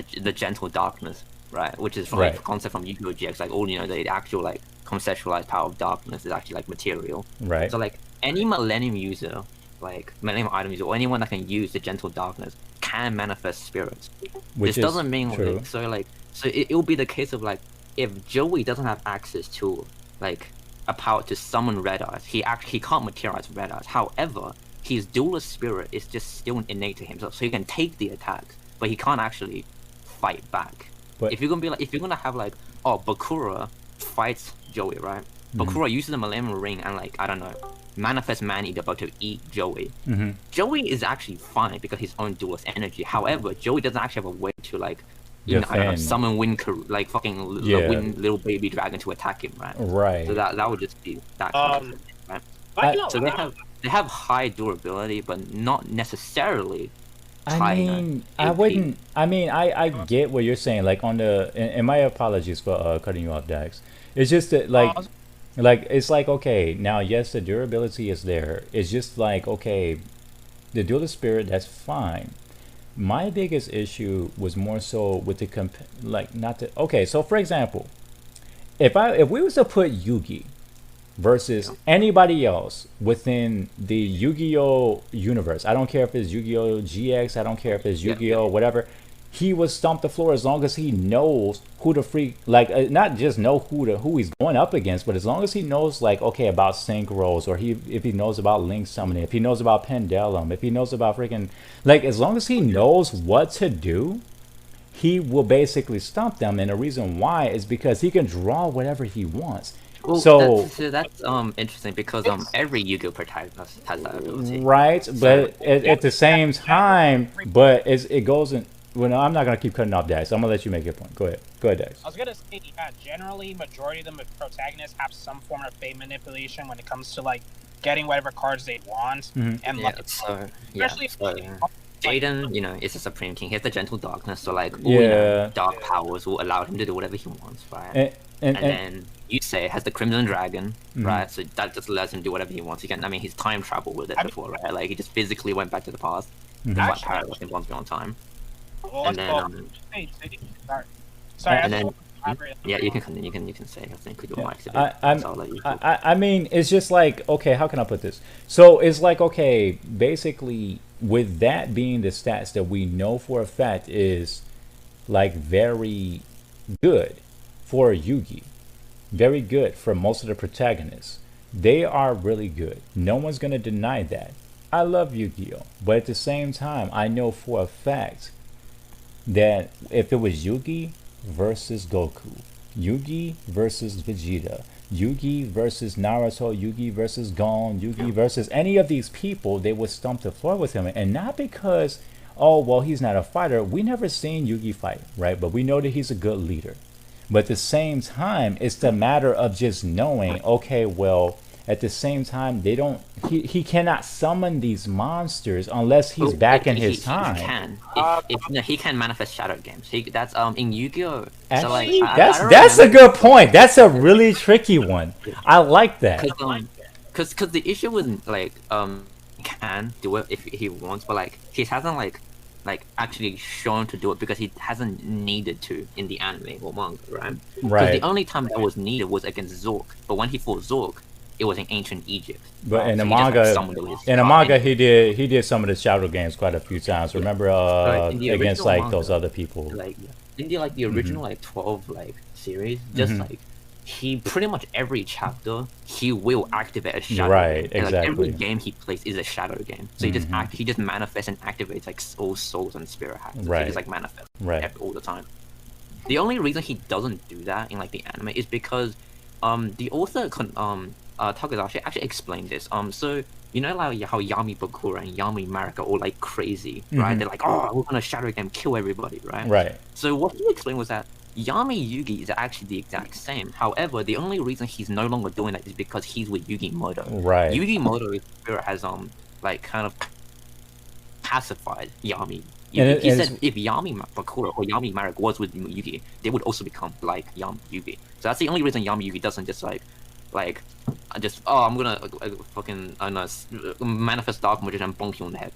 the gentle darkness, right? Which is from a concept from Yugioh GX, like all the actual like conceptualized power of darkness is actually like material. Right. So like any Millennium user, like Millennium item user, or anyone that can use the gentle darkness can manifest spirits. Which This is doesn't mean true. so it will be the case of like if Joey doesn't have access to like a power to summon red eyes, he can't materialize red eyes. However, his duelist spirit is just still innate to him, so he can take the attacks, but he can't actually fight back. But If you're gonna have like, oh, Bakura fights Joey, right? Bakura uses the Millennium Ring and like, I don't know, manifest man-eater about to eat Joey. Joey is actually fine because his own duelist energy. However, Joey doesn't actually have a way to like, I don't know, summon like fucking little baby dragon to attack him, right? Right. So that would just be that kind of thing, right? So they have high durability, but not necessarily. I wouldn't. I get what you're saying. Like on the, and my apologies for cutting you off, Dax. It's just that like it's like okay, now yes, the durability is there. It's just like okay, the duelist spirit, that's fine. My biggest issue was more so with the like not the okay. So for example, if we was to put Yugi versus anybody else within the Yu-Gi-Oh universe. I don't care if it's Yu-Gi-Oh GX, I don't care if it's Yu-Gi-Oh whatever. He would stomp the floor as long as he knows who to freak like not just know who he's going up against, but as long as he knows like okay about synchros or if he knows about link summoning, if he knows about pendulum, if he knows about freaking like as long as he knows what to do, he will basically stomp them. And the reason why is because he can draw whatever he wants. Well, So that's interesting because every Yu-Gi-Oh protagonist has that ability. right, but at the same time, but it goes in. Well, no, I'm not gonna keep cutting off Dax. I'm gonna let you make your point. Go ahead, Dax. I was gonna say, yeah, generally, majority of the protagonists have some form of fate manipulation when it comes to like getting whatever cards they want, and like, especially Jaden, is a Supreme King. He has the Gentle Darkness, so like all dark powers will allow him to do whatever he wants, right? And then Yusei has the Crimson Dragon, right? So that just lets him do whatever he wants. He can, he's time traveled with it before, right? Like he just physically went back to the past. That's why Paradox once beyond time. And then, sorry, and then, you can continue. You can say. I think your mic's I mean, it's just like okay, how can I put this? So it's like okay, basically, with that being the stats that we know for a fact is like very good for Yugi, very good for most of the protagonists. They are really good. No one's gonna deny that. I love Yu-Gi-Oh, but at the same time, I know for a fact that if it was Yugi versus Goku, Yugi versus Vegeta, Yugi versus Naruto, Yugi versus Gon, Yugi versus any of these people, they would stomp the floor with him. And not because, oh, well, he's not a fighter. We never seen Yugi fight, right? But we know that he's a good leader. But at the same time, it's the matter of just knowing, okay, well, at the same time, he cannot summon these monsters unless he's back in his time. He can manifest shadow games. That's in Yu-Gi-Oh. Actually, that's a good point. That's a really tricky one. I like that. Because the issue with like he can do it if he wants, but like he hasn't like actually shown to do it because he hasn't needed to in the anime or manga, right? Because the only time that was needed was against Zork. But when he fought Zork, it was in ancient Egypt. But in the manga, he did some of the shadow games quite a few times. Remember against like manga, those other people. Like in the original like 12 like series, just like he pretty much every chapter he will activate a shadow. Right, game. And, exactly. Like, every game he plays is a shadow game. So he just manifests and activates like all souls and spirit hacks. Right. So he just like manifests all the time. The only reason he doesn't do that in like the anime is because the author Takazashi actually explained this. So like how Yami Bakura and Yami Marika are all like crazy, right? They're like, oh, we're gonna shadow game, kill everybody, right? Right. So what he explained was that Yami Yugi is actually the exact same. However, the only reason he's no longer doing that is because he's with Yugi Moto. Right. Yugi Moto's spirit has like kind of pacified Yami. He said if Yami Bakura or Yami Marika was with Yugi, they would also become like Yami Yugi. So that's the only reason Yami Yugi doesn't just I'm gonna fucking manifest dark magic and bonk you on the head.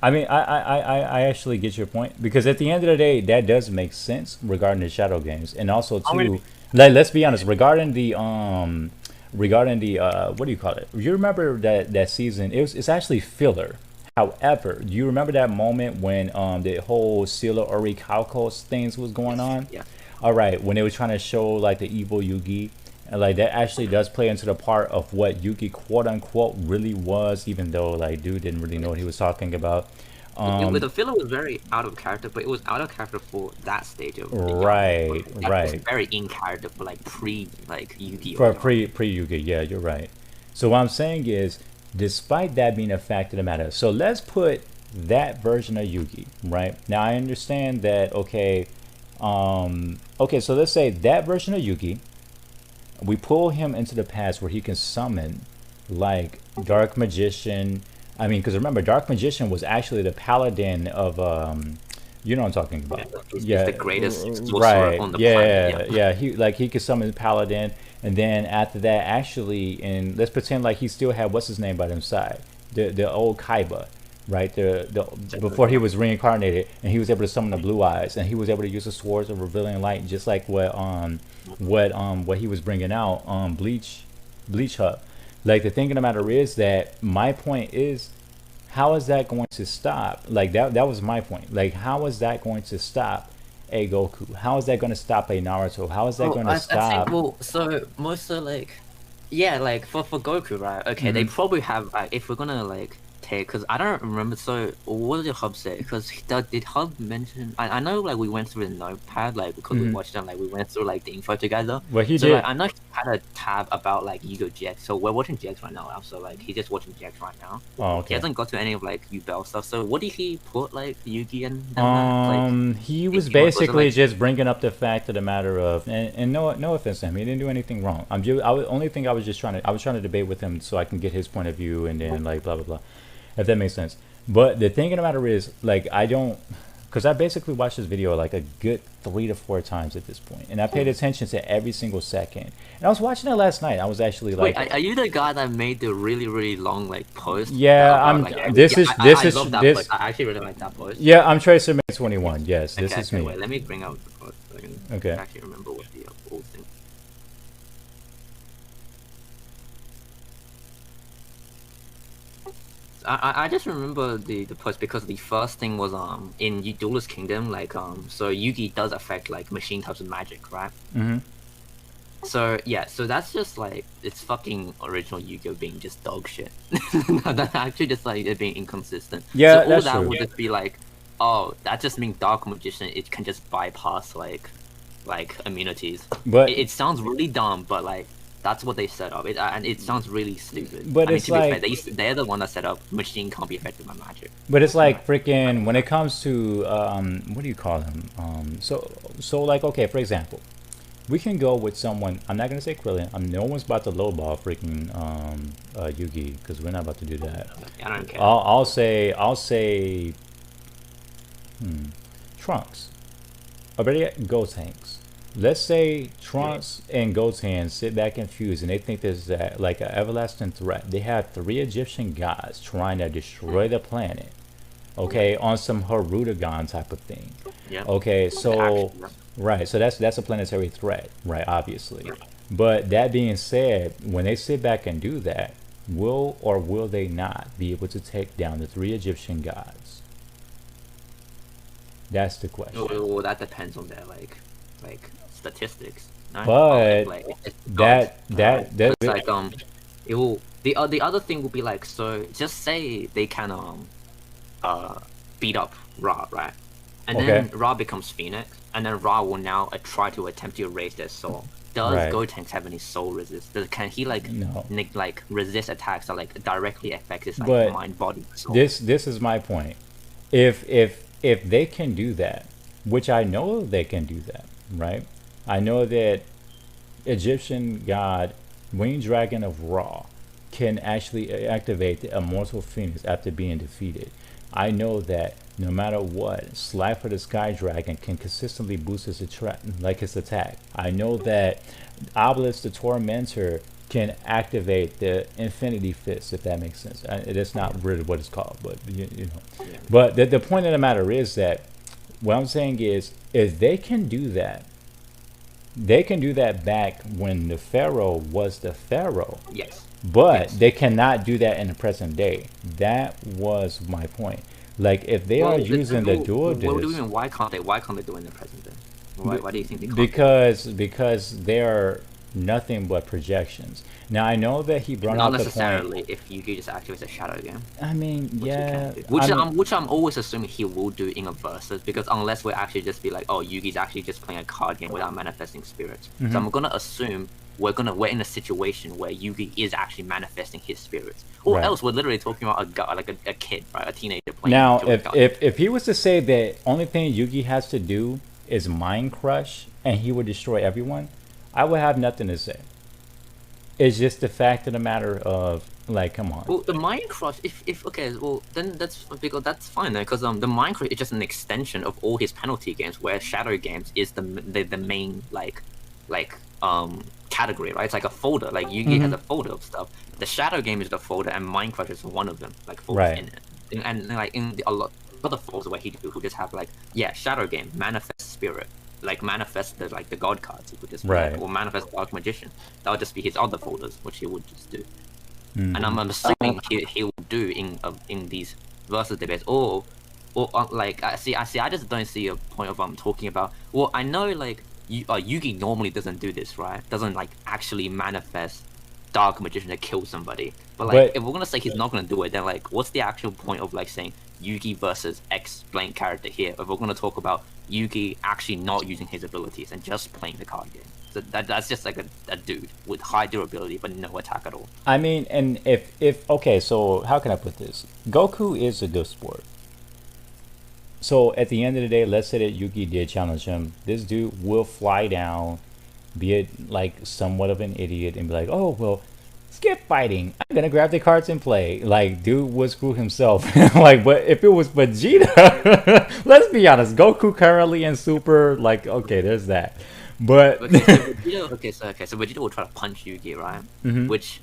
I mean, I actually get your point, because at the end of the day, that does make sense regarding the shadow games, and also too, like, let's be honest, regarding the what do you call it? You remember that season? It's actually filler. However, do you remember that moment when the whole Scylla Orichalcos things was going on? Yeah. All right, when they were trying to show like the evil Yugi, and like that actually does play into the part of what Yugi quote unquote really was, even though like dude didn't really know what he was talking about. The filler was very out of character, but it was out of character for that stage of right. Was very in character for like Yugi. For pre Yugi, yeah, you're right. So what I'm saying is, despite that being a fact of the matter, so let's put that version of Yugi right now. I understand that. Okay, okay, so let's say that version of Yugi, we pull him into the past where he can summon like Dark Magician. I mean, because remember, Dark Magician was actually the paladin of, you know what I'm talking about. He's the greatest right. on the planet. Yeah. He could summon paladin, and then after that, actually, and let's pretend like he still had what's his name by his side, the old Kaiba, right? Before he was reincarnated, and he was able to summon the blue eyes, and he was able to use the swords of revealing light, just like what he was bringing out on BleachHub. Like, the thing of the matter is that my point is, how is that going to stop? Like, that was my point. Like, how is that going to stop a Goku? How is that going to stop a Naruto? How is that going to stop? So most of like for Goku, right? Okay, they probably have if we're gonna like take, because I don't remember. So what did Hub say? Because did Hub mention? I know like we went through the notepad because we watched them, like we went through like the info together. Well, he so, did. Like, I know he had a tab about like Yugioh GX. So we're watching GX right now. So like he's just watching GX right now. Oh, okay. He hasn't got to any of like Yubel stuff. So what did he put like Yugi and he was basically just bringing up the fact of the matter of, and no offense to him, he didn't do anything wrong. Only thing I was trying to debate with him so I can get his point of view, and then like blah blah blah, if that makes sense. But the thing of the matter is, like, I don't, because I basically watched this video like a good 3 to 4 times at this point, and I paid attention to every single second. And I was watching it last night. I was actually like, wait, are you the guy that made the really long like post? Yeah, I'm. Like, I actually really like that post. Yeah, I'm Tracermay21. Yes, this is me. Wait, let me bring up the post so I can actually remember what the old thing. I just remember the post because the first thing was in Duelist Kingdom, like so Yugi does affect like machine types of magic, right? So yeah, so that's just like it's fucking original Yugioh being just dog shit. That's actually just like it being inconsistent. Yeah, so that's all that true. would just be like, oh, that just means Dark Magician it can just bypass like immunities. But it sounds really dumb, but like that's what they set up. And it sounds really stupid. But it's like they're the one that set up machine can't be affected by magic. But it's like freaking when it comes to what do you call them? So like, okay, for example, we can go with someone. I'm not gonna say Krillin. No one's about to lowball freaking Yugi, because we're not about to do that. I don't care. I'll say Trunks. Already Gotenks. Let's say Trunks and Goten sit back confused, and they think there's like an everlasting threat. They have 3 Egyptian gods trying to destroy the planet. Okay, on some Harudagon type of thing. Yeah. Okay, so right, so that's a planetary threat, right? Obviously, but that being said, when they sit back and do that, will or will they not be able to take down the 3 Egyptian gods? That's the question. Well, that depends on their like statistics. No? But that like it will the other thing will be like, so just say they can beat up Ra, right? And then Ra becomes Phoenix, and then Ra will now try to attempt to erase their soul. Does Gotenks have any soul resist? Can he like resist attacks that like directly affect his like mind, body, soul? This is my point. If they can do that, which I know they can do that, right? I know that Egyptian god Winged Dragon of Ra can actually activate the Immortal Phoenix after being defeated. I know that no matter what, Slifer the Sky Dragon can consistently boost his attack. I know that Obelisk the Tormentor can activate the Infinity Fist, if that makes sense. That's not really what it's called, but you know. Yeah. But the point of the matter is that what I'm saying is they can do that. They can do that back when the Pharaoh was the Pharaoh. Yes. But they cannot do that in the present day. That was my point. Like if they are using the dual disc. What do you mean? Why can't they? Why can't they do it in the present day? Why do you think they can't? Because they're nothing but projections. Now I know that he brought up the point. Not necessarily if Yugioh just activates a shadow game. I mean, yeah. Which I'm always assuming he will do in a versus, because unless we actually just be like, oh, Yugi's actually just playing a card game without manifesting spirits. So I'm gonna assume we're in a situation where Yugi is actually manifesting his spirits, or else we're literally talking about a kid, right, a teenager playing. Now, if he was to say that only thing Yugi has to do is mind crush and he would destroy everyone, I would have nothing to say. It's just the fact of the matter of, like, come on. Well, the mind crush, if okay, well then that's fine then, because the mind crush is just an extension of all his penalty games, where shadow games is the main category, right? It's like a folder. Like Yugi has a folder of stuff. The shadow game is the folder, and mind crush is one of them, like folders in it. And like in a lot other folders where he just have like shadow game, manifest spirit. Like manifest the god cards, he would just or manifest dark magician. That would just be his other folders, which he would just do. And I'm assuming he will do in these versus debates, or like I just don't see a point of talking about. Well, I know like Yugi normally doesn't do this, right? Doesn't like actually manifest dark magician to kill somebody. But like if we're gonna say he's not gonna do it, then like what's the actual point of like saying Yugi versus X blank character here? If we're gonna talk about Yugi actually not using his abilities and just playing the card game. So that's just like a dude with high durability but no attack at all. I mean, and if okay, so how can I put this? Goku is a good sport. So at the end of the day, let's say that Yugi did challenge him. This dude will fly down, be it like somewhat of an idiot, and be like, oh well, skip fighting, I'm gonna grab the cards and play. Like, dude would screw himself. Like, but if it was Vegeta, let's be honest, Goku currently in Super, like, okay, there's that. But so Vegeta will try to punch Yugi, right? Which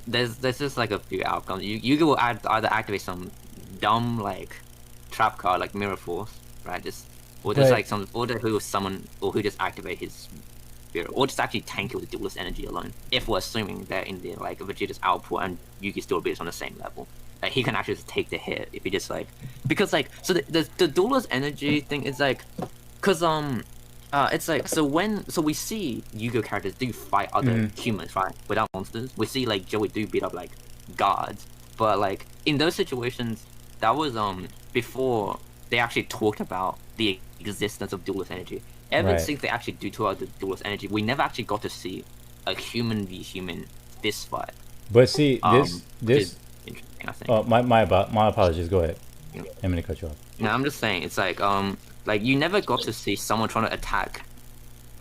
there's just like a few outcomes. Yugi will either activate some dumb like trap card like Mirror Force, right? Or who summon, or who just activate his spirit, or just actually tank it with duelist energy alone. If we're assuming they're in the like Vegeta's output and Yugi's still on the same level, like he can actually just take the hit if he just like, because like so the duelist energy thing is like, cause it's like so we see Yugioh characters do fight other humans, right, without monsters. We see like Joey do beat up like guards, but like in those situations that was before they actually talked about the existence of duelist energy. Ever since they actually do talk about the duelist energy, we never actually got to see a human v human fist fight. But see, this interesting, I think. Oh, my apologies. Go ahead. I'm gonna cut you off. No, I'm just saying it's like you never got to see someone trying to attack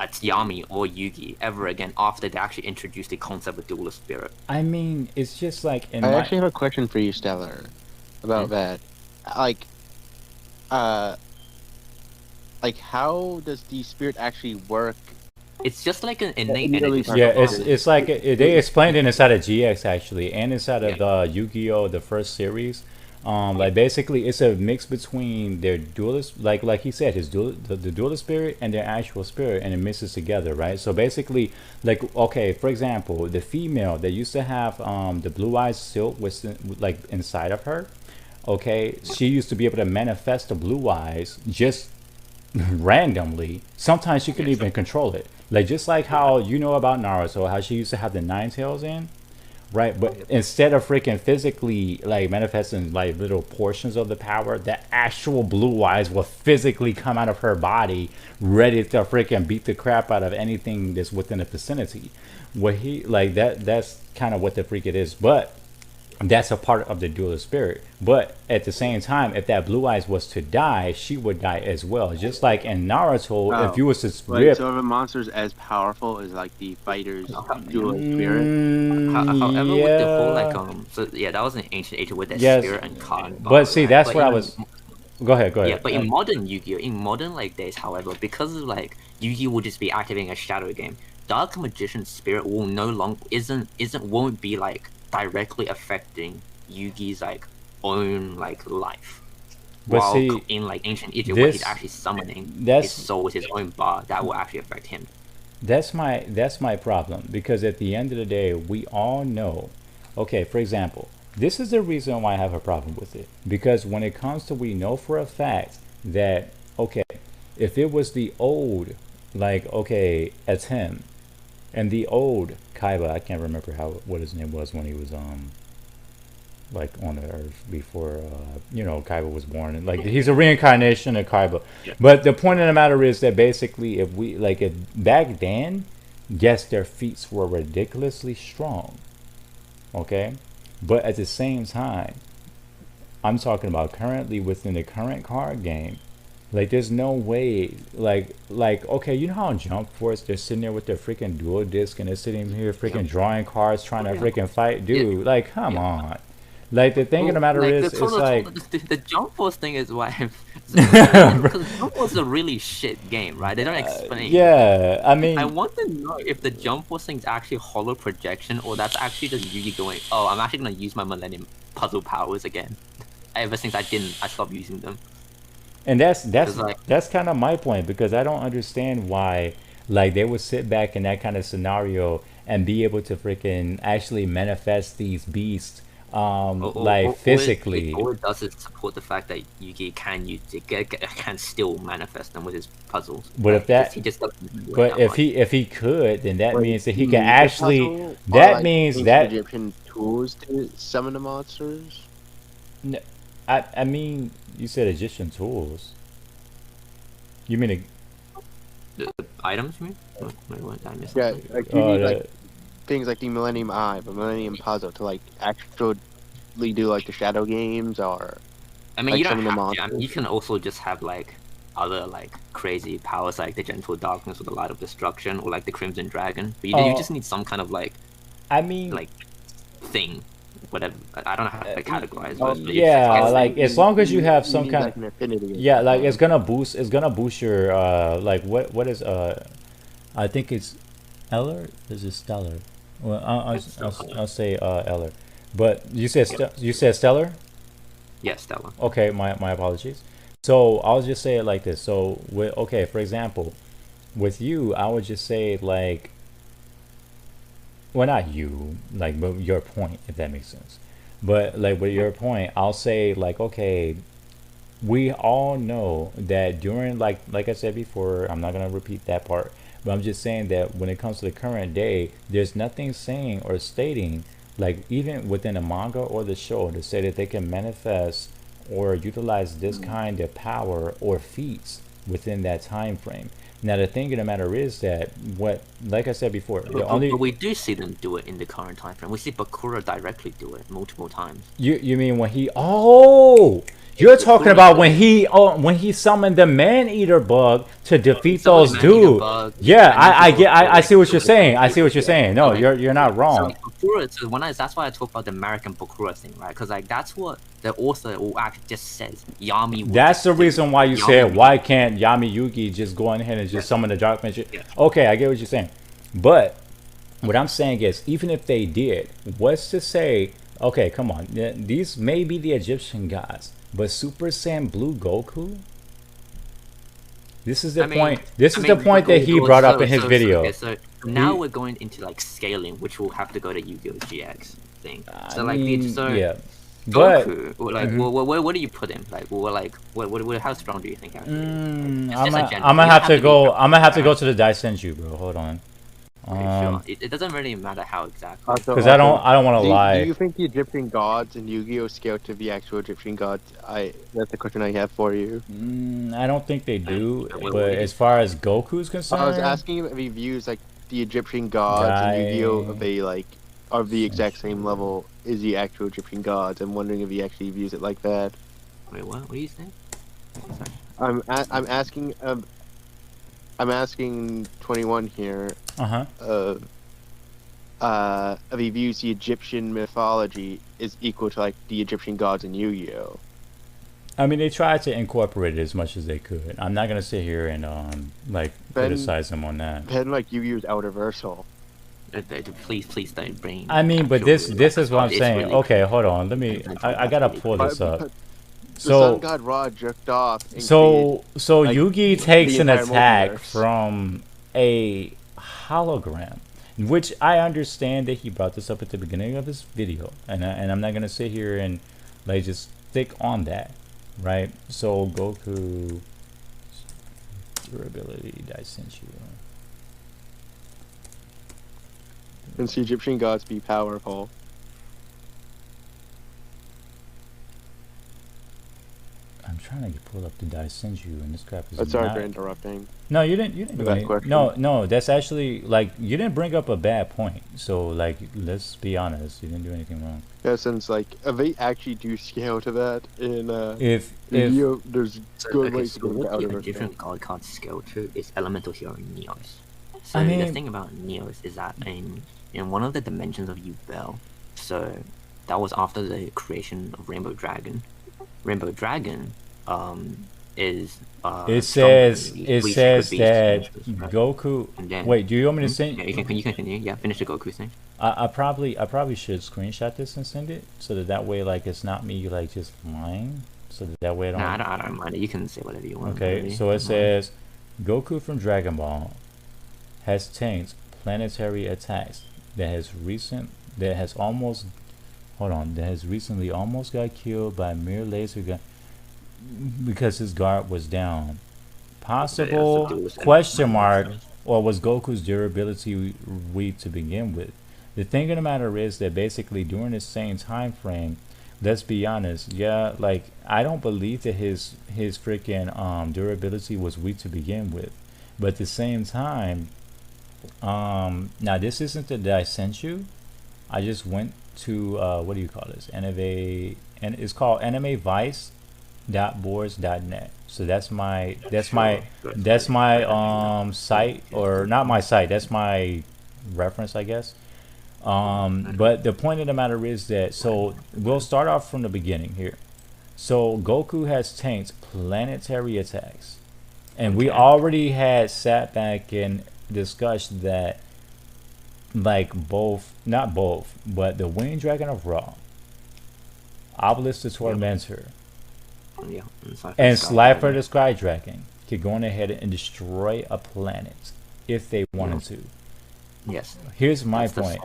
a Yami or Yugi ever again after they actually introduced the concept of duelist spirit. I mean, it's just like I actually have a question for you, Stellar, about that. Like how does the spirit actually work? It's just like an innate energy. Yeah, it's like they explained it inside of GX actually, and inside of the Yu-Gi-Oh! The first series. Like basically, it's a mix between their duelist, like he said, the duelist spirit and their actual spirit, and it mixes together, right? So basically, like okay, for example, the female that used to have the blue eyes silk was like inside of her. Okay, she used to be able to manifest the blue eyes just randomly. Sometimes she couldn't even control it. Like just like how you know about Naruto, how she used to have the 9 tails in, right? But instead of freaking physically like manifesting like little portions of the power, the actual blue eyes will physically come out of her body, ready to freaking beat the crap out of anything that's within the vicinity. What he like that's kind of what the freak it is, but that's a part of the duelist spirit. But at the same time, if that blue eyes was to die, she would die as well. Just like in Naruto, if you was to rip... So if a monster's as powerful as like the fighter's duelist spirit. However, with the whole like that was an ancient age with that spirit and card. But see, that's what I was. Go ahead. Yeah, but in modern Yu-Gi-Oh, in modern like days, however, because of like Yu-Gi-Oh will just be activating a shadow game. Dark Magician spirit will no longer won't be like directly affecting Yugi's like own like life. But While see, in like ancient Egypt, where he's actually summoning his soul with his own bar, that will actually affect him. That's my problem, because at the end of the day, we all know. Okay, for example, this is the reason why I have a problem with it, because when it comes to, we know for a fact that, okay, if it was the old, like, okay, it's him, and the old Kaiba, I can't remember what his name was when he was like on the earth before Kaiba was born, and like he's a reincarnation of Kaiba. Yeah. But the point of the matter is that basically, if back then, yes, their feats were ridiculously strong, okay, but at the same time, I'm talking about currently within the current card game. Like, there's no way, like, okay, you know how in Jump Force, they're sitting there with their freaking dual disc and they're sitting here freaking drawing cards, trying to freaking fight, dude. Like, come on. Like, the thing of the matter is, it's like the Jump Force thing is why, because Jump Force is a really shit game, right? They don't explain. Yeah, I mean, I want to know if the Jump Force thing is actually hollow projection, or that's actually just Yugi going, oh, I'm actually gonna use my Millennium Puzzle powers again. Ever since I stopped using them. And that's kind of my point, because I don't understand why, like, they would sit back in that kind of scenario and be able to freaking actually manifest these beasts, physically. All it does is support the fact that Yugi can still manifest them with his puzzles. But if that, he just but if he could, then that means that he can actually. That means that Egyptian tools to summon the monsters. No, I mean, you said Egyptian tools. You mean the items? You mean? What I missed? Yeah, like you need like things like the Millennium Eye, the Millennium Puzzle to like actually do like the Shadow Games, or I mean, like, you don't have to. I mean, you can also just have like other like crazy powers, like the Gentle Darkness or the Light of Destruction, or like the Crimson Dragon. But you just need some kind of like, I mean, like thing. Whatever, I don't know how to categorize, but yeah, like as long as you have some kind of yeah, like it's gonna boost your like what is I think it's Eller. This is Stellar. Well, I'll say Eller, but you said Stellar. Yeah, Stellar. Okay, my apologies. So I'll just say it like this. So okay, for example, with you, I would just say like. Well, not you, like, but your point, if that makes sense. But like with your point, I'll say like, okay, we all know that during like I said before, I'm not gonna repeat that part, but I'm just saying that when it comes to the current day, there's nothing saying or stating, like even within the manga or the show, to say that they can manifest or utilize this kind of power or feats within that time frame. Now the thing of the matter is that like I said before, but we do see them do it in the current time frame. We see Bakura directly do it multiple times. You mean when he you're talking about when he summoned the man-eater bug to defeat those dudes. Yeah, I see what you're saying. I see what you're saying. No, you're not wrong. So that's why I talk about the American Bakura thing, right? Because like that's what the author actually just says. Yami. That's the reason why you said why can't Yami Yugi just go on ahead and just summon the Dark Magician? Yeah. Okay, I get what you're saying, but what I'm saying is, even if they did, what's to say? Okay, come on. These may be the Egyptian gods, but Super Saiyan Blue Goku? This is the point. This is the point that he brought up in his video. Okay, so now we're going into like scaling, which will have to go to Yu-Gi-Oh! GX thing. So like, yeah. Goku, but like, what do you put him? Like, what? How strong do you think? Actually, I'm gonna have to go. I'm gonna have to go to the Daisenju, bro. Hold on. Sure. It doesn't really matter how exactly. Because I don't want to lie. Do you think the Egyptian gods in Yu-Gi-Oh scale to the actual Egyptian gods? That's the question I have for you. I don't think they do. But as far as Goku's concerned, I was asking if he views like the Egyptian gods in Yu-Gi-Oh if they like are the exact same level as the actual Egyptian gods. I'm wondering if he actually views it like that. Wait, what? What are you saying? I'm asking. I'm asking 21 here. If he views the Egyptian mythology is equal to like the Egyptian gods in Yu-Gi-Oh. I mean, they tried to incorporate it as much as they could. I'm not gonna sit here and like criticize them on that. Then like Yu-Gi-Oh's Outerversal. Please don't bring. I mean, but this is what I'm saying. Really okay, hold on. Let me. I gotta pull this up. So Sun God Ra jerked off. So like, Yugi takes an attack from a hologram, which I understand that he brought this up at the beginning of his video, and I'm not gonna sit here and like just stick on that, right? So Goku durability Daisenshu. Since the Egyptian gods be powerful. I'm trying to pull up the Daisenshu, and this crap is. Sorry for interrupting. No, you didn't do anything. No, that's actually like you didn't bring up a bad point. So like, let's be honest, you didn't do anything wrong. Yeah, since like they actually do scale to that in if there's good ways to go out of a different god can't scale to is elemental hero Neos. So I mean, the thing about Neos is that in one of the dimensions of Yugioh, so that was after the creation of Rainbow Dragon. Rainbow Dragon is it says that Goku. Then, wait, do you want me to send? Yeah, you can continue. Yeah, finish the Goku thing. I probably should screenshot this and send it so that way like it's not me like just lying. So that way I don't. Nah, I don't mind it. You can say whatever you want. Okay, really. So it says Goku from Dragon Ball has tanked planetary attacks that has recently almost got killed by mere laser gun because his guard was down. Possible question mark, or was Goku's durability weak to begin with? The thing of the matter is that basically during the same time frame, let's be honest, yeah, like I don't believe that his freaking durability was weak to begin with, but at the same time, now this isn't the Daisenshu. I just went to what do you call this? And it's called animevice.boards.net. So that's my site, or not my site, that's my reference, I guess. But the point of the matter is that, so we'll start off from the beginning here. So Goku has tanked planetary attacks, and we already had sat back and discussed that like not both, but the Winged Dragon of Ra, Obelisk the Tormentor, and Slifer the Sky Dragon could go on ahead and destroy a planet if they wanted to. Yes. Here's my point.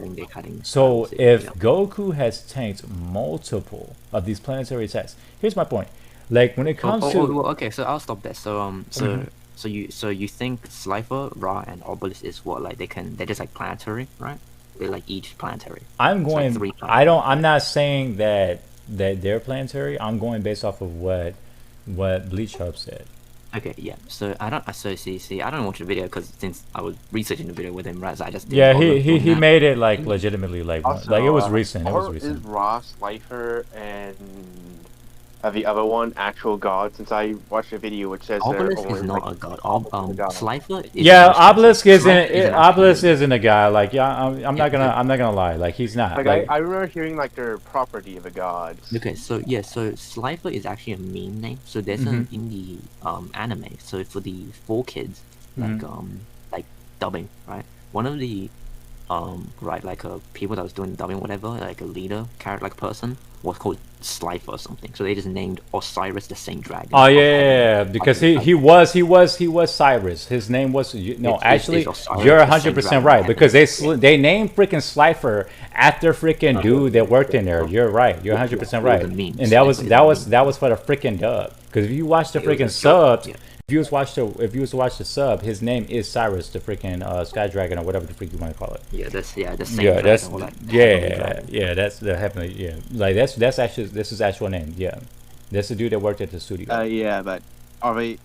So if Goku has tanked multiple of these planetary attacks, here's my point. Like when it comes to okay, so I'll stop there. So So you think Slifer, Ra, and Obelisk is what, like they're just like planetary, right? They're like each planetary. I'm going. Like I'm not saying that they're planetary. I'm going based off of what BleachHub said. Okay, yeah. So I don't. So see, I don't watch the video because since I was researching the video with him, right? So I just he made it like legitimately like also, like it was recent. It was recent. Is Ra, Slifer, and the other one actual god? Since I watched a video which says Obelisk is not a god. Slifer is Obelisk isn't a guy. Like I'm not gonna lie. Like he's not. Like I remember hearing like their property of a god. Okay, so yeah, so Slifer is actually a meme name. So there's in the anime. So for the 4Kids, like dubbing, right? One of the people that was doing dubbing, whatever, like a leader character, like person, was called Slifer or something. So they just named Osiris the Saint Dragon. Oh yeah, because he was Cyrus. His name was actually you're 100% right, because they named freaking Slifer after freaking dude that worked in there. You're right. You're 100% right. And that was for the freaking dub. Because if you watch the freaking subs. If you was to watch the sub, his name is Cyrus, the freaking Sky Dragon, or whatever the freak you want to call it. Yeah, that's the heavenly. Like that's actually this is actual name. Yeah, that's the dude that worked at the studio. Yeah, but are they?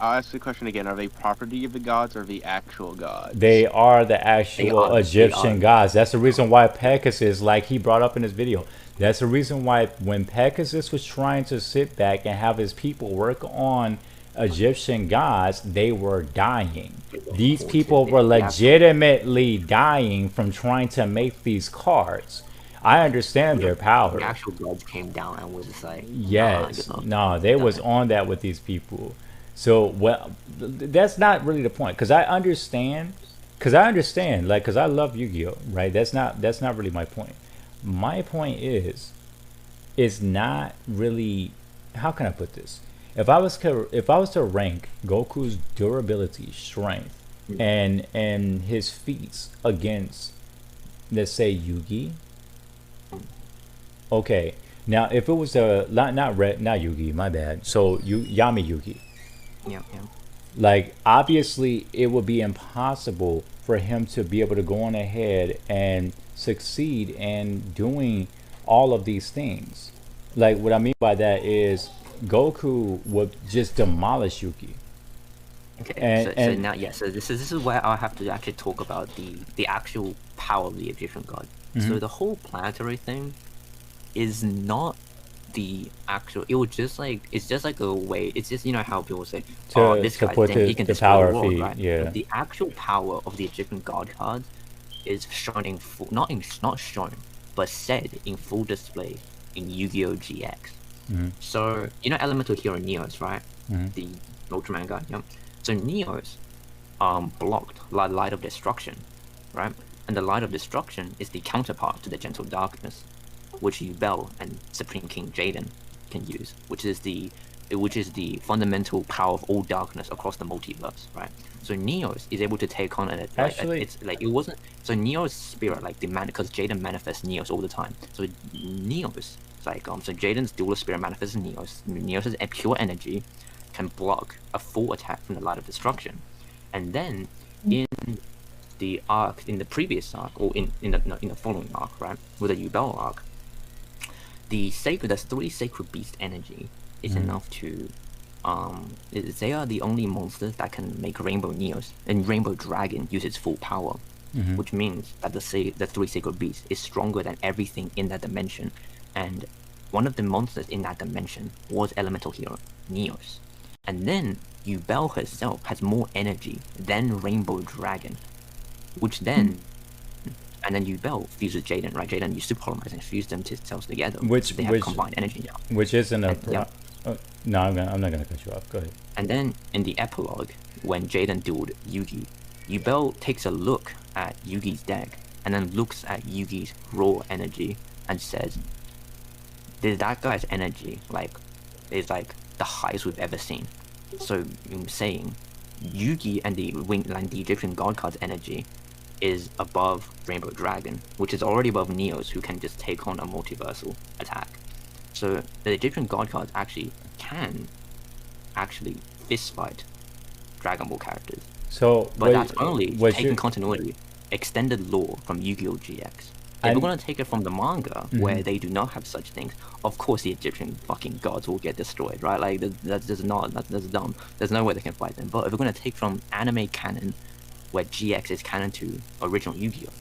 I'll ask the question again. Are they property of the gods or the actual gods? They are the actual Egyptian gods. That's the reason why Pegasus, like he brought up in his video, that's the reason why when Pegasus was trying to sit back and have his people work on Egyptian gods, they were dying. These people were legitimately dying from trying to make these cards. I understand their power. The actual gods came down and was just like, yes, no, they was on that with these people. So well, that's not really the point, because I understand, like, because I love Yu-Gi-Oh, right? That's not really my point. My point is, it's not really, how can I put this? If I was to rank Goku's durability, strength, and his feats against, let's say, Yugi. Okay, now if it was a not Yugi, my bad. So Yami Yugi. Yeah. Like, obviously, it would be impossible for him to be able to go on ahead and succeed in doing all of these things. Like, what I mean by that is Goku would just demolish Yugi. Okay, so this is where I have to actually talk about the actual power of the Egyptian god. So the whole planetary thing is not the actual. It's just like a way. It's just, how people say, this guy he can destroy the world, right? Yeah. But the actual power of the Egyptian god cards is shown in full, not shown, but said in full display in Yu-Gi-Oh! GX. So elemental hero Neos, right? The Ultraman guy. Yeah. So Neos blocked Light of Destruction, right? And the Light of Destruction is the counterpart to the Gentle Darkness, which Yubel and Supreme King Jaden can use, which is the fundamental power of all darkness across the multiverse, right? So Neos is able to take on it's like it wasn't. So Neos' spirit, like because Jaden manifests Neos all the time. So Neos, like so Jaden's dual spirit manifests Neos. Neos' pure energy can block a full attack from the Light of Destruction, and then in the arc, in the previous arc, or in the following arc, right, with the Yubel arc, there's 3 sacred beast energy is enough to they are the only monsters that can make Rainbow Neos and Rainbow Dragon use its full power, which means that the 3 sacred beasts is stronger than everything in that dimension, and one of the monsters in that dimension was elemental hero Neos. And then Yubel herself has more energy than Rainbow Dragon, which then and then Yubel fuses Jaden, right? Jaden used to polymerize and fuse them themselves together. Which they have combined energy now. Which isn't no, I'm not gonna cut you off. Go ahead. And then in the epilogue, when Jaden dueled Yugi, Yubel takes a look at Yugi's deck and then looks at Yugi's raw energy and says, "That guy's energy is like the highest we've ever seen." So I'm saying Yugi and the Egyptian god card's energy is above Rainbow Dragon, which is already above Neos, who can just take on a multiversal attack. So the Egyptian god cards can fist fight Dragon Ball characters. But that's only taking continuity, extended lore from Yu-Gi-Oh! GX. If we're gonna take it from the manga, where they do not have such things, of course the Egyptian fucking gods will get destroyed, right? Like that's dumb. There's no way they can fight them. But if we're gonna take from anime canon, where GX is canon to original Yu-Gi-Oh,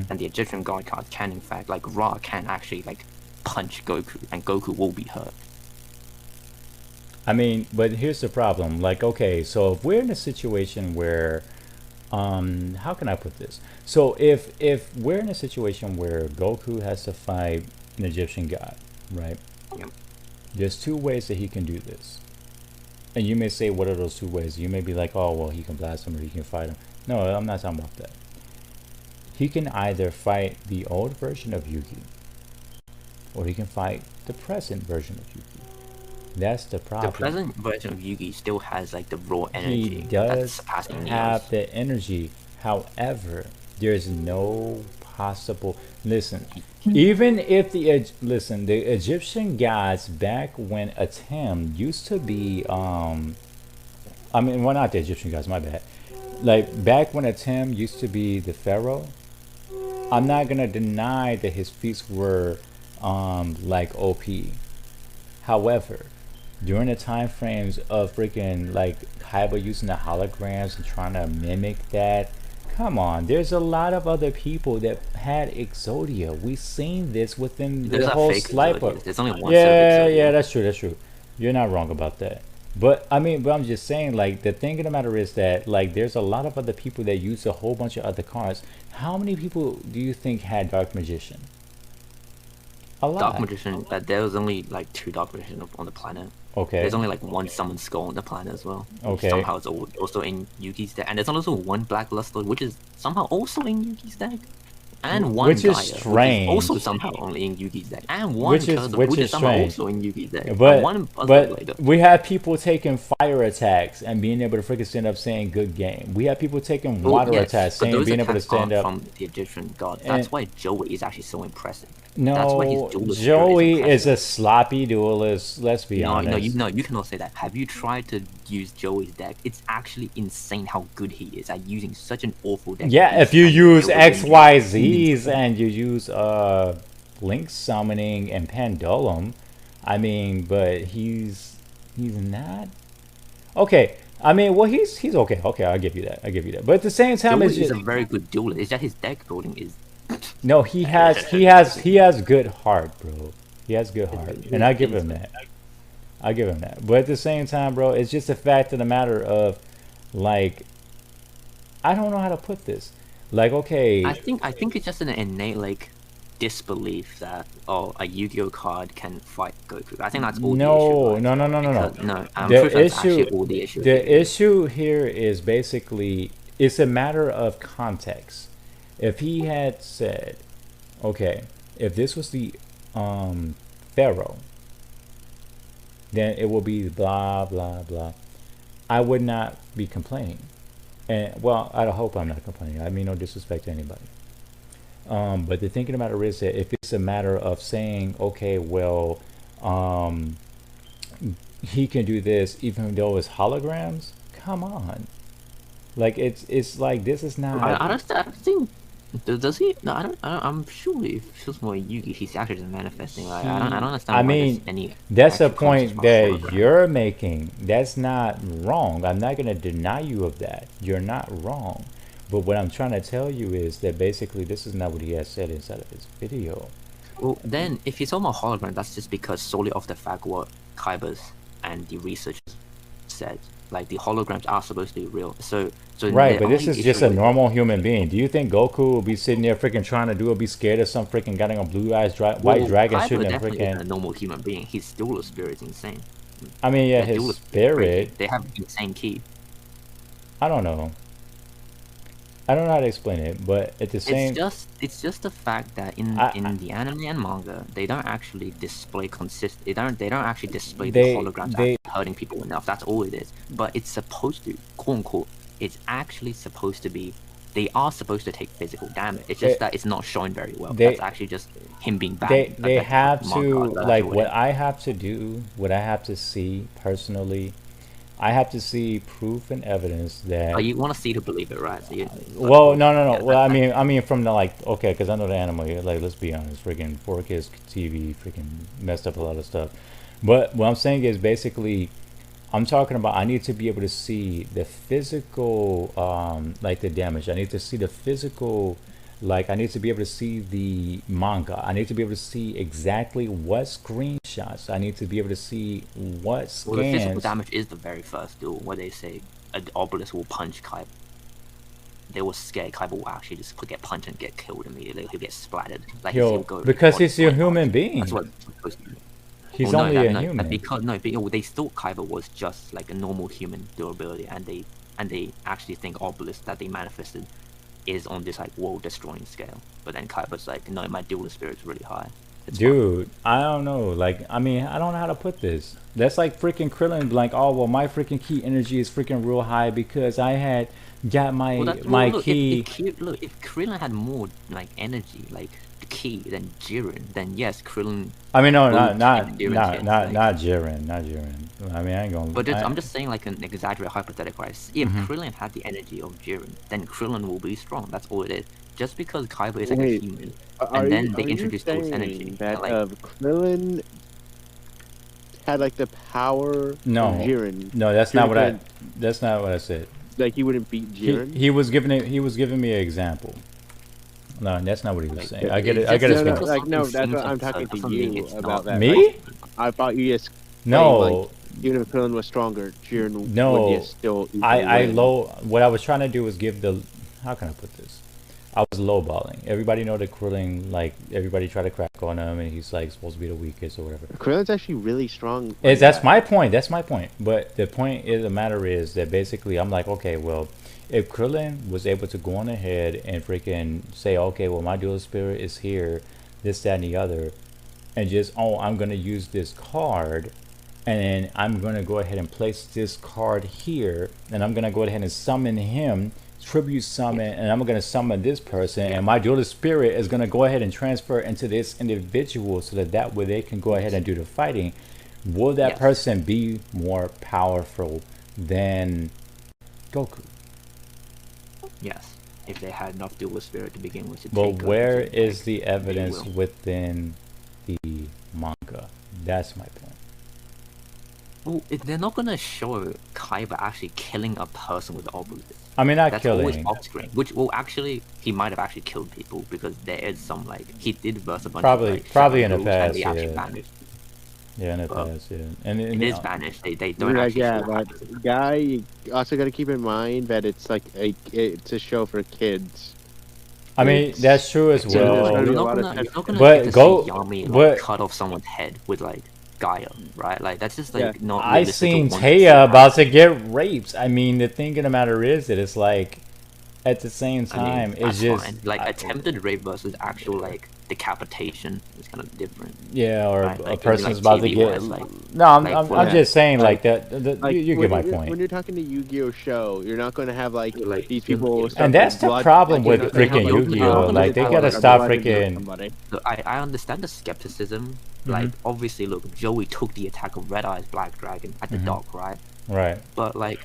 and the Egyptian god card can in fact, like Ra can actually punch Goku, and Goku will be hurt. I mean, but here's the problem. Like, okay, so if we're in a situation where how can I put this? So if we're in a situation where Goku has to fight an Egyptian god, right? Yep. There's 2 ways that he can do this. And you may say, what are those 2 ways? You may be like, oh, well, he can blast him or he can fight him. No, I'm not talking about that. He can either fight the old version of Yugi, or he can fight the present version of Yugi. That's the problem. The present version of Yugi still has the raw energy. He does have the energy. However, there's no possible. Listen, even if the Egyptian gods back when Atem used to be not the Egyptian gods, my bad. Like back when Atem used to be the pharaoh, I'm not gonna deny that his feats were OP. However, during the time frames of freaking Kaiba using the holograms and trying to mimic that, come on, there's a lot of other people that had Exodia. We've seen this within the whole Slifer. There's only one. Yeah, that's true. You're not wrong about that. But I'm just saying, the thing of the matter is that there's a lot of other people that use a whole bunch of other cards. How many people do you think had Dark Magician? A lot. Dark Magician, that there was only like 2 Dark Magicians on the planet. Okay. There's only like 1 Summon Skull on the planet as well. Okay. Somehow it's also in Yugi's deck. And there's also 1 Black Luster, which is somehow also in Yugi's deck. And 1 which is Gaia, strange. Which is also somehow only in Yugi's deck. And 1 Curse, which is somehow strange. also in Yugi's deck. But we have people taking fire attacks and being able to freaking stand up saying good game. We have people taking water attacks saying being able to stand up. From the Egyptian god. That's why Joey is actually so impressive. No, Joey is a sloppy duelist. Let's be honest. No, you cannot say that. Have you tried to use Joey's deck? It's actually insane how good he is at using such an awful deck. Yeah, if you use XYZs and you use Link Summoning and Pendulum, I mean, but he's not okay. I mean, well, he's okay. Okay, I'll give you that. But at the same time, he's a very good duelist. It's just his deck building is. No, he has good heart, bro. He has good heart, and I give him that. But at the same time, bro, it's just a fact of the matter of, like, I don't know how to put this. Like, okay. I think it's just an innate like disbelief that a Yu-Gi-Oh card can fight Goku. I think that's all. No. The issue here is basically it's a matter of context. If he had said, okay, if this was the Pharaoh, then it will be blah, blah, blah. I would not be complaining. And, well, I hope I'm not complaining. I mean no disrespect to anybody. But the thinking about it is that if it's a matter of saying, okay, well, he can do this even though it's holograms, come on. Like, it's like, this is not... I think... Does he? No, I don't. I'm sure it feels more Yugi. He's actually just manifesting. Like, I don't understand. I mean, that's a point that you're making. That's not wrong. I'm not going to deny you of that. You're not wrong. But what I'm trying to tell you is that basically this is not what he has said inside of his video. Well, then if he's talking about hologram, that's just because solely off the fact what Kybers and the researchers said. Like, the holograms are supposed to be real. So right, but this is just a normal human being. Do you think Goku will be sitting there freaking trying to do it, be scared of some freaking goddamn blue eyes white dragon shooting him freaking? A normal human being. His dual spirit is insane. I mean, yeah, his spirit. They have insane ki. I don't know. I don't know how to explain it, but at the same, it's just the fact that in the anime and manga, they don't actually display They don't actually display the holograms hurting people enough. That's all it is. But it's supposed to, quote unquote, it's actually supposed to be. They are supposed to take physical damage. It's just that it's not shown very well. That's actually just him being bad. They have to, like, what I have to do, what I have to see personally. I have to see proof and evidence that. Oh, you want to see to believe it, right? So well, no. Yeah, well, I mean, from the, like, okay, because I know the anime. Like, let's be honest, freaking 4Kids TV freaking messed up a lot of stuff. But what I'm saying is basically, I'm talking about I need to be able to see the physical, like the damage. I need to see the physical. Like, I need to be able to see the manga. I need to be able to see exactly what screenshots. I need to be able to see what scans. Well, the physical damage is the very first duel where they say an obelisk will punch Kaiba. They were scared Kaiba will actually just get punched and get killed immediately. He'll get splattered. Like, because he's a human being. That's what it's supposed to be. He's only a human. Because they thought Kaiba was just like a normal human durability, and they actually think obelisk that they manifested is on this like world destroying scale. But then Kaiba's like, no, my dual spirit's really high. Dude, I don't know. Like, I mean, I don't know how to put this. That's like freaking Krillin, like, oh well, my freaking key energy is freaking real high because I had got my key. If Krillin had more like energy, like key than Jiren, then yes, Krillin. I mean, no, not Jiren, not Jiren. I mean, I ain't gonna. But I'm just saying, like, an exaggerated hypothetical. Right? If Krillin had the energy of Jiren, then Krillin will be strong. That's all it is. Just because Kaiba is like a human, and then they introduce those energy. That Krillin had like the power of Jiren. No, that's not what I. That's not what I said. Like, he wouldn't beat Jiren. He was giving me an example. No, that's not what he was saying. I get it. I get it. No, that's what I'm talking to you about that. Me? I thought you just. No. Like, even if Krillin was stronger, Jiren would still. What I was trying to do was give the. How can I put this? I was lowballing. Everybody know that Krillin, like everybody tried to crack on him, and he's like supposed to be the weakest or whatever. Krillin's actually really strong. That's my point. That's my point. But the point is, the matter is that basically, I'm like, okay, well, if Krillin was able to go on ahead and freaking say, okay, well, my dual spirit is here, this, that, and the other, and just, oh, I'm gonna use this card, and then I'm gonna go ahead and place this card here, and I'm gonna go ahead and summon him. Tribute summon, and I'm gonna summon this person, and my dual spirit is gonna go ahead and transfer into this individual, so that way they can go ahead and do the fighting. Will that person be more powerful than Goku? Yes, if they had enough dual spirit to begin with. But where is the evidence within the manga? That's my point. Well, they're not gonna show Kaiba actually killing a person with all boosters. I mean, not That's killing. Always off screen. Which, well, actually, he might have actually killed people because there is some like he did verse a bunch of like, probably in the past, yeah, in the past, yeah, and it is banished. They don't actually. Yeah, but guy, you also got to keep in mind that it's like it's a show for kids. I mean, that's true as well. You're not gonna but get to go, see Yami but cut off someone's head with like Gaia, right? Like that's just like not. I seen Taya about to get raped. I mean, the thing of the matter is that it's like, at the same time, it's just fine. Like attempted rape versus actual like decapitation is kind of different. Yeah, or right? a Like, person's like about to get. No, I'm just saying like that. You get my point. When you're talking to Yu-Gi-Oh show, you're not going to have like these people. And that's the problem with freaking Yu-Gi-Oh. Like they gotta stop freaking. Look, I understand the skepticism. Like obviously, look, Joey took the attack of Red Eyes Black Dragon at the dock, right? Right. But like,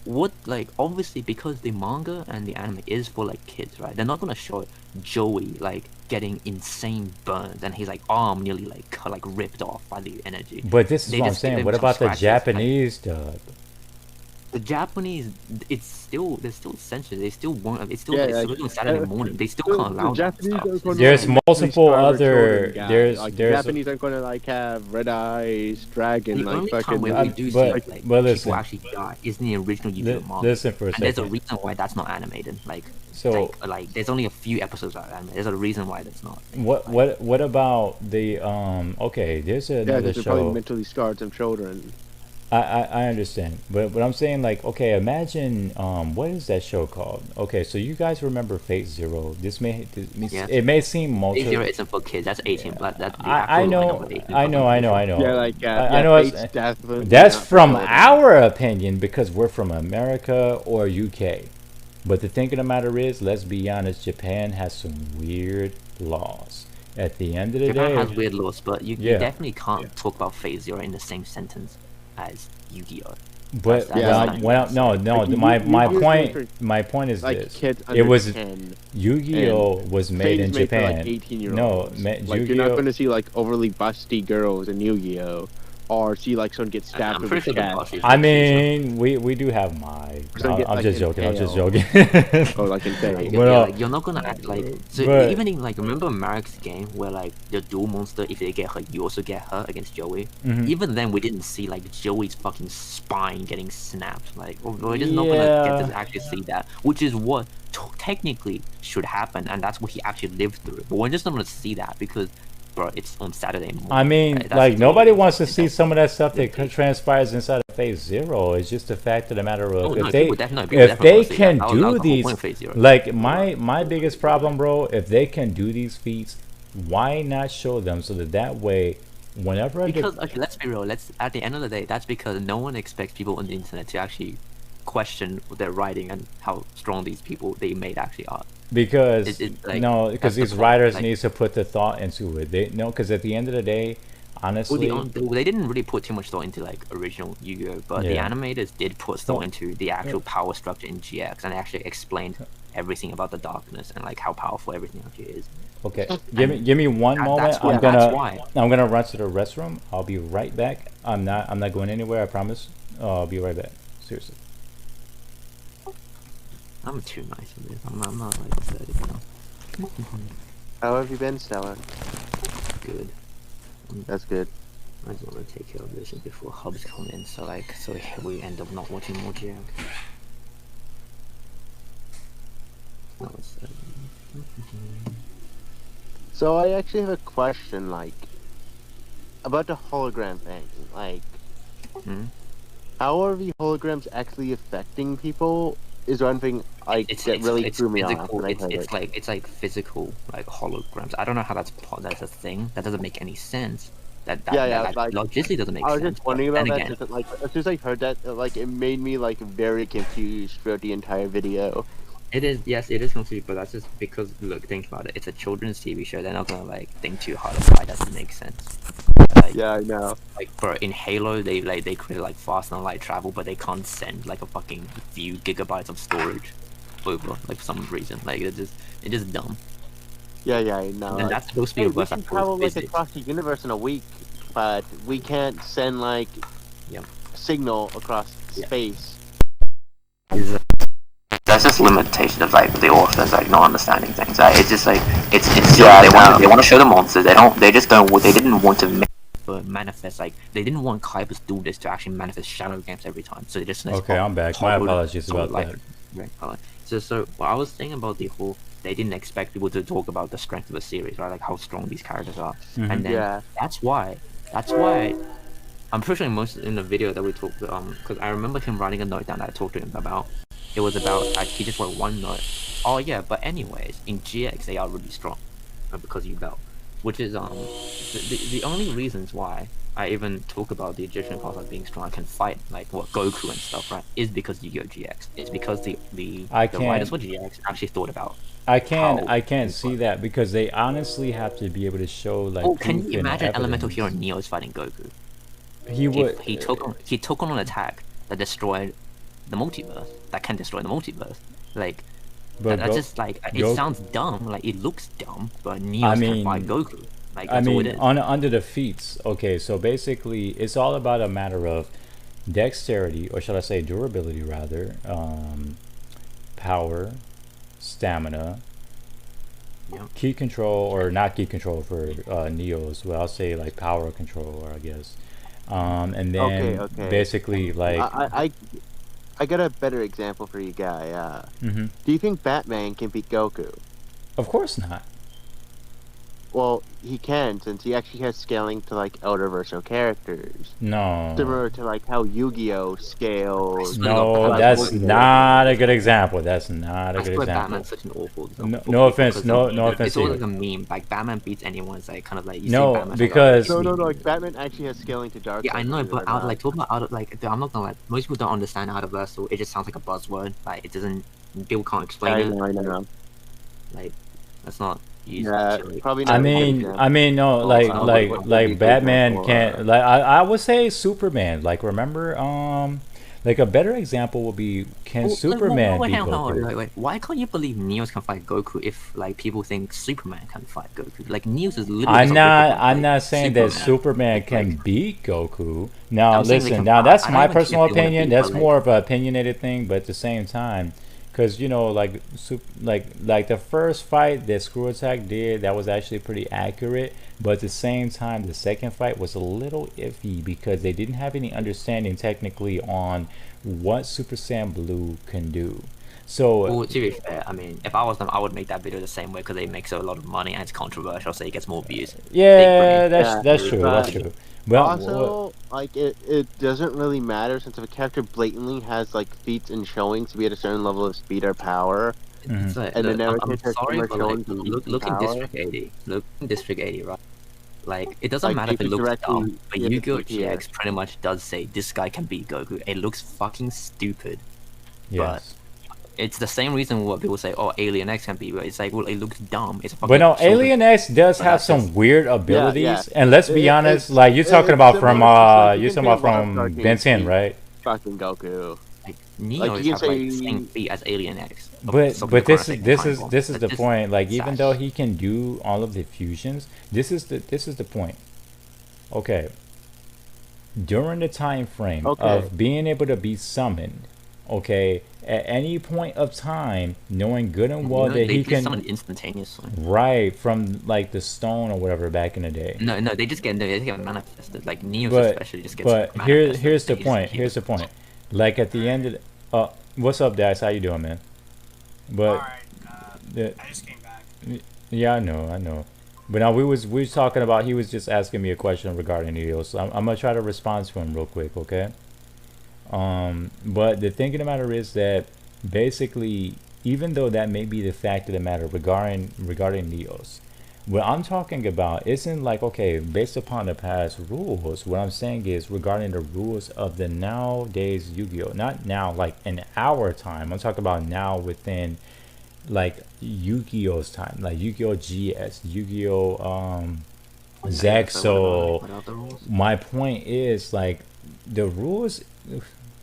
what like obviously because the manga and the anime is for like kids, right? They're not gonna show Joey like getting insane burns and his like arm nearly like ripped off by the energy. But this is what I'm saying. What about the Japanese dub? The Japanese, there's still censors. They still won't. It's still on Saturday morning. They still can't allow that stuff. There's multiple other. There's Japanese aren't gonna like have Red Eyes Dragon like fucking. We do see like people actually die is in the original Yu-Gi-Oh manga. Listen for a second. And there's a reason why that's not animated. Like so, like there's only a few episodes that are animated. There's a reason why that's not. What about the okay? There's another show. Probably mentally scarred some children. I understand, but I'm saying like, okay, imagine what is that show called? Okay, so you guys remember Fate Zero? It may seem multi. Fate Zero isn't for kids. That's 18. But that's the I know. Yeah, like I know. That's from our opinion because we're from America or UK. But the thing of the matter is, let's be honest, Japan has some weird laws. At the end of the day, Japan has weird laws, but you definitely can't talk about Fate Zero in the same sentence as Yu-Gi-Oh. But my point is like this: kids it was 10, Yu-Gi-Oh was made in Japan. Like 18-year-olds. No, like you're not going to see like overly busty girls in Yu-Gi-Oh, or see like someone get stabbed with a cat. I mean, we do have my. I'm just joking. Oh, like in Fate. You're not gonna act like even in like remember Marek's game where like the dual monster, if they get her, you also get her against Joey. Even then, we didn't see like Joey's fucking spine getting snapped. Like we're just not gonna get to actually see that, which is what technically should happen, and that's what he actually lived through. But we're just not gonna see that because. Bro, it's on Saturday morning. I mean, like nobody wants to see some of that stuff that transpires inside of Phase Zero. It's just the fact of the matter of if they can do these, like my biggest problem, bro. If they can do these feats, why not show them so that way, whenever because okay, let's be real. At the end of the day, that's because no one expects people on the internet to actually question their writing and how strong these people they made actually are. Because because these writers needs to put the thought into it. Because at the end of the day, honestly, they didn't really put too much thought into like original Yu-Gi-Oh, but the animators did put thought into the actual power structure in GX, and they actually explained everything about the darkness and like how powerful everything actually is. Okay, give me one moment. I'm gonna run to the restroom. I'll be right back. I'm not going anywhere. I promise. I'll be right back. Seriously. I'm too nice for this. I'm not like upset, you know. How have you been, Stella? Good. That's good. I just want to take care of this before Hubs come in, so we end up not watching more Jack. That was So I actually have a question, like, about the hologram thing. Like, how are the holograms actually affecting people? Is one thing that really threw me off when I heard it. It's like physical, like holograms. I don't know how that's a thing. That doesn't make any sense. That logistically doesn't make sense. I was just wondering about that. Just, like, as soon as I heard that, like, it made me like very confused throughout the entire video. It is, yes, it is confusing, but that's just because, look, think about it. It's a children's TV show. They're not gonna like think too hard about why it doesn't make sense. Like, yeah, I know. Like, bro, in Halo, they create like fast and light travel, but they can't send like a fucking few gigabytes of storage over, like, for some reason. Like, it's just dumb. Yeah, I know. And that's supposed to be we can travel like across the universe in a week, but we can't send like a signal across space. That's just limitation of like the authors like not understanding things. It's just like it's they want to show the monsters. They didn't want to manifest, like they didn't want Kuiper's do this to actually manifest shadow games every time. So they just okay. I'm back. My apologies about that. Right. So what I was saying about the whole, they didn't expect people to talk about the strength of the series, right? Like how strong these characters are, and then that's why I'm pretty sure most in the video that we talked because I remember him writing a note down that I talked to him about. It was about he just wrote one note. Oh yeah, but anyways, in GX they are really strong, because Yugioh, which is the only reasons why I even talk about the Egyptian class like being strong, I can fight like Goku and stuff, right? Is because Yugioh GX. It's because the writers for GX actually thought about. I can't see that because they honestly have to be able to show like. Oh, can you imagine Elemental Hero Neo's fighting Goku? He took on an attack that destroyed the multiverse, that can destroy the multiverse. Like, that's just like, it sounds dumb, like it looks dumb, but Neo can fight Goku. Like, that's all it is. Under the feats, okay, so basically it's all about a matter of dexterity, or should I say durability rather, power, stamina, key control, or not key control for Neo as well. I'll say like power control, I guess. And then basically like I got a better example for you, guy. Do you think Batman can beat Goku? Of course not. Well, he can, since he actually has scaling to like Elderverse characters. No. Similar to like how Yu-Gi-Oh scales. No, that's not a good example. That's not a good example. Batman's such an awful example. No offense. No offense. It's all like a meme. Like Batman beats anyone. It's like kind of like you see Batman because no. Like Batman actually has scaling to Dark. Yeah, I know, but I'm not gonna like. Most people don't understand Outerverse, so it just sounds like a buzzword. Like it doesn't. People can't explain it. I know. Like that's not. Probably not. I mean, no, like Batman can't. Like I would say Superman. Like remember, like a better example would be Superman beat Goku? Wait. Why can't you believe Neos can fight Goku if like people think Superman can fight Goku? Like Neos is literally. I'm not saying that Superman can beat Goku. Now listen, that's my personal opinion. That's more of an opinionated thing, but at the same time. Because like the first fight that Screw Attack did, that was actually pretty accurate. But at the same time, the second fight was a little iffy because they didn't have any understanding technically on what Super Saiyan Blue can do. So, well, to be fair, I mean, if I was them, I would make that video the same way because they make so a lot of money and it's controversial, so it gets more views. Yeah, that's true. That's true. Well, also, like it doesn't really matter since if a character blatantly has like feats and showings to be at a certain level of speed or power, and then I'm sorry, but like, look in District 80. Look in District 80, right? Like it doesn't matter if it looks dumb, but Yu-Gi-Oh! GX pretty much does say this guy can beat Goku. It looks fucking stupid, but it's the same reason what people say, oh, Alien X can be, but it's like, well, it looks dumb. It's but no, Alien X does have some weird abilities, and let's be honest, like you're talking about from Ben 10, right? Fucking Goku. Like Neo is have like the same feat as Alien X. But this is the point. Like even though he can do all of the fusions, this is the point. Okay. During the time frame of being able to be summoned, okay, at any point of time, knowing good and well that he can summon instantaneously, right, from like the stone or whatever back in the day. No, they just get manifested. Like Neo especially just gets. But here's the point. Here's the point. Like at the end of what's up, Dax? How you doing, man? But alright, I just came back. Yeah, I know. But now we was talking about, he was just asking me a question regarding Neos. So I'm gonna try to respond to him real quick, okay? But the thing of the matter is that basically, even though that may be the fact of the matter regarding Neos, what I'm talking about isn't like, okay, based upon the past rules. What I'm saying is regarding the rules of the nowadays Yu-Gi-Oh. Not now, like in our time. I'm talking about now within like Yu-Gi-Oh's time, like Yu-Gi-Oh GS, Yu-Gi-Oh Zach. So my point is like the rules.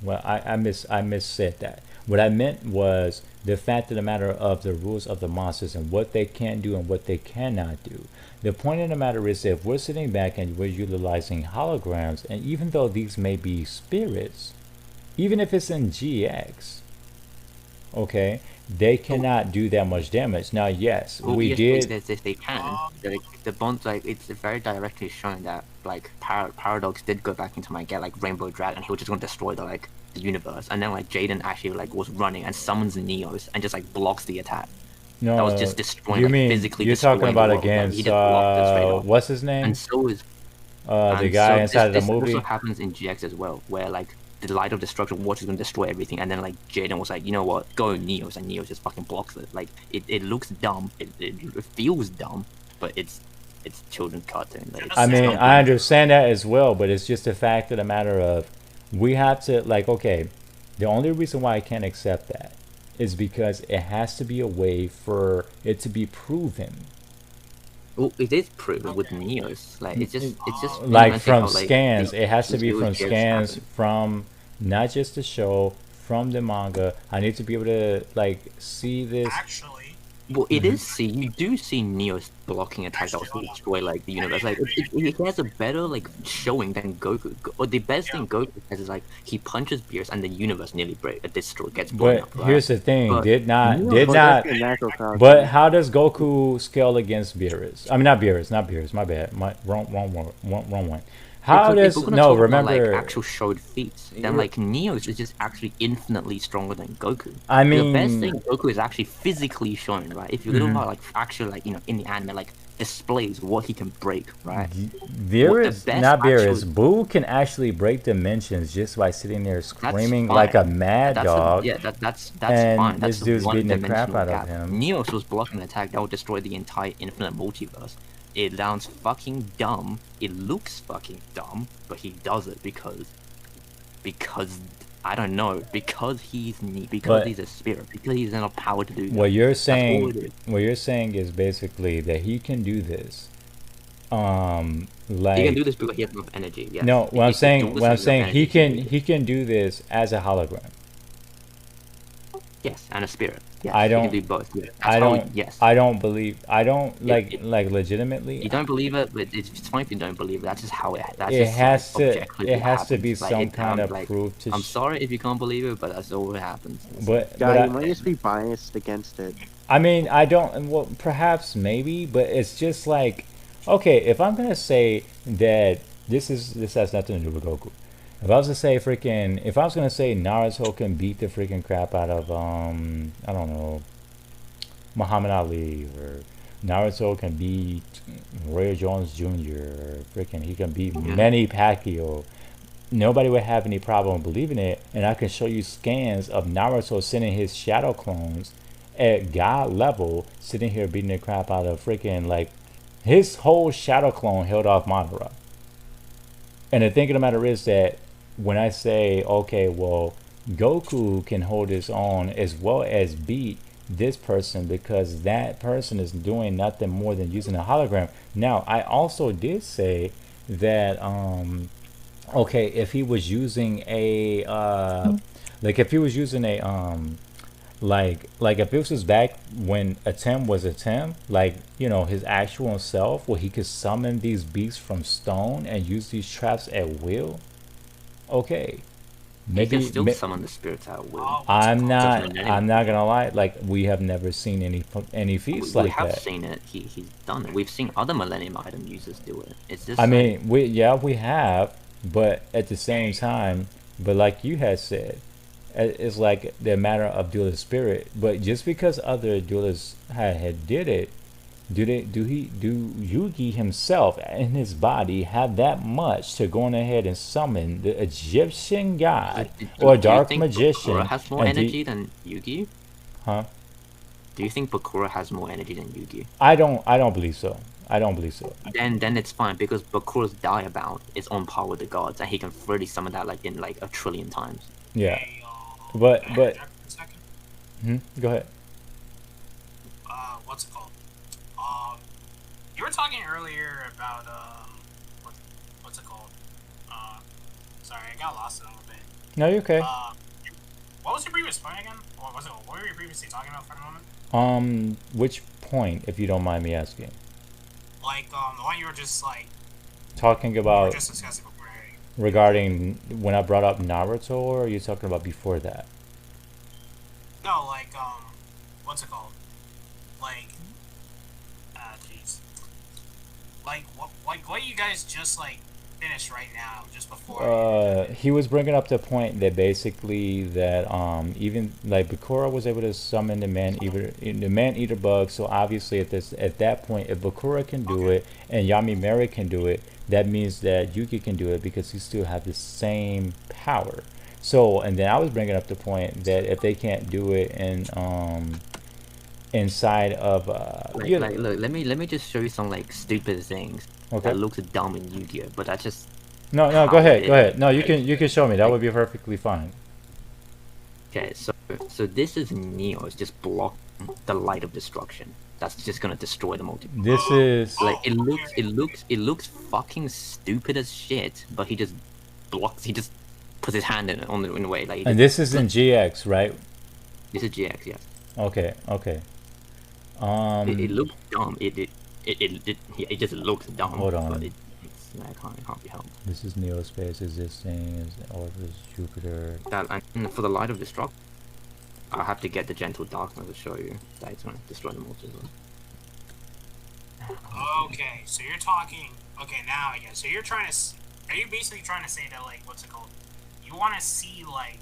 Well, I missaid that. What I meant was the fact of the matter of the rules of the monsters and what they can do and what they cannot do. The point of the matter is, if we're sitting back and we're utilizing holograms, and even though these may be spirits, even if it's in GX, okay, they cannot do that much damage. Now, yes, we did. If they can, the bonds, like it's very directly showing that like Paradox did go back into my get like Rainbow Dragon. He was just going to destroy the universe, and then like Jaden actually like was running and summons Neos and just like blocks the attack. No, that was just destroying. You like, mean physically you're talking about against what's his name? And so is the guy inside this the movie. This also happens in GX as well, where like the light of destruction watch is going to destroy everything, and then like Jaden was like, you know what, go Neos, and Neos just fucking blocks it. Like it looks dumb, it feels dumb, but it's children's cartoon. Like, I mean, I understand that as well, but it's just a fact of the matter of we have to like, okay, the only reason why I can't accept that is because it has to be a way for it to be proven. Well, it is proven with Neos. Like it's just like from scans. It has to be from scans from not just the show, from the manga. I need to be able to like see this. Actually, well, it is. See, you do see Neos blocking attacks that will destroy like the universe. Like it has a better like showing than Goku. Or the best thing Goku has is like he punches Beerus and the universe nearly gets blown up. Right? Here's the thing: but did not. But how does Goku scale against Beerus? I mean, not Beerus. My bad. Wrong one. How does remember about, like actual showed feats? Then like Neos is just actually infinitely stronger than Goku. I mean, the best thing Goku is actually physically shown, right? If you look about like actually like in the anime like displays what he can break, right? Beerus. Boo can actually break dimensions just by sitting there screaming like a mad dog. That's fine. This dude's beating the crap out of him. Neos was blocking an attack that would destroy the entire infinite multiverse. It sounds fucking dumb. It looks fucking dumb, but he does it because I don't know. Because he's a spirit. Because he's enough power to do that. What you're saying is basically that he can do this. Like he can do this because he has enough energy. Yes. No, what I'm saying, he can do this as a hologram. Yes, and a spirit. Yes, I don't do both. Yeah. I don't believe. Legitimately. You don't believe it, but it's fine if you don't believe it. That's just how it. It has to be some kind of proof. I'm sorry if you can't believe it, but that's all that happens. But you might just be biased against it. I mean, I don't. Well, perhaps maybe, but it's just like, okay, if I'm gonna say that this has nothing to do with Goku. If I was to say Naruto can beat the freaking crap out of I don't know, Muhammad Ali, or Naruto can beat Roy Jones Jr., or freaking he can beat Manny Pacquiao, nobody would have any problem believing it. And I can show you scans of Naruto sending his shadow clones at God level, sitting here beating the crap out of freaking like his whole shadow clone held off Madara. And the thing of the matter is that when I say, okay, well, Goku can hold his own as well as beat this person because that person is doing nothing more than using a hologram. Now, I also did say that, okay, if he was using a, like if this was back when Atem was Atem, like, you know, his actual self, where he could summon these beasts from stone and use these traps at will. Okay, maybe he can still summon the spirits at will. I'm not gonna lie. Like, we have never seen any feats like that. We have seen it. He's done it. We've seen other Millennium Item users do it. It's just. I mean, we have, but at the same time, but like you had said, it's like the matter of duelist spirit. But just because other duelists had did it, do Yugi himself in his body have that much to go on ahead and summon the Egyptian god or dark magician? Bakura has more energy than Yugioh? Huh? Do you think Bakura has more energy than Yugioh? I don't believe so. I don't believe so. Then it's fine because Bakura's Diabound is on par with the gods, and he can freely summon that like in like 1,000,000,000,000 times. Yeah, but go ahead. What's it called? You were talking earlier about what's it called? Sorry, I got lost a little bit. No, you're okay. What was your previous point again? What were you previously talking about for a moment? Which point, if you don't mind me asking? Like the one you were just like talking about just discussing before. Regarding when I brought up Naruto, or are you talking about before that? No, like what's it called? Like jeez. Like what you guys just like finished right now, just before. He was bringing up the point that basically that even like Bakura was able to summon the man eater bug. So obviously at that point, if Bakura can do it and Yami Mary can do it, that means that Yugi can do it because he still have the same power. So and then I was bringing up the point that if they can't do it in inside of look, let me just show you some like stupid things that looks dumb in Yu-Gi-Oh, but that's just no go ahead. No, you can show me. That would be perfectly fine. Okay, so this is Neo. It's just block the light of destruction. That's just gonna destroy the multiverse. This is like it looks fucking stupid as shit, but he just blocks. He just puts his hand in the way. Like, and this is in GX, right? This is GX, yes. Okay. It looks dumb. It just looks dumb. Hold on. But I can't be helped. This is Neospace. Is this thing? Is Orbis Jupiter? And for the light of destruction, I have to get the gentle darkness to show you that it's going to destroy the multiverse. Okay, so you're talking. Okay, now I guess. So you're trying to. Are you basically trying to say that like what's it called? You want to see like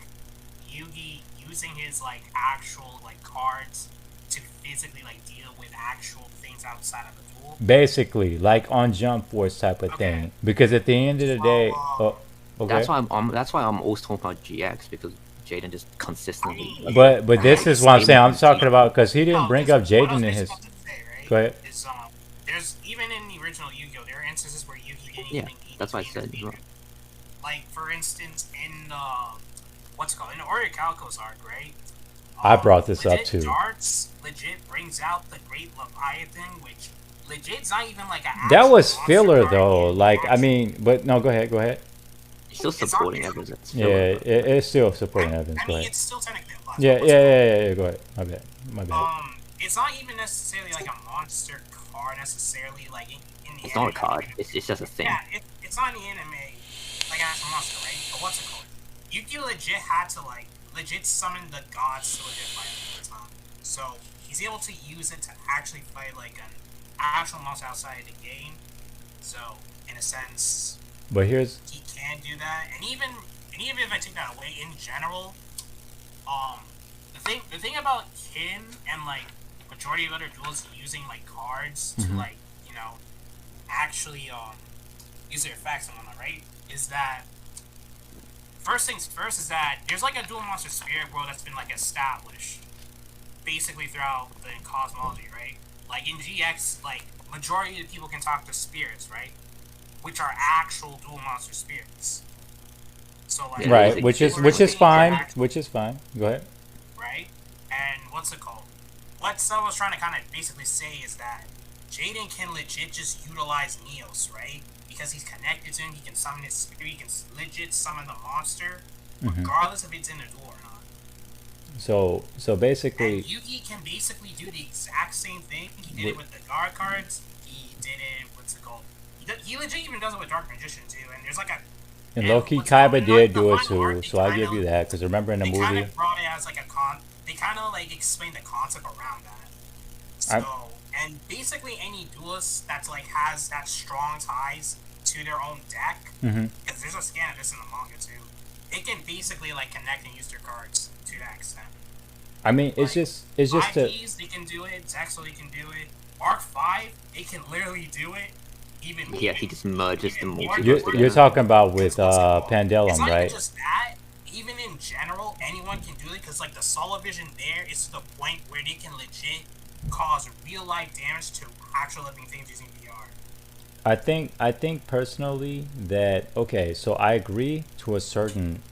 Yugi using his like actual like cards to physically like deal with actual things outside of the duel? Basically, like on Jump Force type of thing. Because at the end of the day, that's why I'm always talking about GX, because Jaden just consistently. But this is what I'm saying. I'm talking about because he didn't bring up Jaden in his. Go ahead. There's even in the original Yu-Gi-Oh, there are instances where Yugi didn't even eat. That's why I said. Like for instance, in what's it called, in the Orichalcos arc, right? I brought this up too. Darts legit brings out the Great Leviathan, which legit's not even like a. That was filler though. Like I mean, but no, go ahead. It's still supporting evidence. Yeah, it's still supporting evidence. I mean, it's still technically a plus. Yeah. Go ahead. My bad. It's not even necessarily like a monster card necessarily. Like in the. It's not a card. It's just a thing. Yeah, it's not in the anime. Like as a monster, right? But what's it called? Yugi legit had to like legit summon the gods to legit fight at the time. So he's able to use it to actually fight like an actual monster outside of the game. So in a sense, but here's he can do that. And even if I take that away, in general, the thing about Kin and like majority of other duels using like cards to like actually use their effects and whatnot, right? Is that first things first is that there's like a dual monster spirit world that's been like established basically throughout the cosmology, right? Like in GX, like majority of the people can talk to spirits, right? Which are actual dual monster spirits. So like right, which is fine. Which is fine. Go ahead. Right? And what's it called? What I was trying to kind of basically say is that Jaden can legit just utilize Neos, right? Because he's connected to him, he can summon his spirit, he can legit summon the monster, regardless if it's in the duel or not. So basically, and Yugi can basically do the exact same thing. He did it with the guard cards. He did it. What's it called? He legit even does it with Dark Magician too. And there's like a. And Loki Kaiba did do it too, so I give you that because remember in the movie. They kind of brought it as like a They kind of like explained the concept around that. So and basically any duelist that's like has that strong ties to their own deck, because there's a scan of this in the manga too. They can basically like connect and use their cards to that extent. I mean, it's just IPs, they can do it. Zexo, they can do it. Arc 5, it can literally do it. Even he just merges the multiverse. You're talking about with It's Pandellum, not right? even just that. Even in general, anyone can do it because like the solid vision there is to the point where they can legit cause real life damage to actual living things using VR. I think personally that okay, so I agree to a certain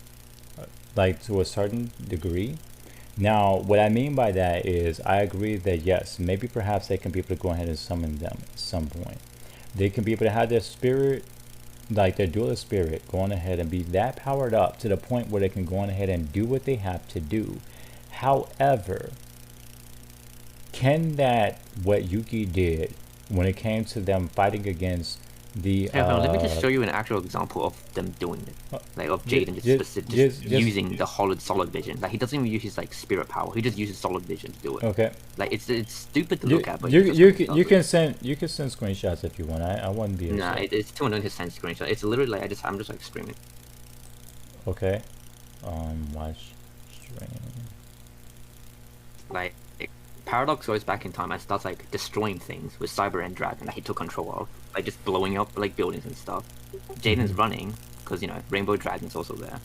degree. Now, what I mean by that is I agree that yes, maybe perhaps they can be able to go ahead and summon them at some point. They can be able to have their spirit, like their duelist spirit, going ahead and be that powered up to the point where they can go on ahead and do what they have to do. However, can that what Yugi did when it came to them fighting against the let me just show you an actual example of them doing it, like of Jaden just using the solid vision. Like he doesn't even use his like spirit power. He just uses solid vision to do it. Okay. Like it's stupid to look at, but you can send screenshots if you want. I wouldn't be. Nah, it's too annoying to send screenshot. It's literally like I'm just like screaming. Okay. Watch stream. Like Paradox goes back in time and starts like destroying things with Cyber End Dragon that he took control of, like just blowing up like buildings and stuff. Jaden's running because Rainbow Dragon's also there.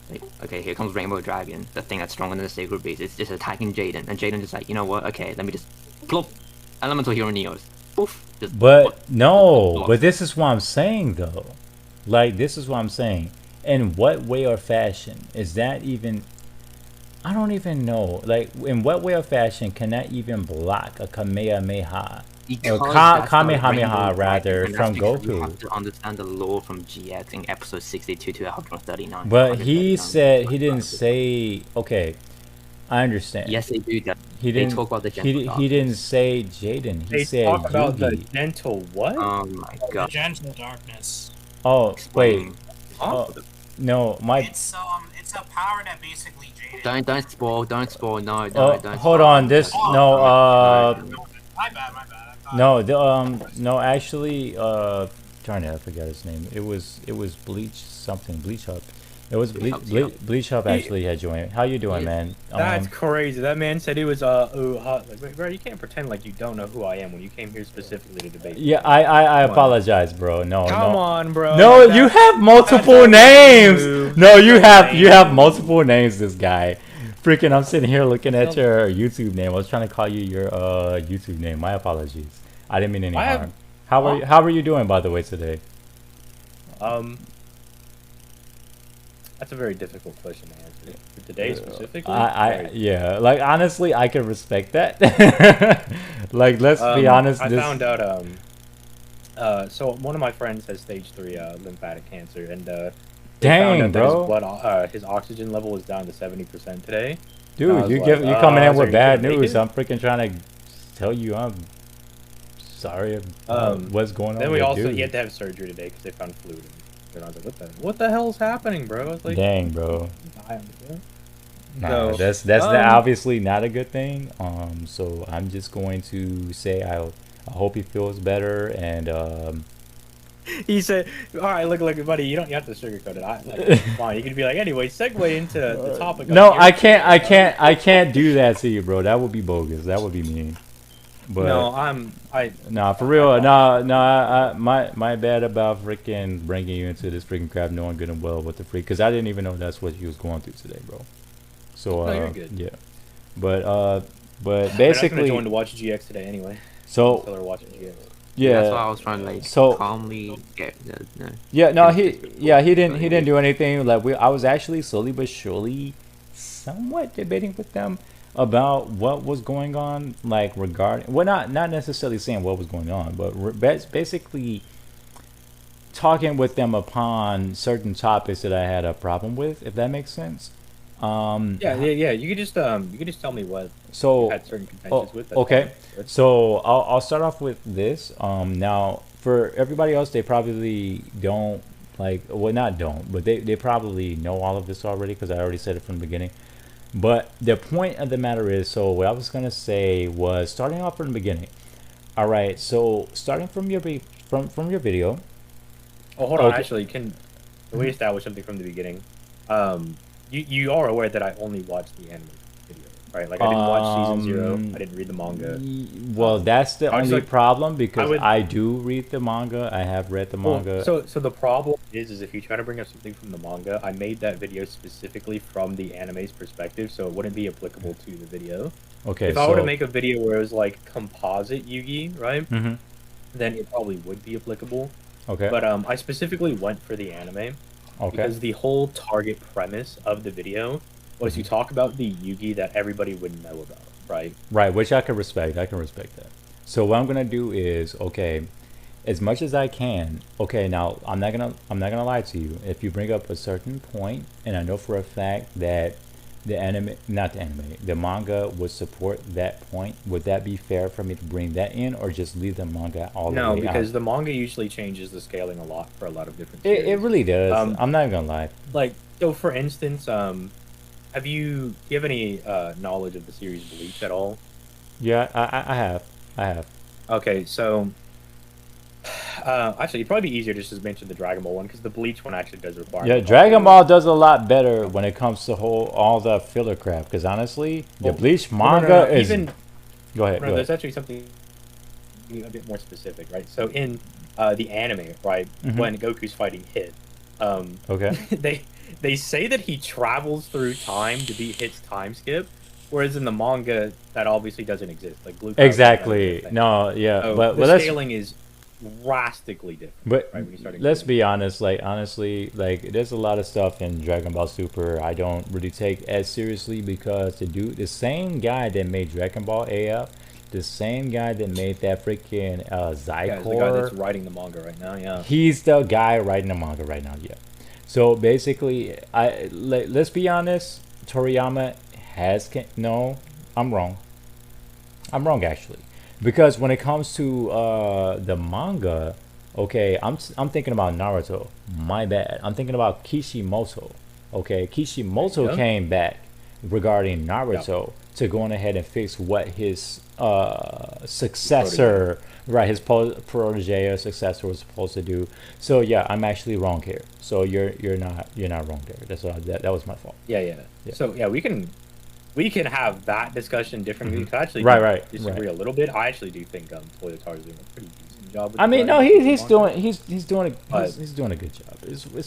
Like, okay, here comes Rainbow Dragon, the thing that's stronger than the Sacred Beast. It's just attacking Jaden, and Jaden just like, you know what? Okay, let me just plop Elemental Hero Neos. Poof. But this is what I'm saying though. Like this is what I'm saying. In what way or fashion is that even? I don't even know. Like, in what way or fashion can that even block a Kamehameha? Or Kamehameha, rather, from Goku? You have to understand the lore from GX in episode 62 to 139. But he said, he didn't say, okay, I understand. Yes, they do. He didn't talk about the gentle he didn't say Jaden. He said talk about Yugi. the gentle what? Oh my god. The gentle darkness. Oh, wait. No, my... It's a power that basically Jaden... Don't spoil, no, don't hold on, this... No, My bad. no, actually, darn it, I forgot his name. It was BleachHub. It was BleachHub actually had joined. How you doing, man? That's crazy. That man said he was hot. Like, bro, you can't pretend like you don't know who I am when you came here specifically to debate. Yeah, I apologize, bro. No, Come on, bro. No, you have multiple names. No, you have multiple names. This guy, freaking! I'm sitting here looking at your YouTube name. I was trying to call you your YouTube name. My apologies. I didn't mean any harm. How are you doing, by the way, today? That's a very difficult question to answer. For today specifically? Yeah, like honestly, I can respect that. Like, let's be honest. I found out, so one of my friends has stage 3 lymphatic cancer, and dang, bro, his oxygen level was down to 70% today. Dude, you coming in with bad news. I'm freaking trying to tell you I'm sorry what's going on. Then he had to have surgery today because they found fluid. And I was like, what the hell's happening, bro? I was like, dang, bro. No, that's obviously not a good thing. So I'm just going to say I hope he feels better. And he said, "All right, look, buddy, you have to sugarcoat it. Fine, you can be like, anyway, segue into the topic." No, I can't do that to you, bro. That would be bogus. That would be mean. But no, for real. My bad about freaking bringing you into this freaking crap, knowing good and well what the freak, because I didn't even know that's what you was going through today, bro. So you're good. Yeah, but basically, I'm going to watch GX today anyway. So watching GX. Yeah, that's why I was trying to calmly get. Yeah, no, he didn't do anything. Like I was actually slowly but surely, somewhat debating with them about what was going on, like regarding, well, not necessarily saying what was going on, but basically talking with them upon certain topics that I had a problem with, if that makes sense. Yeah. You could just tell me what you had certain contentions with. Okay, so I'll start off with this. Now for everybody else, they probably don't but they probably know all of this already because I already said it from the beginning. But the point of the matter is, so what I was gonna say was starting off from the beginning. All right, so starting from your video. Oh, hold on. Actually, can we establish something from the beginning? You are aware that I only watched the anime video. right? Like I didn't watch season 0. I didn't read the manga. Well, that's the only problem because would, I do read the manga. I have read the manga. So the problem is if you try to bring up something from the manga, I made that video specifically from the anime's perspective, so it wouldn't be applicable to the video. Okay. If I were to make a video where it was like composite Yugi, right? Mm-hmm. Then it probably would be applicable. Okay. But I specifically went for the anime. Okay. Because the whole target premise of the video was to talk about the Yugi that everybody would know about, right? Right, which I can respect. I can respect that. So what I'm gonna do is, okay, as much as I can. Okay, now I'm not gonna lie to you. If you bring up a certain point, and I know for a fact that the anime, not the anime, the manga would support that point, would that be fair for me to bring that in, or just leave the manga all the way out? No, because the manga usually changes the scaling a lot for a lot of different series. It really does. I'm not even gonna lie. Like, so for instance, do you have any knowledge of the series Bleach at all? Yeah, I have. Okay, so actually, it'd probably be easier just to mention the Dragon Ball one because the Bleach one actually does require. Yeah, Dragon Ball does a lot better when it comes to all the filler crap. Because honestly, the Bleach manga is. Even, go ahead. There's actually something a bit more specific, right? So in the anime, right, when Goku's fighting Hit, okay, they say that he travels through time to beat Hit's time skip. Whereas in the manga, that obviously doesn't exist. Like Blue. Exactly. No. Yeah. So but the scaling is drastically different. But right, when you start let's be honest. Like honestly, like there's a lot of stuff in Dragon Ball Super I don't really take as seriously because the same guy that made Dragon Ball AF, the same guy that made that freaking Zycor. Yeah, the guy that's writing the manga right now. Yeah. He's the guy writing the manga right now. Yeah. So basically, let's be honest. Toriyama no, I'm wrong. I'm wrong actually, because when it comes to the manga, okay, I'm thinking about Naruto. My bad. I'm thinking about Kishimoto. Okay, Kishimoto came back regarding Naruto to go on ahead and fix what his successor, right, his protege or successor was supposed to do. So yeah, I'm actually wrong here. So you're not wrong there. That's all. That was my fault. Yeah. So yeah, we can have that discussion differently. We could actually disagree a little bit. I actually do think Toyotar is doing a pretty decent job. With I mean, no, he's doing a good job.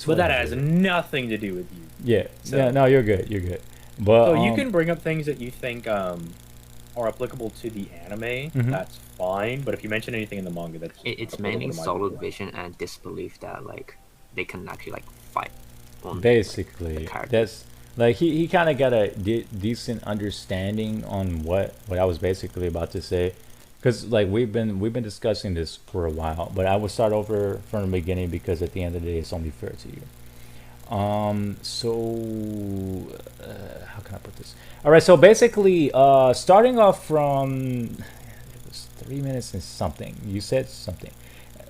But that has nothing to do with you. Yeah. So, yeah. No, you're good. You're good. But so you can bring up things that you think are applicable to the anime. That's fine. But if you mention anything in the manga, that's it's mainly solid vision and disbelief that like they can actually like fight. Basically, that's. Like he kind of got a decent understanding on what I was basically about to say, because like we've been discussing this for a while, but I will start over from the beginning because at the end of the day it's only fair to you. So how can I put this? All right, so basically, starting off from it was 3 minutes and something. You said something.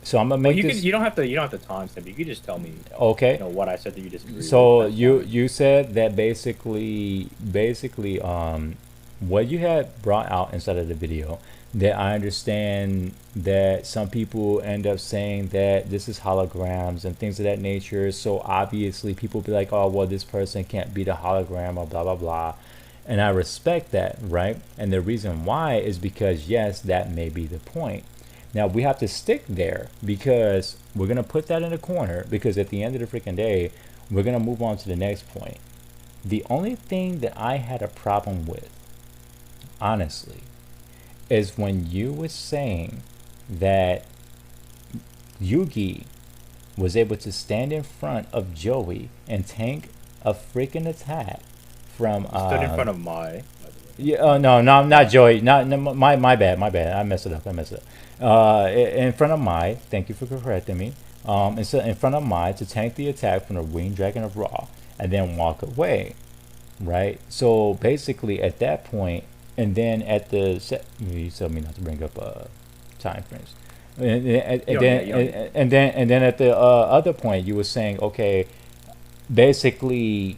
So I'm gonna make this. You don't have to timestamp. You can just tell me. Okay. You know what I said that you disagree so with. you said that basically what you had brought out inside of the video, that I understand that some people end up saying that this is holograms and things of that nature. So obviously people be like, oh well, this person can't be the hologram or blah blah blah. And I respect that, right? And the reason why is because yes, that may be the point. Now we have to stick there because we're gonna put that in the corner, because at the end of the freaking day, we're gonna move on to the next point. The only thing that I had a problem with, honestly, is when you were saying that Yugi was able to stand in front of Joey and tank a freaking attack from stood in front of Mai. Yeah, no, not Joey. Not my bad. I messed it up. In front of Mai, thank you for correcting me. In front of Mai to tank the attack from the Winged Dragon of Ra and then walk away, right? So basically, at that point, and then at the you told me not to bring up time frames, and then at the other point, you were saying, okay, basically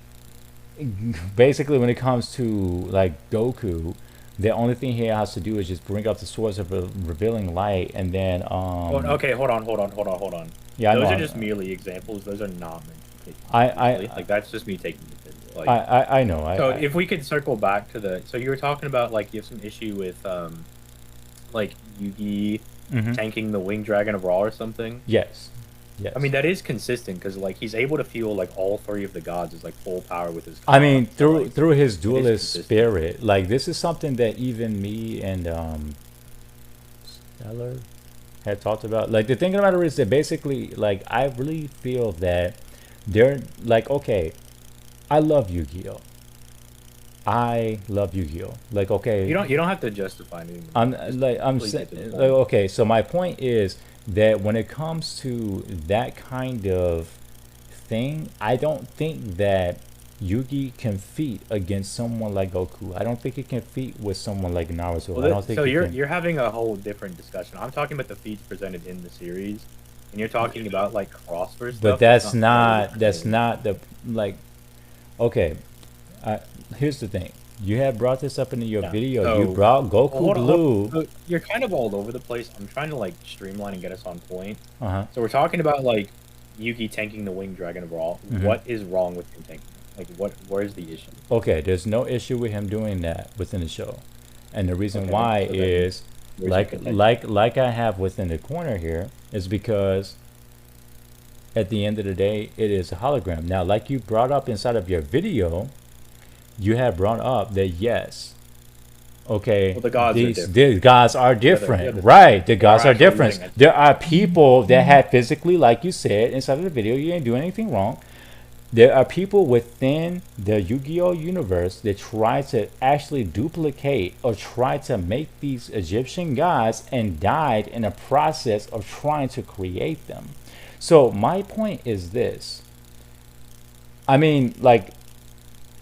when it comes to like Goku, the only thing he has to do is just bring up the source of revealing light, and then okay, hold on. Yeah, those are just merely examples. Those are not meant to be taken. Like that's just me taking the piss. Like, I know. So if we could circle back to the, so you were talking about like you have some issue with like Yugi tanking the winged dragon of Ra or something. Yes. Yes. I mean that is consistent because like he's able to feel like all three of the gods is like full power with his. I mean through his duelist spirit, like this is something that even me and Stellar had talked about. Like the thing about it is that basically, like I really feel that they're like, okay, I love Yugioh. I love Yugioh. Like, okay, you don't have to justify anything. I'm saying, like, okay. So my point is that when it comes to that kind of thing, I don't think that Yugi can compete against someone like Goku. I don't think he can compete with someone like Naruto. Well, I don't think so. You're having a whole different discussion. I'm talking about the feats presented in the series, and you're talking about like crossword stuff. But that's not the like. Okay, here's the thing. You had brought this up in your video. So, you brought Goku Blue. You're kind of all over the place. I'm trying to like streamline and get us on point. So we're talking about like Yugi tanking the winged dragon of Ra. What is wrong with him tanking? Like where's the issue? Okay, there's no issue with him doing that within the show, and the reason why is like I have within the corner here is because at the end of the day, it is a hologram. Now, like you brought up inside of your video, you have brought up that yes, okay, well, the gods are different, right? The gods are different. There are people that have physically, like you said inside of the video, you ain't doing anything wrong. There are people within the Yu-Gi-Oh universe that try to actually duplicate or try to make these Egyptian gods and died in a process of trying to create them. So my point is this. I mean,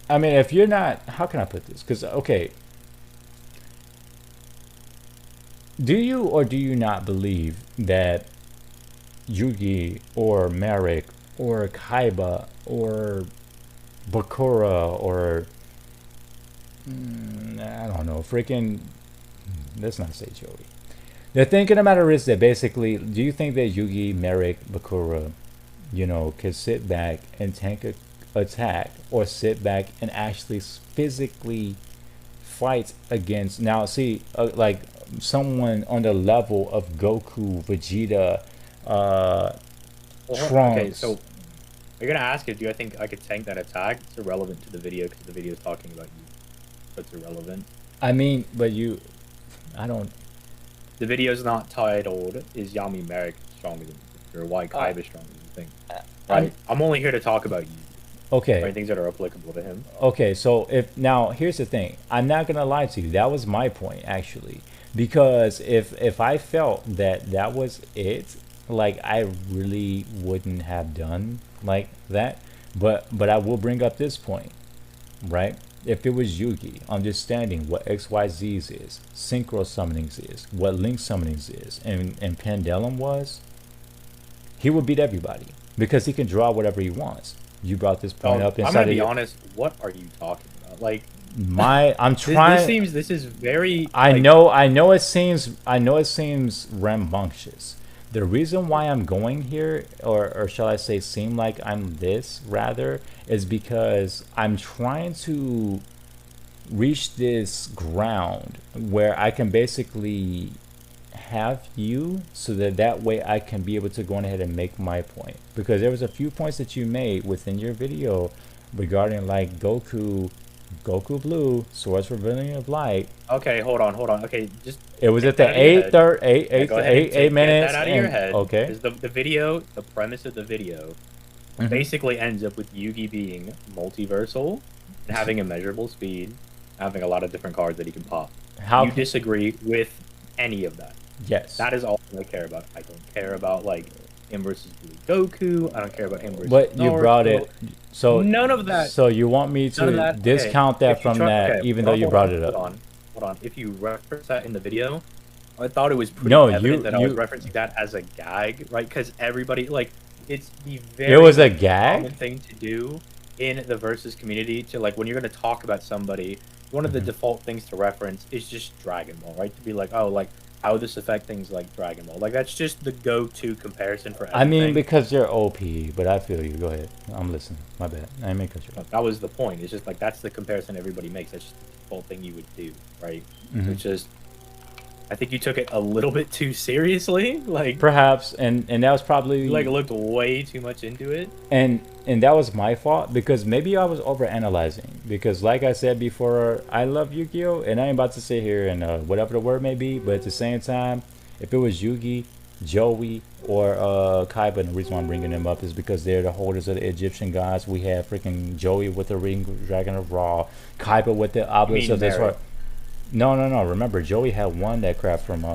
if you're not, how can I put this? Because, okay, do you or do you not believe that Yugi or Merrick or Kaiba or Bakura or I don't know, freaking, let's not say Joey. The thing of the matter is that basically, do you think that Yugi, Merrick, Bakura, could sit back and tank a attack or sit back and actually physically fight against, now see, like someone on the level of Goku, Vegeta, Trunks. Okay, so you're gonna ask if do I think I could tank that attack? It's irrelevant to the video because the video is talking about you. So it's irrelevant. I mean, but I don't. The video's not titled "Is Yami Merrick stronger than you?" or "Why Kaiba stronger than you think?" Right? I'm only here to talk about you. Okay. Right? Things that are applicable to him. Okay, so here's the thing. I'm not gonna lie to you. That was my point actually, because if I felt that was it, like I really wouldn't have done like that. But I will bring up this point, right? If it was Yugi understanding what XYZ's is, Synchro Summonings is, what Link Summonings is, and Pendulum was, he would beat everybody because he can draw whatever he wants. You brought this point up inside. I'm gonna be honest. What are you talking about? Like I'm trying. This is very. I know it seems rambunctious. The reason why I'm going here, or shall I say seem like I'm this rather, is because I'm trying to reach this ground where I can basically have you so that way I can be able to go ahead and make my point. Because there was a few points that you made within your video regarding like Goku Blue, Swords Rebellion of Light. Okay, hold on. Okay, just it was at the 8 minutes. Get that out of your head. Okay. The video, the premise of the video, basically ends up with Yugi being multiversal and having immeasurable speed, having a lot of different cards that he can pop. You disagree with any of that? Yes. That is all I care about. I don't care about like him versus Blue Goku. I don't care about him versus But Naruto. You brought it. So none of that. So you want me to discount that from that, even though you brought it up? Hold on. If you reference that in the video, I thought it was pretty evident that I was referencing that as a gag, right? Because everybody, like, it's the very it was a gag? common thing to do in the Versus community to, like, when you're going to talk about somebody, one of the default things to reference is just Dragon Ball, right? To be like, oh, like, how this affect things like Dragon Ball. Like that's just the go-to comparison for everything. I mean, because you're OP, but I feel you. Go ahead. I'm listening. My bad. I didn't mean to cut you off. That was the point. It's just like that's the comparison everybody makes. That's just the default thing you would do, right? So it's just, I think you took it a little bit too seriously, like perhaps, and that was probably like looked way too much into it, and that was my fault because maybe I was overanalyzing. Because like I said before, I love Yugioh, and I ain't about to sit here and whatever the word may be, but at the same time, if it was Yugi, Joey, or Kaiba, and the reason why I'm bringing them up is because they're the holders of the Egyptian gods. We have freaking Joey with the ring dragon of Ra, Kaiba with the obelisk of this heart. No. Remember, Joey had won that crap from.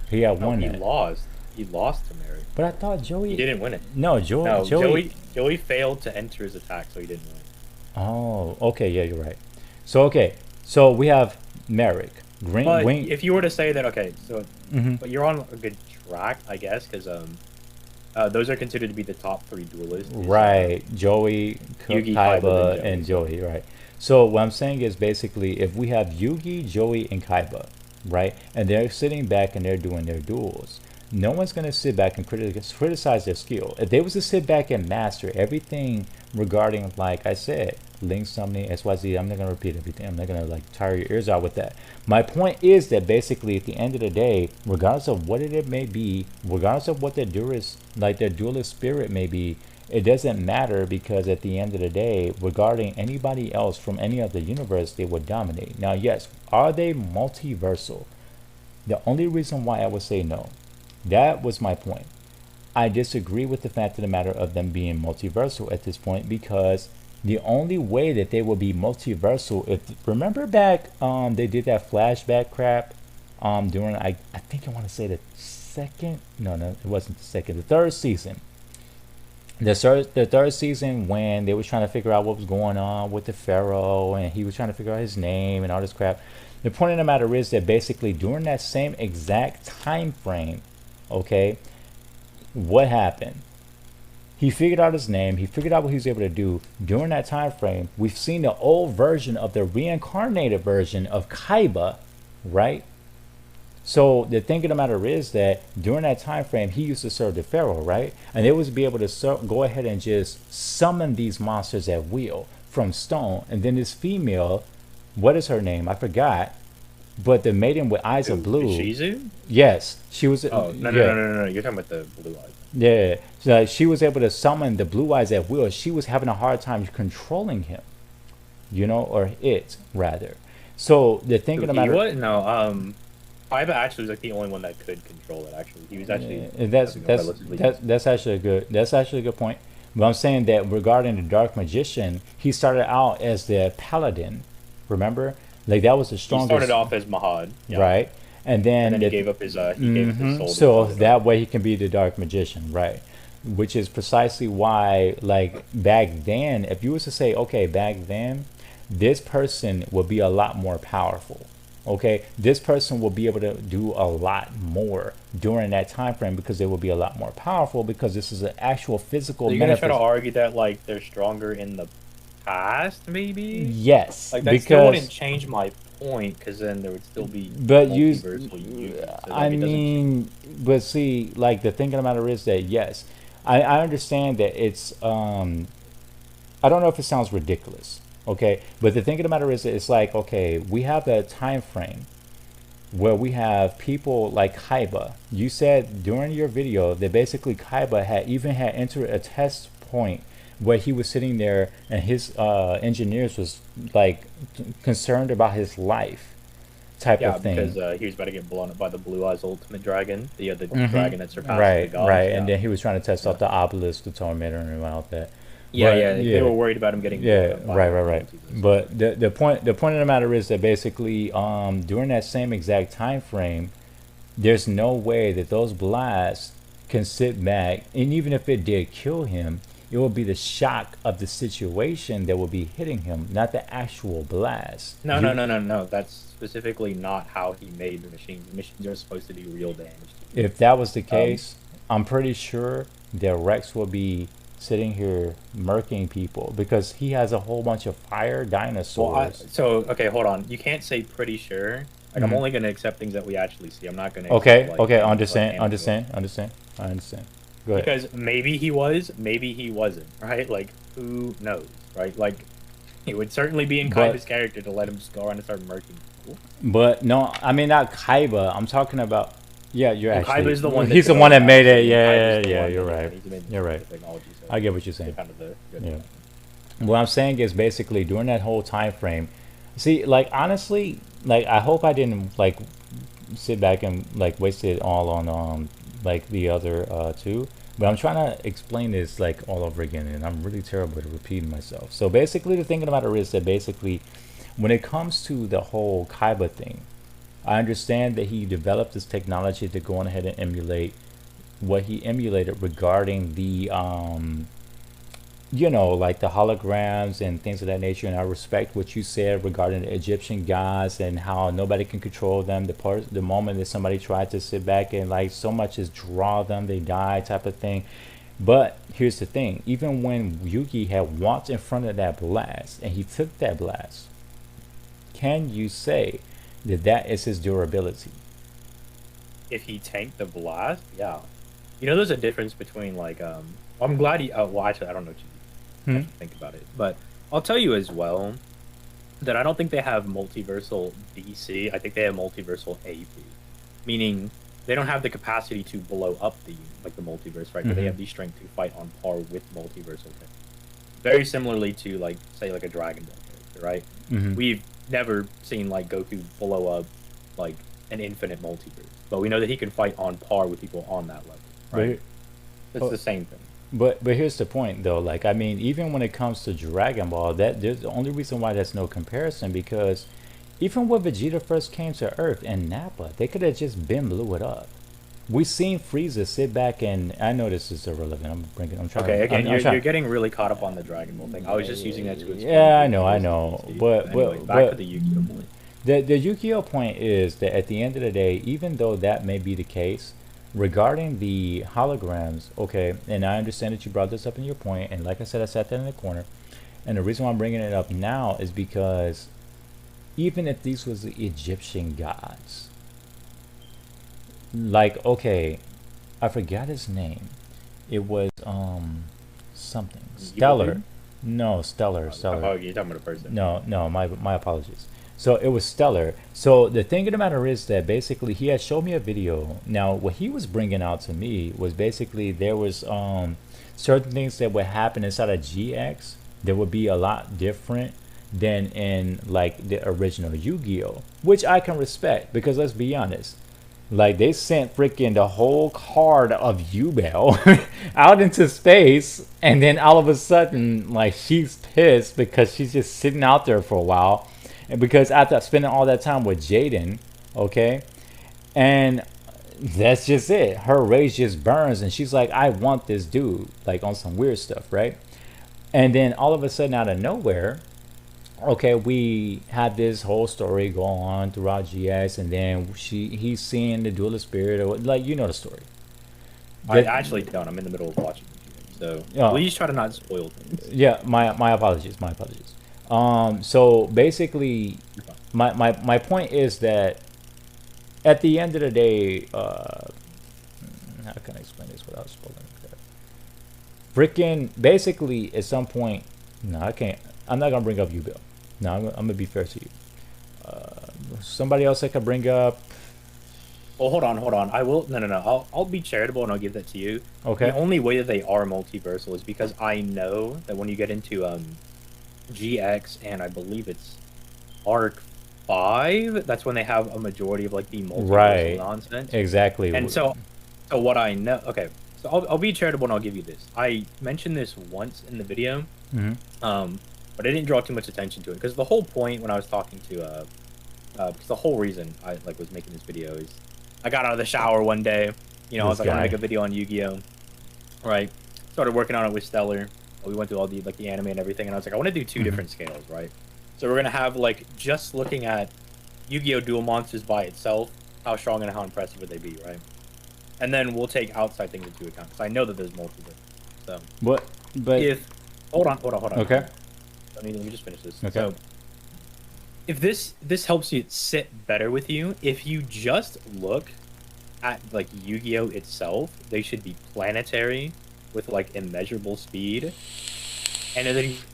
He had won. He lost. He lost to Mary. But I thought Joey. He didn't win it. No, Joey failed to enter his attack, so he didn't win. Oh, okay, yeah, you're right. So we have Merrick. Wing. If you were to say that, okay, so but you're on a good track, I guess, because those are considered to be the top 3 duelists. Right, Joey, Yugi, Kaiba, and Joey. Right. So what I'm saying is basically, if we have Yugi, Joey, and Kaiba, right, and they're sitting back and they're doing their duels, no one's gonna sit back and criticize their skill. If they was to sit back and master everything regarding, like I said, Link summoning, XYZ, I'm not gonna repeat everything. I'm not gonna like tire your ears out with that. My point is that basically at the end of the day, regardless of what it may be, regardless of what their duelist spirit may be, it doesn't matter, because at the end of the day, regarding anybody else from any other universe, they would dominate. Now, yes, are they multiversal? The only reason why I would say no, that was my point. I disagree with the fact of the matter of them being multiversal at this point, because the only way that they will be multiversal, if remember back, they did that flashback crap during I think I want to say the second, no, it wasn't the second, the third season. The third season, when they was trying to figure out what was going on with the Pharaoh, and he was trying to figure out his name and all this crap. The point of the matter is that basically during that same exact time frame, okay, what happened? He figured out his name. He figured out what he was able to do during that time frame. We've seen the old version of the reincarnated version of Kaiba, right? So the thing of the matter is that during that time frame, he used to serve the Pharaoh, right? And they was be able to go ahead and just summon these monsters at will from stone. And then this female, what is her name? I forgot. But the maiden with eyes of blue. Shizu? Yes, she was. Oh no! You're talking about the blue eyes. Yeah, so she was able to summon the blue eyes at will. She was having a hard time controlling him, or it rather. So the thing of the matter. What? No. Kaiba actually was like the only one that could control it. Actually, he was actually. That's actually a good point. But I'm saying that regarding the Dark Magician, he started out as the paladin. Remember, like that was the strongest. He started off as Mahad, yeah. Right? And then he gave up his soul. So that way he can be the Dark Magician, right? Which is precisely why, like back then, if you was to say, okay, back then, this person would be a lot more powerful. Okay, this person will be able to do a lot more during that time frame because they will be a lot more powerful, because this is an actual physical. So you're gonna try to argue that like they're stronger in the past, maybe? Yes, like that still wouldn't change my point, because then there would still be. But but see, like the thing of the matter is that yes, I understand that it's I don't know if it sounds ridiculous. Okay, but the thing of the matter is, it's like, okay, we have a time frame where we have people like Kaiba. You said during your video that basically Kaiba had entered a test point where he was sitting there and his engineers was like concerned about his life type of thing. Because he was about to get blown up by the Blue Eyes Ultimate Dragon, the dragon that surpassed the gods. Right, and then he was trying to test out the obelisk, the Tormentor, and all that. They were worried about him getting right. But the point of the matter is that basically during that same exact time frame, there's no way that those blasts can sit back, and even if it did kill him, it will be the shock of the situation that will be hitting him, not the actual blast. No. That's specifically not how he made the machines. The machines are supposed to do real damage. If that was the case, I'm pretty sure that Rex will be sitting here murking people, because he has a whole bunch of fire dinosaurs. Okay, hold on. You can't say pretty sure. Like I'm only gonna accept things that we actually see. I'm not gonna. Okay, accept, okay, understand. I understand. Go ahead. Because maybe he was, maybe he wasn't, right? Like who knows, right? Like it would certainly be in Kaiba's character to let him just go around and start murking people. But no, I mean not Kaiba. I'm talking about. Yeah, you're actually. Kaiba is the one. He's the one that made it. Yeah, you're right. You're right. I get what you're saying. Kind of yeah. What I'm saying is basically during that whole time frame. See, like honestly, like I hope I didn't like sit back and like waste it all on like the other two. But I'm trying to explain this like all over again, and I'm really terrible at repeating myself. So basically, the thing about it is that basically, when it comes to the whole Kaiba thing, I understand that he developed this technology to go on ahead and emulate what he emulated regarding the you know, like the holograms and things of that nature. And I respect what you said regarding the Egyptian gods and how nobody can control them. The moment that somebody tried to sit back and like so much as draw them, they die type of thing. But here's the thing: even when Yugi had walked in front of that blast and he took that blast, can you say that that is his durability? If he tanked the blast, yeah. You know, there's a difference between like I'm glad he. Well, actually, I don't know what you think about it, but I'll tell you as well that I don't think they have multiversal DC. I think they have multiversal AP, meaning they don't have the capacity to blow up the multiverse, right? But they have the strength to fight on par with multiversal things. Very similarly to like say like a Dragon Ball character, right? We've never seen like Goku blow up like an infinite multiverse, but we know that he can fight on par with people on that level, right? It's the same thing. But here's the point though, like I mean, even when it comes to Dragon Ball, that there's the only reason why there's no comparison, because even when Vegeta first came to Earth and Nappa, they could have just been blew it up. We seen Frieza sit back and I know this is irrelevant. I'm trying. Okay, again, you're getting really caught up on the Dragon Ball thing. I was just using that to explain. Yeah, I know. But anyway, back to the Yugioh point. The Yugioh point is that at the end of the day, even though that may be the case, regarding the holograms, okay, and I understand that you brought this up in your point, and like I said, I sat there in the corner, and the reason why I'm bringing it up now is because even if these was the Egyptian gods, like, okay, I forgot his name. It was something Stellar. No, Stellar. Oh, you're talking about a person. No, my apologies. So it was Stellar. So the thing of the matter is that basically he had showed me a video. Now what he was bringing out to me was basically there was certain things that would happen inside of GX that would be a lot different than in like the original Yu-Gi-Oh, which I can respect, because let's be honest, like they sent freaking the whole card of Yubel out into space, and then all of a sudden like she's pissed because she's just sitting out there for a while. And because after spending all that time with Jaden, okay, and that's just it. Her rage just burns, and she's like, I want this dude, like on some weird stuff, right? And then all of a sudden, out of nowhere, okay, we had this whole story go on throughout GX, and then he's seeing the Duelist Spirit, or like, you know the story. I actually don't. I'm in the middle of watching the so please try to not spoil things. Yeah, my apologies. So basically, my point is that at the end of the day, how can I explain this without spoiling? Freaking basically, at some point, no, I can't. I'm not gonna bring up you, Bill. No, I'm gonna be fair to you. Somebody else I could bring up. Well, hold on. I will. No. I'll be charitable and I'll give that to you. Okay. The only way that they are multiversal is because I know that when you get into GX and I believe it's Arc 5, that's when they have a majority of like the multiversal nonsense. Exactly. And so what I know, okay, so I'll be charitable and I'll give you this. I mentioned this once in the video, but I didn't draw too much attention to it because the whole point when I was talking to because the whole reason I like was making this video is I got out of the shower one day, you know, I was like, I want to make a video on Yu-Gi-Oh, right? Started working on it with Stellar. We went through all the like the anime and everything, and I was like, I want to do two different scales, right? So we're gonna have like just looking at Yu-Gi-Oh! Duel Monsters by itself, how strong and how impressive would they be, right? And then we'll take outside things into account because I know that there's multiple. So what? But if hold on. Okay. Let me just finish this. Okay. So if this helps you sit better with you, if you just look at like Yu-Gi-Oh itself, they should be planetary with like immeasurable speed. And then if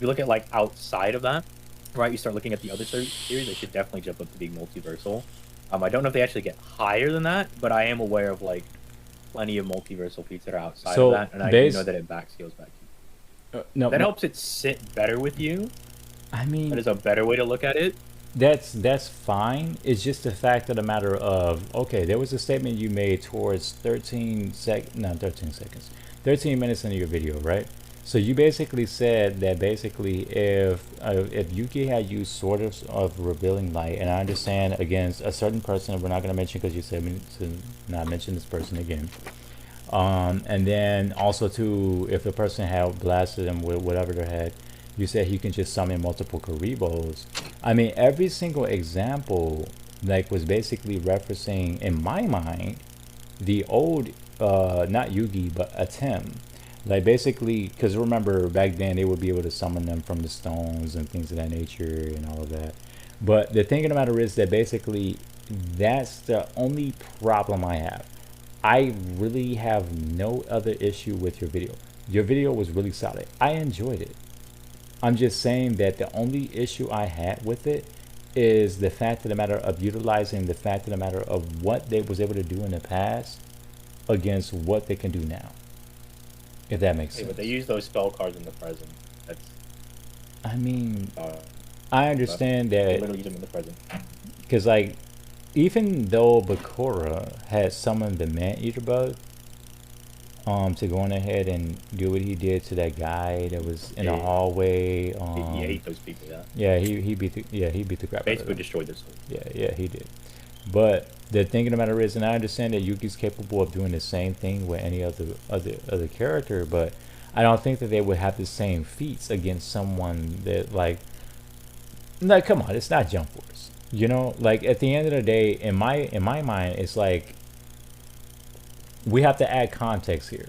you look at like outside of that, right, you start looking at the other series, they should definitely jump up to being multiversal. I don't know if they actually get higher than that, but I am aware of like plenty of multiversal feats that are outside of that, and I do know that it backscales back to you. That helps it sit better with you. I mean, that is a better way to look at it. That's fine. It's just the fact of the matter of, okay, there was a statement you made towards 13 minutes into your video, right? So you basically said that basically if Yuki had used Sword of Revealing Light, and I understand against a certain person, we're not going to mention because you said to not mention this person again. And then also too, if the person had blasted him with whatever they had, you said he can just summon multiple Karibos. I mean, every single example like was basically referencing, in my mind, the old not Yugi but Atem. Like basically, because remember back then they would be able to summon them from the stones and things of that nature and all of that. But the thing of the matter is that basically that's the only problem I have. I really have no other issue with your video. Your video was really solid. I enjoyed it. I'm just saying that the only issue I had with it is the fact of the matter of utilizing the fact of the matter of what they was able to do in the past against what they can do now. If that makes sense. But they use those spell cards in the present. That's. I mean, I understand that. They literally use them in the present. Because like, even though Bakura had summoned the Man-Eater bug, to go on ahead and do what he did to that guy that was in the hallway. He ate those people. Yeah. Yeah, he beat the crap. Basically destroyed this. Yeah, he did. But the thing of the matter is, and I understand that Yuki's capable of doing the same thing with any other character, but I don't think that they would have the same feats against someone that like come on, it's not Jump Force. You know, like at the end of the day, in my mind, it's like we have to add context here.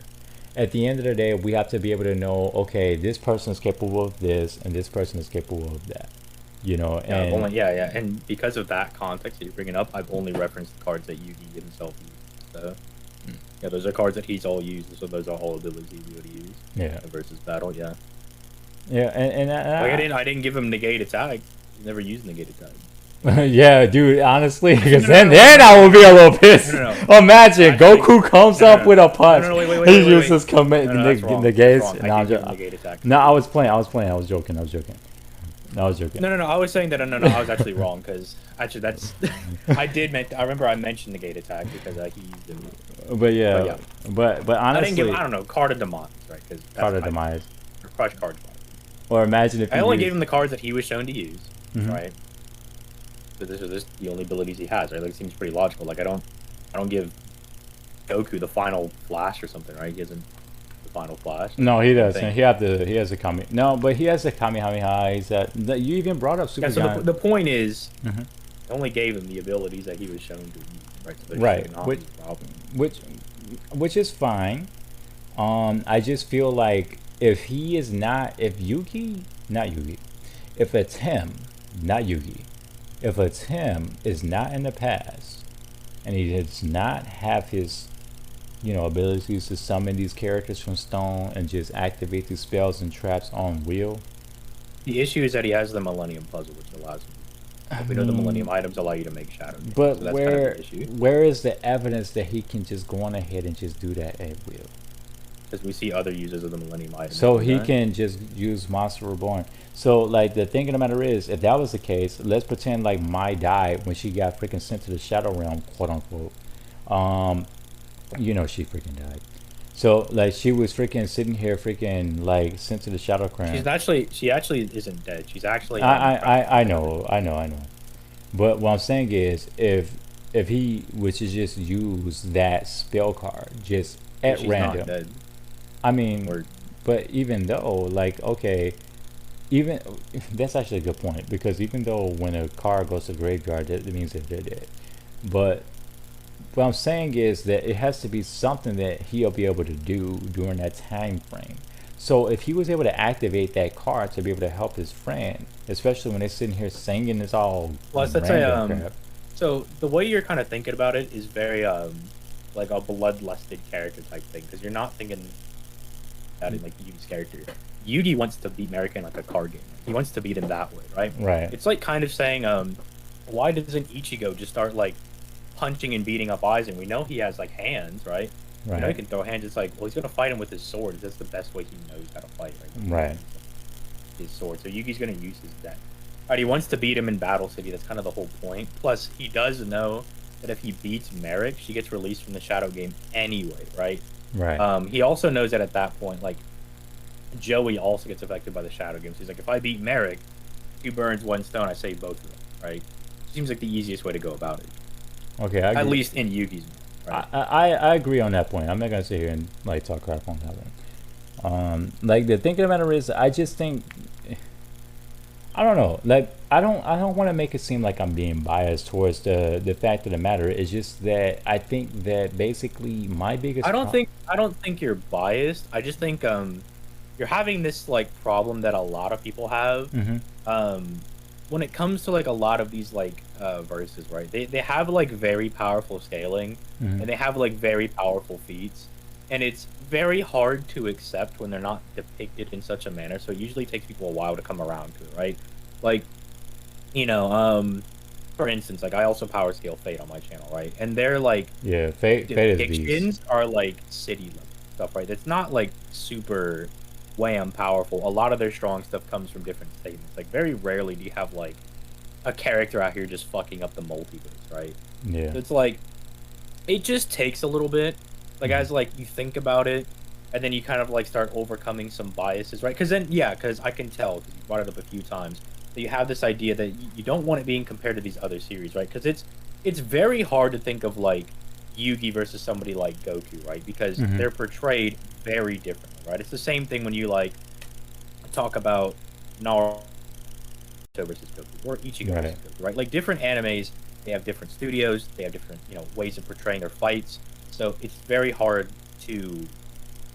At the end of the day, we have to be able to know, okay, this person is capable of this, and this person is capable of that. You know, and and because of that context that you're bringing up, I've only referenced the cards that Yugi himself used. So, yeah, those are cards that he's all used. So those are all abilities he would use. Yeah. Versus battle, yeah. Yeah, and I didn't give him negate attack. He never used negate attack. Yeah, dude, honestly, because then I will be a little pissed. Imagine actually, Goku comes up with a punch. He uses negates. No, I was playing. I was joking. No, I was saying that. No, I was actually wrong because actually that's. I remember I mentioned negate attack because he used it. But honestly, I didn't give him, I don't know, card of demise, right? Because card of demise. Or crush card. Or imagine if I only gave him the cards that he was shown to use, right? So this are the only abilities he has, right? Like, it seems pretty logical. Like I don't give Goku the final flash or something, right? He isn't the final flash. No, he doesn't. He has a Kami. No, but he has a Kamehameha. He's that you even brought up Super. Yeah, so the point is, I only gave him the abilities that he was shown to use, right? So right. Which is fine. I just feel like if Yuki, not Yugi, if it's him, not Yugi. If it's him is not in the past, and he does not have his, abilities to summon these characters from stone and just activate these spells and traps on wheel. The issue is that he has the Millennium Puzzle, which allows him. We know the Millennium items allow you to make shadow. But so where is the evidence that he can just go on ahead and just do that at will? Because we see other users of the Millennium items. So he can just use Monster Reborn. So, like, the thing of the matter is, if that was the case, let's pretend, like, Mai died when she got freaking sent to the Shadow Realm, quote-unquote. She freaking died. So, like, she was freaking sitting here freaking, like, sent to the Shadow Realm. She actually isn't dead. She's actually... I know. But what I'm saying is, if he was to just use that spell card, just at random... Not dead. I mean, but even though, like, okay... Even that's actually a good point, because even though when a card goes to graveyard, that means that they're dead. But what I'm saying is that it has to be something that he'll be able to do during that time frame. So if he was able to activate that card to be able to help his friend, especially when they're sitting here singing this all plus that's crap. So the way you're kind of thinking about it is very like a bloodlusted character type thing, because you're not thinking that in like Yugi's character. Yugi wants to beat Merrick in like a card game. He wants to beat him that way, right? Right. It's like kind of saying, why doesn't Ichigo just start like punching and beating up Aizen? We know he has like hands, right? Right. You know he can throw hands. It's like, well, he's gonna fight him with his sword. That's the best way he knows how to fight, right? Right. His sword. So Yugi's gonna use his deck. Alright, he wants to beat him in Battle City. That's kind of the whole point. Plus, he does know that if he beats Merrick, she gets released from the Shadow Game anyway, right? Right. He also knows that at that point, like, Joey also gets affected by the Shadow Game. So he's like, if I beat Merrick, he burns one stone, I save both of them, right? Seems like the easiest way to go about it. Okay, at least in Yugi's mind, right? I agree on that point. I'm not gonna sit here and like talk crap on that one. Like the thinking about it is, I just think, I don't know. Like I don't want to make it seem like I'm being biased towards the fact of the matter. It's just that I think that basically my biggest. I don't think you're biased. I just think you're having this like problem that a lot of people have. When it comes to like a lot of these like verses, right? They have like very powerful scaling, and they have like very powerful feats, and it's very hard to accept when they're not depicted in such a manner. So it usually takes people a while to come around to it, right? Like, you know, for instance, like I also power scale Fate on my channel, right? And they're like, yeah, Fate depictions are like city level stuff, right? It's not like super wham powerful. A lot of their strong stuff comes from different statements. Like very rarely do you have like a character out here just fucking up the multiverse, right? Yeah. So it's like it just takes a little bit. Like as like you think about it, and then you kind of like start overcoming some biases, right? Because then because I can tell, because you brought it up a few times, that you have this idea that you don't want it being compared to these other series, right? Because it's very hard to think of like Yugi versus somebody like Goku, right? Because they're portrayed very differently, right? It's the same thing when you like talk about Naruto versus Goku or Ichigo versus Goku, right? Like different animes, they have different studios, they have different ways of portraying their fights, so it's very hard to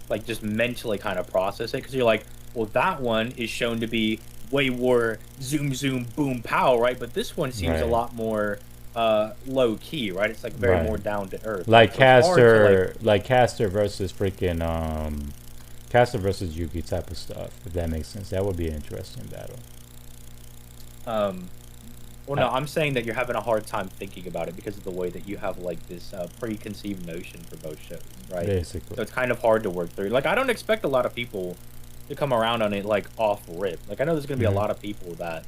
like just mentally kind of process it, because you're like, well, that one is shown to be way more zoom zoom boom pow, right? But this one seems a lot more low key, right? It's like very more down to earth. Like Caster, like Caster versus freaking Caster versus Yugi type of stuff. If that makes sense, that would be an interesting battle. Well, no, I'm saying that you're having a hard time thinking about it because of the way that you have like this preconceived notion for both shows, right? Basically. So it's kind of hard to work through. Like, I don't expect a lot of people to come around on it like off rip. Like, I know there's gonna be a lot of people that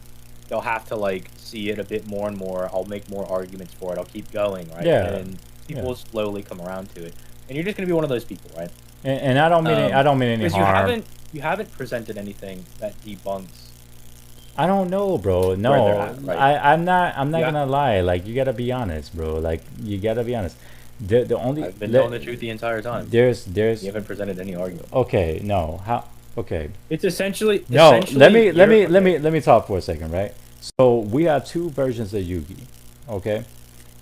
they'll have to like see it a bit more and more. I'll make more arguments for it. I'll keep going, right? Yeah. And people will slowly come around to it. And you're just gonna be one of those people, right? And I don't mean I don't mean any harm. You haven't presented anything that debunks. I don't know, bro. No, right? I'm not gonna lie. Like, you gotta be honest, bro. Like, you gotta be honest. The only I've been telling the truth the entire time. There's you haven't presented any argument. Okay, no. How? Okay. It's essentially let me talk for a second, right? So we have two versions of Yugi, okay?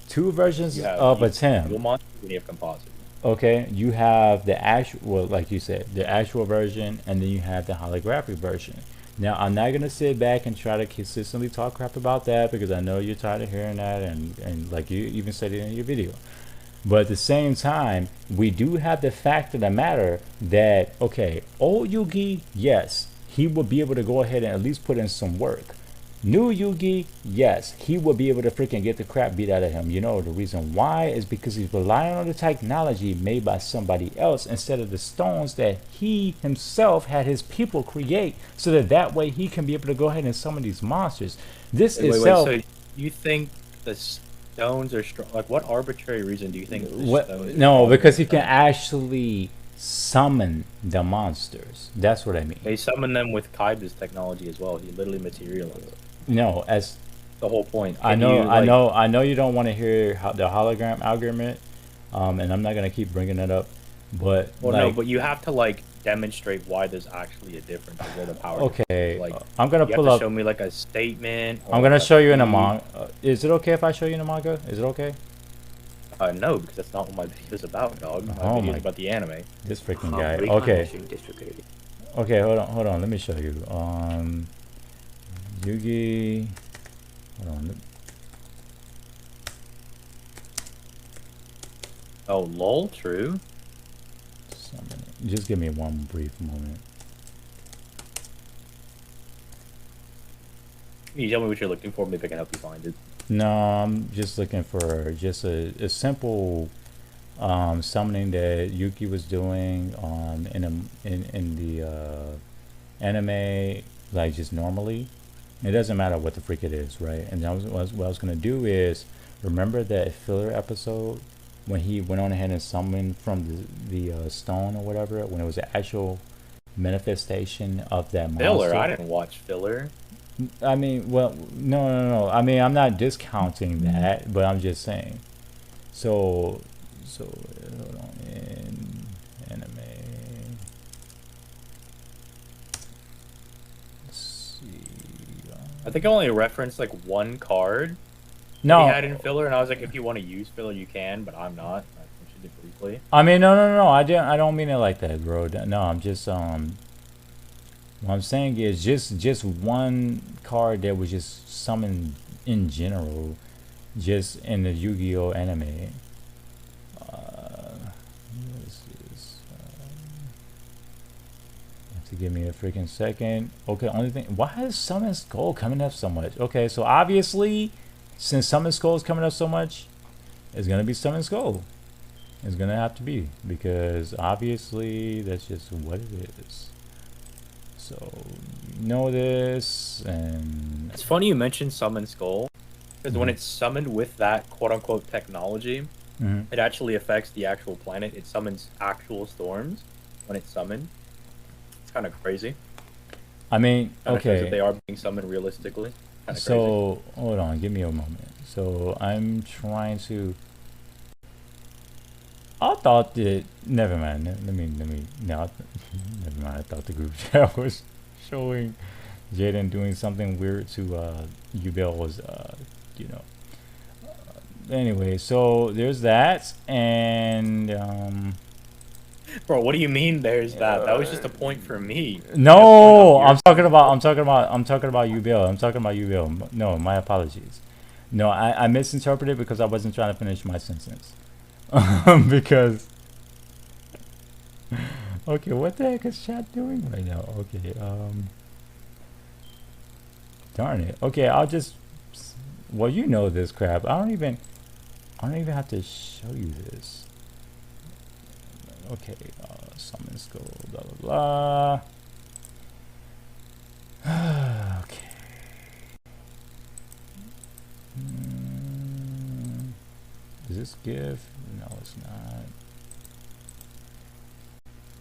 Two versions of a Tim. Dual monster, you have composite. Okay, you have the actual, well, like you said, the actual version, and then you have the holographic version. Now, I'm not gonna sit back and try to consistently talk crap about that, because I know you're tired of hearing that, and like you even said it in your video. But at the same time, we do have the fact of the matter that, okay, old Yugi, yes, he will be able to go ahead and at least put in some work. New Yugi, yes, he will be able to freaking get the crap beat out of him. You know, the reason why is because he's relying on the technology made by somebody else instead of the stones that he himself had his people create, so that way he can be able to go ahead and summon these monsters. This itself. So you think the stones are strong? Like, what arbitrary reason do you think? No, because he can actually summon the monsters. That's what I mean. They summon them with Kaiba's technology as well. He literally materializes. No, as the whole point. I know you don't want to hear the hologram argument, and I'm not gonna keep bringing it up, but no, but you have to like demonstrate why there's actually a difference of where the power. Okay, like I'm gonna pull up. Show me like a statement. I'm gonna show you in a manga. Is it okay if I show you in a manga? Is it okay? No, because that's not what my video is about, dog. My video is about the anime. This freaking guy. Okay. Okay, hold on. Let me show you. Yugi. Hold on. Oh, lol, true. Just give me one brief moment. Can you tell me what you're looking for? Maybe I can help you find it. No, I'm just looking for just a simple summoning that Yuki was doing in the anime, like just normally. It doesn't matter what the freak it is, right? And what I was gonna do is remember that filler episode when he went on ahead and summoned from the stone or whatever, when it was the actual manifestation of that monster. Filler? I didn't watch filler. I mean, well, no. I mean, I'm not discounting that, but I'm just saying. So hold on, in anime. Let's see. I think I only referenced like one card. No, he had in filler, and I was like, if you want to use filler, you can, but I'm not. I mentioned it briefly. I mean, no. I don't mean it like that, bro. No, I'm just what I'm saying is just one card that was just summoned in general, just in the Yu-Gi-Oh anime. To give me a freaking second. Okay, only thing. Why is Summon Skull coming up so much? Okay, so obviously, since Summon Skull is coming up so much, it's gonna be Summon Skull. It's gonna have to be, because obviously that's just what it is. So you know this, and it's funny you mentioned Summon Skull, because when it's summoned with that quote-unquote technology, it actually affects the actual planet. It summons actual storms when it's summoned. It's kind of crazy. I mean, okay, that they are being summoned realistically. So crazy. Hold on, give me a moment. So I'm trying to. I thought that. Never mind. Let me. No, never mind. I thought the group chat was showing Jaden doing something weird to Yugioh was, you know. Anyway, so there's that, and bro, what do you mean there's that? That was just a point for me. No, I'm talking about Yugioh. I'm talking about Yugioh. No, my apologies. No, I misinterpreted because I wasn't trying to finish my sentence. Because okay, what the heck is chat doing right now? Okay, darn it. Okay, I'll just, well, you know this crap. I don't even have to show you this. Okay, summon skull, blah blah blah. Okay. Is this GIF? No, it's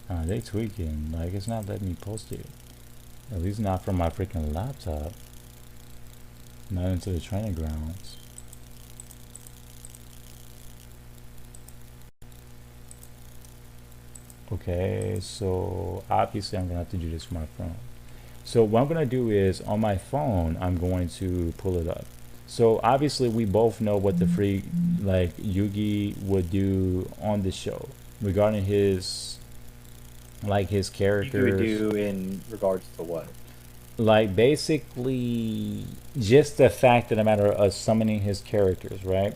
not. They tweaking. Like, it's not letting me post it. At least not from my freaking laptop. Not into the training grounds. Okay, so obviously I'm gonna have to do this from my phone. So what I'm gonna do is, on my phone, I'm going to pull it up. So obviously we both know what the freak like Yugi would do on the show regarding his characters. You would do in regards to what? Like basically just the fact that no matter us summoning his characters, right?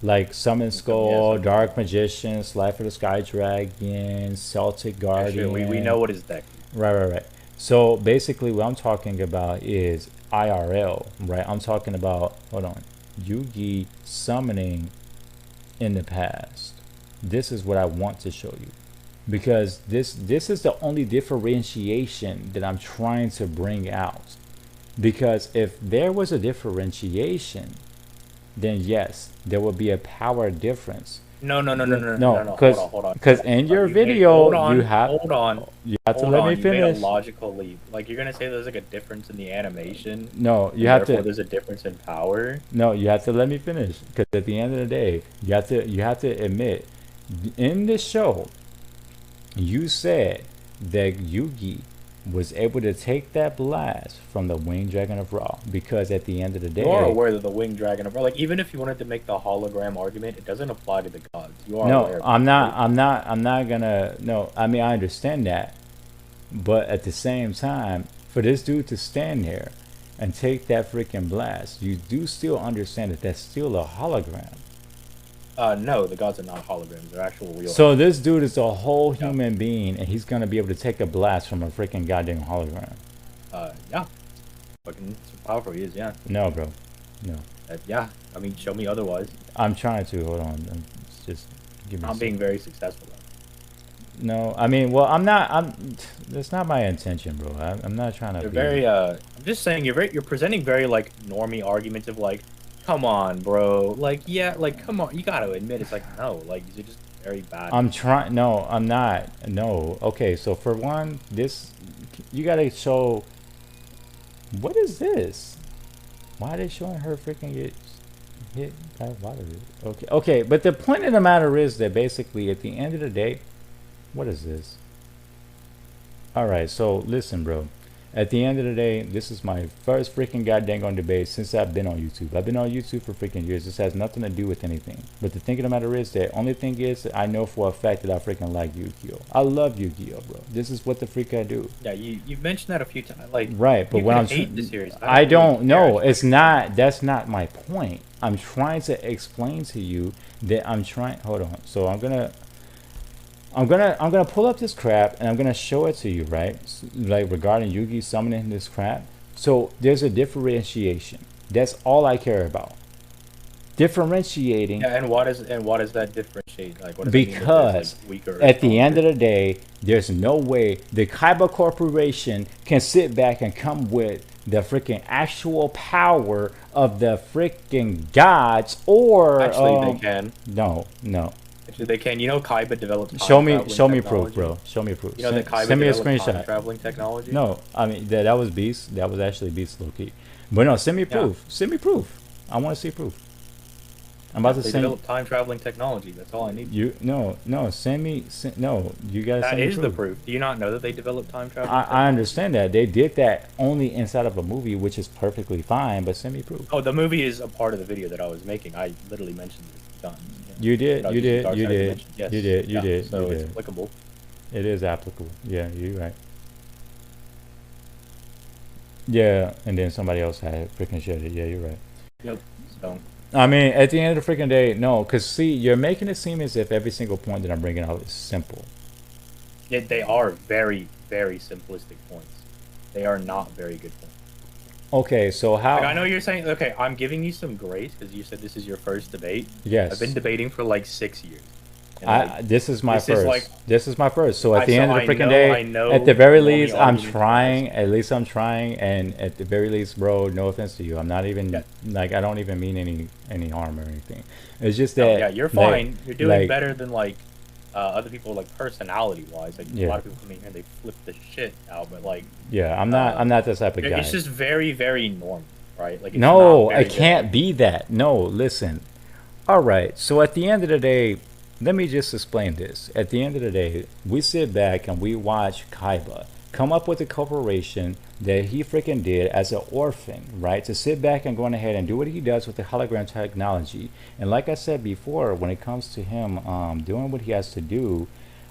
Like Summon Skull, Dark Magician, Slide for the Sky Dragon, Celtic Guardian. Yeah, sure. We know what his deck is. Right. So basically what I'm talking about is IRL, right? I'm talking about, hold on, Yugi summoning in the past. This is what I want to show you, because this is the only differentiation that I'm trying to bring out. Because if there was a differentiation, then yes, there would be a power difference. No. Hold on. Because in your video, you have to let me finish. You made a logical leap. Like, you're gonna say there's like a difference in the animation. No, you have to. There's a difference in power. No, you have to let me finish. Because at the end of the day, you have to admit, in this show, you said that Yugi was able to take that blast from the Winged Dragon of Ra, because at the end of the day, you are aware that the Winged Dragon of Ra, like, even if you wanted to make the hologram argument, it doesn't apply to the gods. You are aware. I'm not gonna. No, I mean, I understand that, But at the same time, for this dude to stand there and take that freaking blast, you do still understand that that's still a hologram. No, the gods are not holograms. They're actual real. So this dude is a whole human being, and he's gonna be able to take a blast from a freaking goddamn hologram. Yeah. Fucking powerful he is, yeah. No, bro. No. Yeah. I mean, show me otherwise. I'm trying to. Hold on. Just give me. I'm being very successful though. No, I mean, well, I'm not. That's not my intention, bro. I'm not trying to. You're very. I'm just saying you're presenting very like normie arguments of like, come on, bro. Like, yeah, like, come on. You got to admit, it's like, no, like, these are just very bad. I'm trying. No, I'm not. No. Okay, so for one, this, you got to show. What is this? Why are they showing her freaking get hit by water? Okay, okay, but the point of the matter is that basically at the end of the day, what is this? All right, so listen, bro. At the end of the day, this is my first freaking goddamn on debate since I've been on YouTube. I've been on YouTube for freaking years. This has nothing to do with anything. But the thing of the matter is that only thing is that I know for a fact that I freaking like Yugioh. I love Yugioh, bro. This is what the freak I do. Yeah, you've mentioned that a few times. Like, right, but when I'm the series, I don't know. It's not. That's not my point. I'm trying to explain to you that I'm trying. Hold on. So I'm gonna pull up this crap and I'm gonna show it to you, right? Like regarding Yugi summoning this crap. So there's a differentiation. That's all I care about. Differentiating. Yeah, and what is that differentiate? Like, what does because that mean, like, at the end of the day, there's no way the Kaiba Corporation can sit back and come with the freaking actual power of the freaking gods, or actually they can. No. Actually, they can. You know, Kaiba developed. Show me proof, bro. Show me proof. You know that Kaiba send me a developed screenshot. Time traveling technology. No, I mean that was Beast. That was actually Beast low key. But no, send me proof. Yeah. Send me proof. I want to see proof. I'm about to send. They developed time traveling technology. That's all I need. Send me. No, you gotta send me proof. That is the proof. Do you not know that they developed time traveling? I understand that they did that only inside of a movie, which is perfectly fine. But send me proof. Oh, the movie is a part of the video that I was making. I literally mentioned it. Done. You did. Yes, you did. So it's applicable. It is applicable. Yeah, you're right. Yeah, and then somebody else had freaking shared it. Yeah, you're right. Yep. So. I mean, at the end of the freaking day, no, because see, you're making it seem as if every single point that I'm bringing out is simple. They are very, very simplistic points. They are not very good points. Okay, so how... Like, I know you're saying, okay, I'm giving you some grace because you said this is your first debate. Yes. I've been debating for like 6 years. This is my first. This is my first. So at the end of the freaking day, at the very least, I'm trying. At least I'm trying, and at the very least, bro, no offense to you, I'm not even like I don't even mean any harm or anything. It's just that. Yeah, you're fine. You're doing better than like other people, like personality wise. Like a lot of people come in here and they flip the shit out, but like. Yeah, I'm not that type of guy. It's just very, very normal, right? Like. No, it can't be that. No, listen. All right. So at the end of the day. Let me just explain this. At the end of the day, we sit back and we watch Kaiba come up with a corporation that he freaking did as an orphan, right? To sit back and go on ahead and do what he does with the hologram technology. And like I said before, when it comes to him doing what he has to do,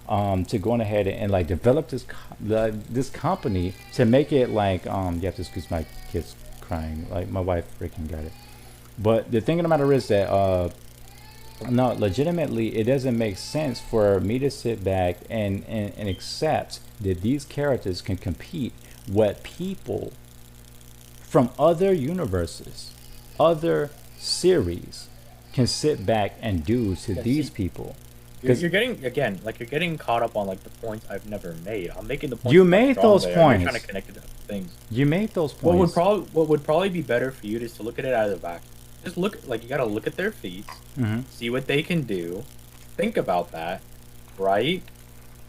to go on ahead and like develop this company to make it like you have to excuse my kids crying. Like my wife freaking got it. But the thing of the matter is that no, legitimately, it doesn't make sense for me to sit back and accept that these characters can compete with people from other universes, other series can sit back and do to these people. You're getting caught up on like the points I've never made. I'm making the points. You made those points. You're trying to connect it to things. You made those points. What would probably be better for you is to look at it as a vacuum. Just look, like, you gotta look at their feats, see what they can do, think about that, right?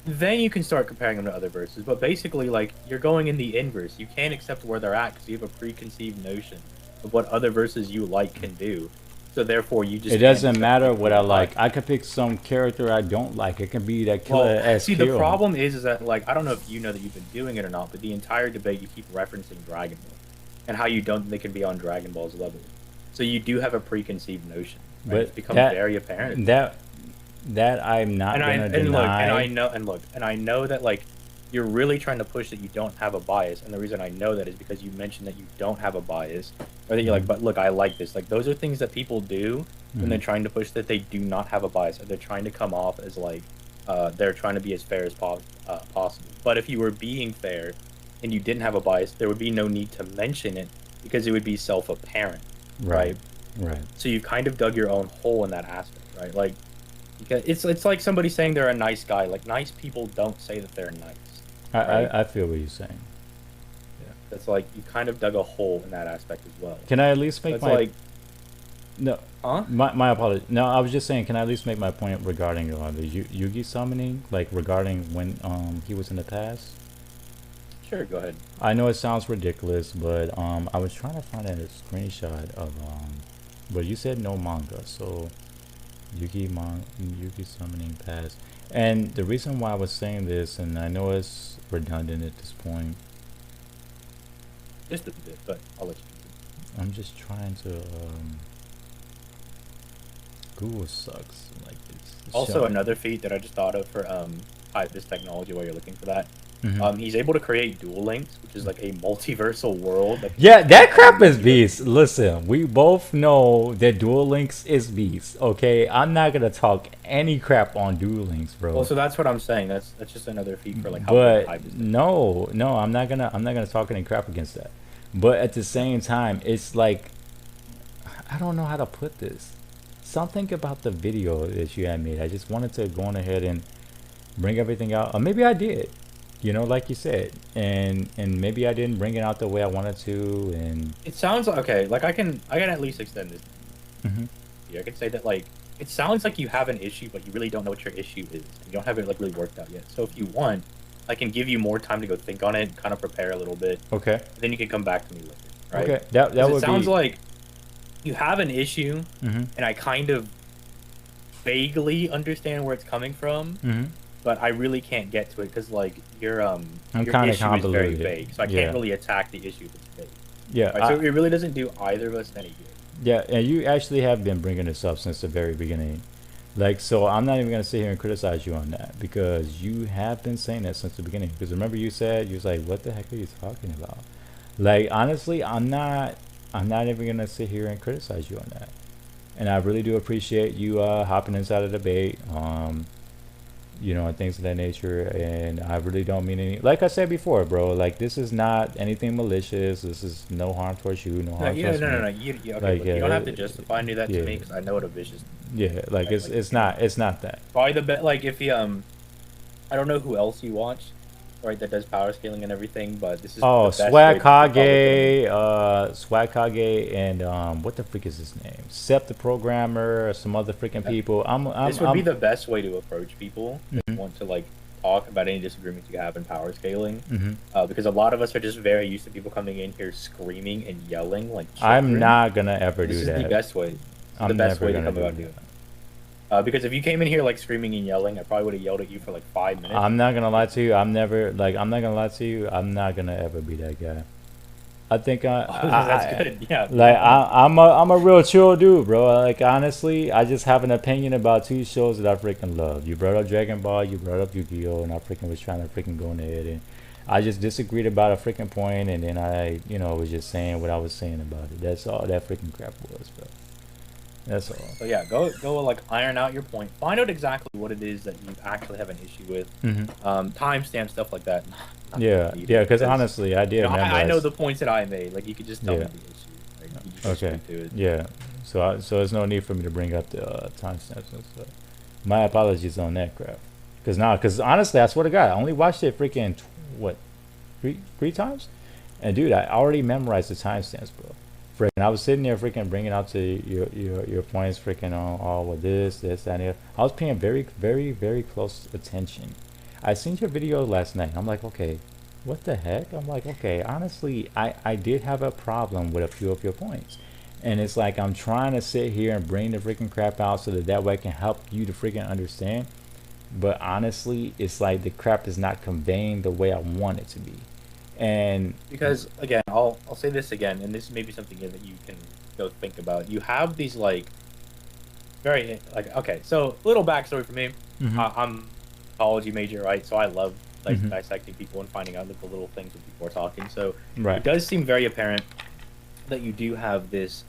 Then you can start comparing them to other verses. But basically, like, you're going in the inverse. You can't accept where they're at because you have a preconceived notion of what other verses you like can do. So therefore, you just. It doesn't matter what I like. I could pick some character I don't like. It can be that killer ass. See, the problem is that, like, I don't know if you know that you've been doing it or not, but the entire debate you keep referencing Dragon Ball and how you don't think they can be on Dragon Ball's level. So you do have a preconceived notion, right? But it's become very apparent. That I'm not gonna deny. And I know that like you're really trying to push that you don't have a bias, and the reason I know that is because you mentioned that you don't have a bias, or that you're like, but look, I like this. Like, those are things that people do when they're trying to push that they do not have a bias, or they're trying to come off as like they're trying to be as fair as possible. But if you were being fair and you didn't have a bias, there would be no need to mention it because it would be self-apparent, right? Right. So you've kind of dug your own hole in that aspect, right? Like, it's like somebody saying they're a nice guy. Like, nice people don't say that they're nice. Right? I feel what you're saying. Yeah, that's like you kind of dug a hole in that aspect as well. Can I at least make my like no? Huh? My apology. No, I was just saying. Can I at least make my point regarding the Yugi summoning, like regarding when he was in the past? Sure, go ahead. I know it sounds ridiculous, but I was trying to find a screenshot of but you said no manga, so Yugi summoning past. And the reason why I was saying this, and I know it's redundant at this point, just a bit, but I'll let you. I'm just trying to Google sucks. Like it's also another feat that I just thought of for this technology while you're looking for that. He's able to create dual links, which is like a multiversal world. That crap is beast. Listen, we both know that dual links is beast. Okay, I'm not gonna talk any crap on dual links, bro. Well, so that's what I'm saying. That's just another feat for like how but no, I'm not gonna talk any crap against that. But at the same time, it's like I don't know how to put this. Something about the video that you had made, I just wanted to go on ahead and bring everything out. Or maybe I did. You know, like you said, and maybe I didn't bring it out the way I wanted to, and it sounds like, okay. Like I can at least extend this. Yeah, I can say that like it sounds like you have an issue, but you really don't know what your issue is. You don't have it like really worked out yet. So if you want, I can give you more time to go think on it, kind of prepare a little bit. Okay. Then you can come back to me later. Right? Okay. That would sounds like you have an issue, and I kind of vaguely understand where it's coming from. But I really can't get to it because, like, your issue is very vague, so I can't really attack the issue that's vague. Yeah. Right? So it really doesn't do either of us any good. Yeah, and you actually have been bringing this up since the very beginning. Like, so I'm not even going to sit here and criticize you on that because you have been saying that since the beginning. Because remember you said, you was like, what the heck are you talking about? Like, honestly, I'm not even going to sit here and criticize you on that. And I really do appreciate you hopping inside of the debate. You know, and things of that nature, and I really don't mean any. Like I said before, bro. Like this is not anything malicious. This is no harm towards you, no harm towards me. No. You don't have to justify any of that to me because I know what a vicious. Yeah, like it's not that. Probably the best. Like if you I don't know who else you watch, right? That does power scaling and everything, but this is Swag Kage, and what the freak is his name? Sep the programmer, or some other freaking people. This would be the best way to approach people that want to like talk about any disagreements you have in power scaling, because a lot of us are just very used to people coming in here screaming and yelling like children. I'm not gonna ever do that. This is the best way. The best way to come about doing it. Because if you came in here like screaming and yelling, I probably would have yelled at you for like 5 minutes. I'm not gonna lie to you. I'm not gonna ever be that guy. I think that's good. Yeah. Like I'm a real chill dude, bro. Like honestly, I just have an opinion about 2 shows that I freaking love. You brought up Dragon Ball, you brought up Yugioh, and I freaking was trying to freaking go in ahead, and I just disagreed about a freaking point, and then I, was just saying what I was saying about it. That's all that freaking crap was, bro. That's all. So yeah, go like iron out your point. Find out exactly what it is that you actually have an issue with. Timestamp stuff like that. Yeah, because honestly, I did. I know the points that I made. Like you could just tell me the issue. Like, you just okay. To it. Yeah. So there's no need for me to bring up the timestamps and stuff. My apologies on that crap. Because honestly, I swear to God, I only watched it freaking three times, and dude, I already memorized the timestamps, bro. Freaking, I was sitting there freaking bringing out to your points freaking on all with this, that, and the other. I was paying very, very, very close attention. I seen your video last night. I'm like, okay, what the heck? I'm like, okay, honestly, I did have a problem with a few of your points. And it's like I'm trying to sit here and bring the freaking crap out so that way I can help you to freaking understand. But honestly, it's like the crap is not conveying the way I want it to be. And because again, I'll say this again, and this may be something that you can go think about. You have these like very like, okay, so little backstory for me. I'm a psychology major, right? So I love dissecting people and finding out like the little things when people are talking. So it does seem very apparent that you do have this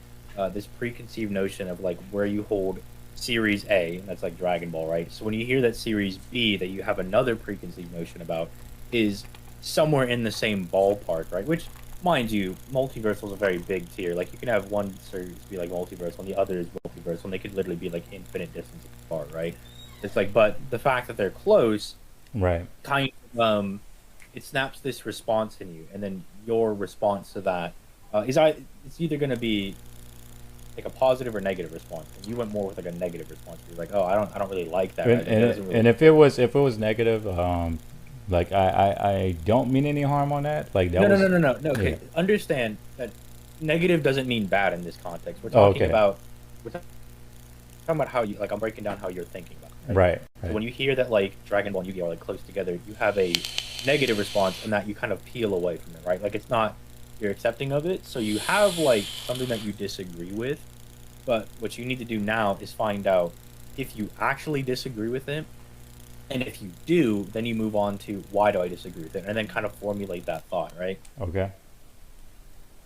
this preconceived notion of like where you hold Series A, and that's like Dragon Ball, right? So when you hear that Series B that you have another preconceived notion about is somewhere in the same ballpark, right? Which, mind you, multiversal is a very big tier. Like you can have one series be like multiversal and the other is multiversal, and they could literally be like infinite distance apart, right? It's like, but the fact that they're close, kind of it snaps this response in you, and then your response to that it's either going to be like a positive or negative response. And you went more with like a negative response. You're like, oh, I don't really like that. And if it was negative, like I don't mean any harm on that. Like that no. Okay, understand that negative doesn't mean bad in this context. We're talking about how you like. I'm breaking down how you're thinking about it. Right. So when you hear that like Dragon Ball and Yu-Gi-Oh are like close together, you have a negative response, and that you kind of peel away from it, right? Like it's not. You're accepting of it, so you have like something that you disagree with, but what you need to do now is find out if you actually disagree with it, and if you do, then you move on to why do I disagree with it, and then kind of formulate that thought, right? Okay.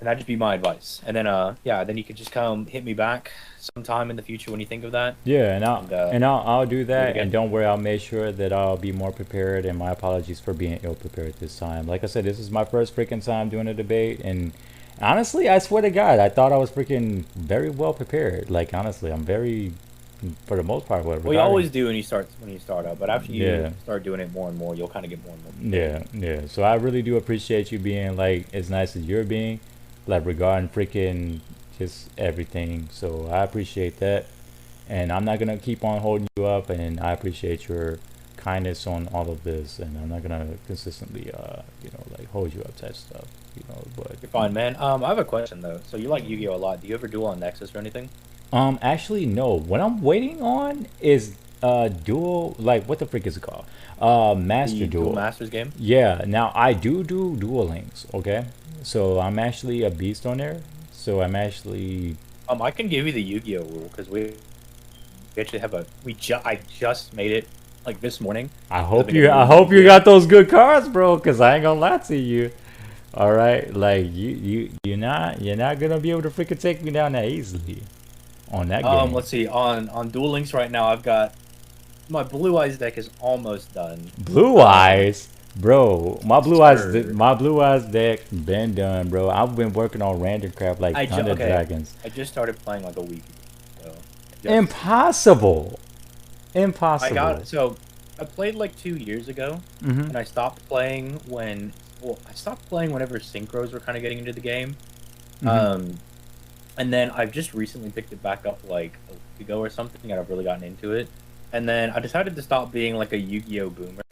And that'd just be my advice. And then then you could just come hit me back sometime in the future when you think of that. Yeah, and I'll do that, and don't worry, I'll make sure that I'll be more prepared, and my apologies for being ill prepared this time. Like I said, this is my first freaking time doing a debate, and honestly, I swear to God, I thought I was freaking very well prepared. Like honestly, I'm very, for the most part, well, you always do when you start out, but after you start doing it more and more, you'll kind of get more and more. Yeah. So I really do appreciate you being like as nice as you're being. Like regarding freaking just everything, so I appreciate that, and I'm not gonna keep on holding you up, and I appreciate your kindness on all of this, and I'm not gonna consistently like hold you up type stuff, but you're fine, man. I have a question though. So you like Yu-Gi-Oh a lot. Do you ever duel on Nexus or anything? Actually no. What I'm waiting on is duel, like what the frick is it called? Master Duel. Duel Masters game? Yeah, now I do Duel Links, okay? So I'm actually a beast on there. So I'm actually I can give you the Yu-Gi-Oh rule because we actually have I just made it like this morning. I hope you got those good cards, bro, because I ain't gonna lie to you. All right, like you're not gonna be able to freaking take me down that easily on that game. Let's see, on Duel Links right now I've got my Blue Eyes deck is almost done. Blue Eyes? Bro, my blue eyes deck been done, bro. I've been working on random crap like Thunder Dragons. I just started playing like a week ago. So Impossible. I played like 2 years ago, and I stopped playing whenever synchros were kind of getting into the game. And then I've just recently picked it back up like a week ago or something, and I've really gotten into it. And then I decided to stop being like a Yu-Gi-Oh boomer.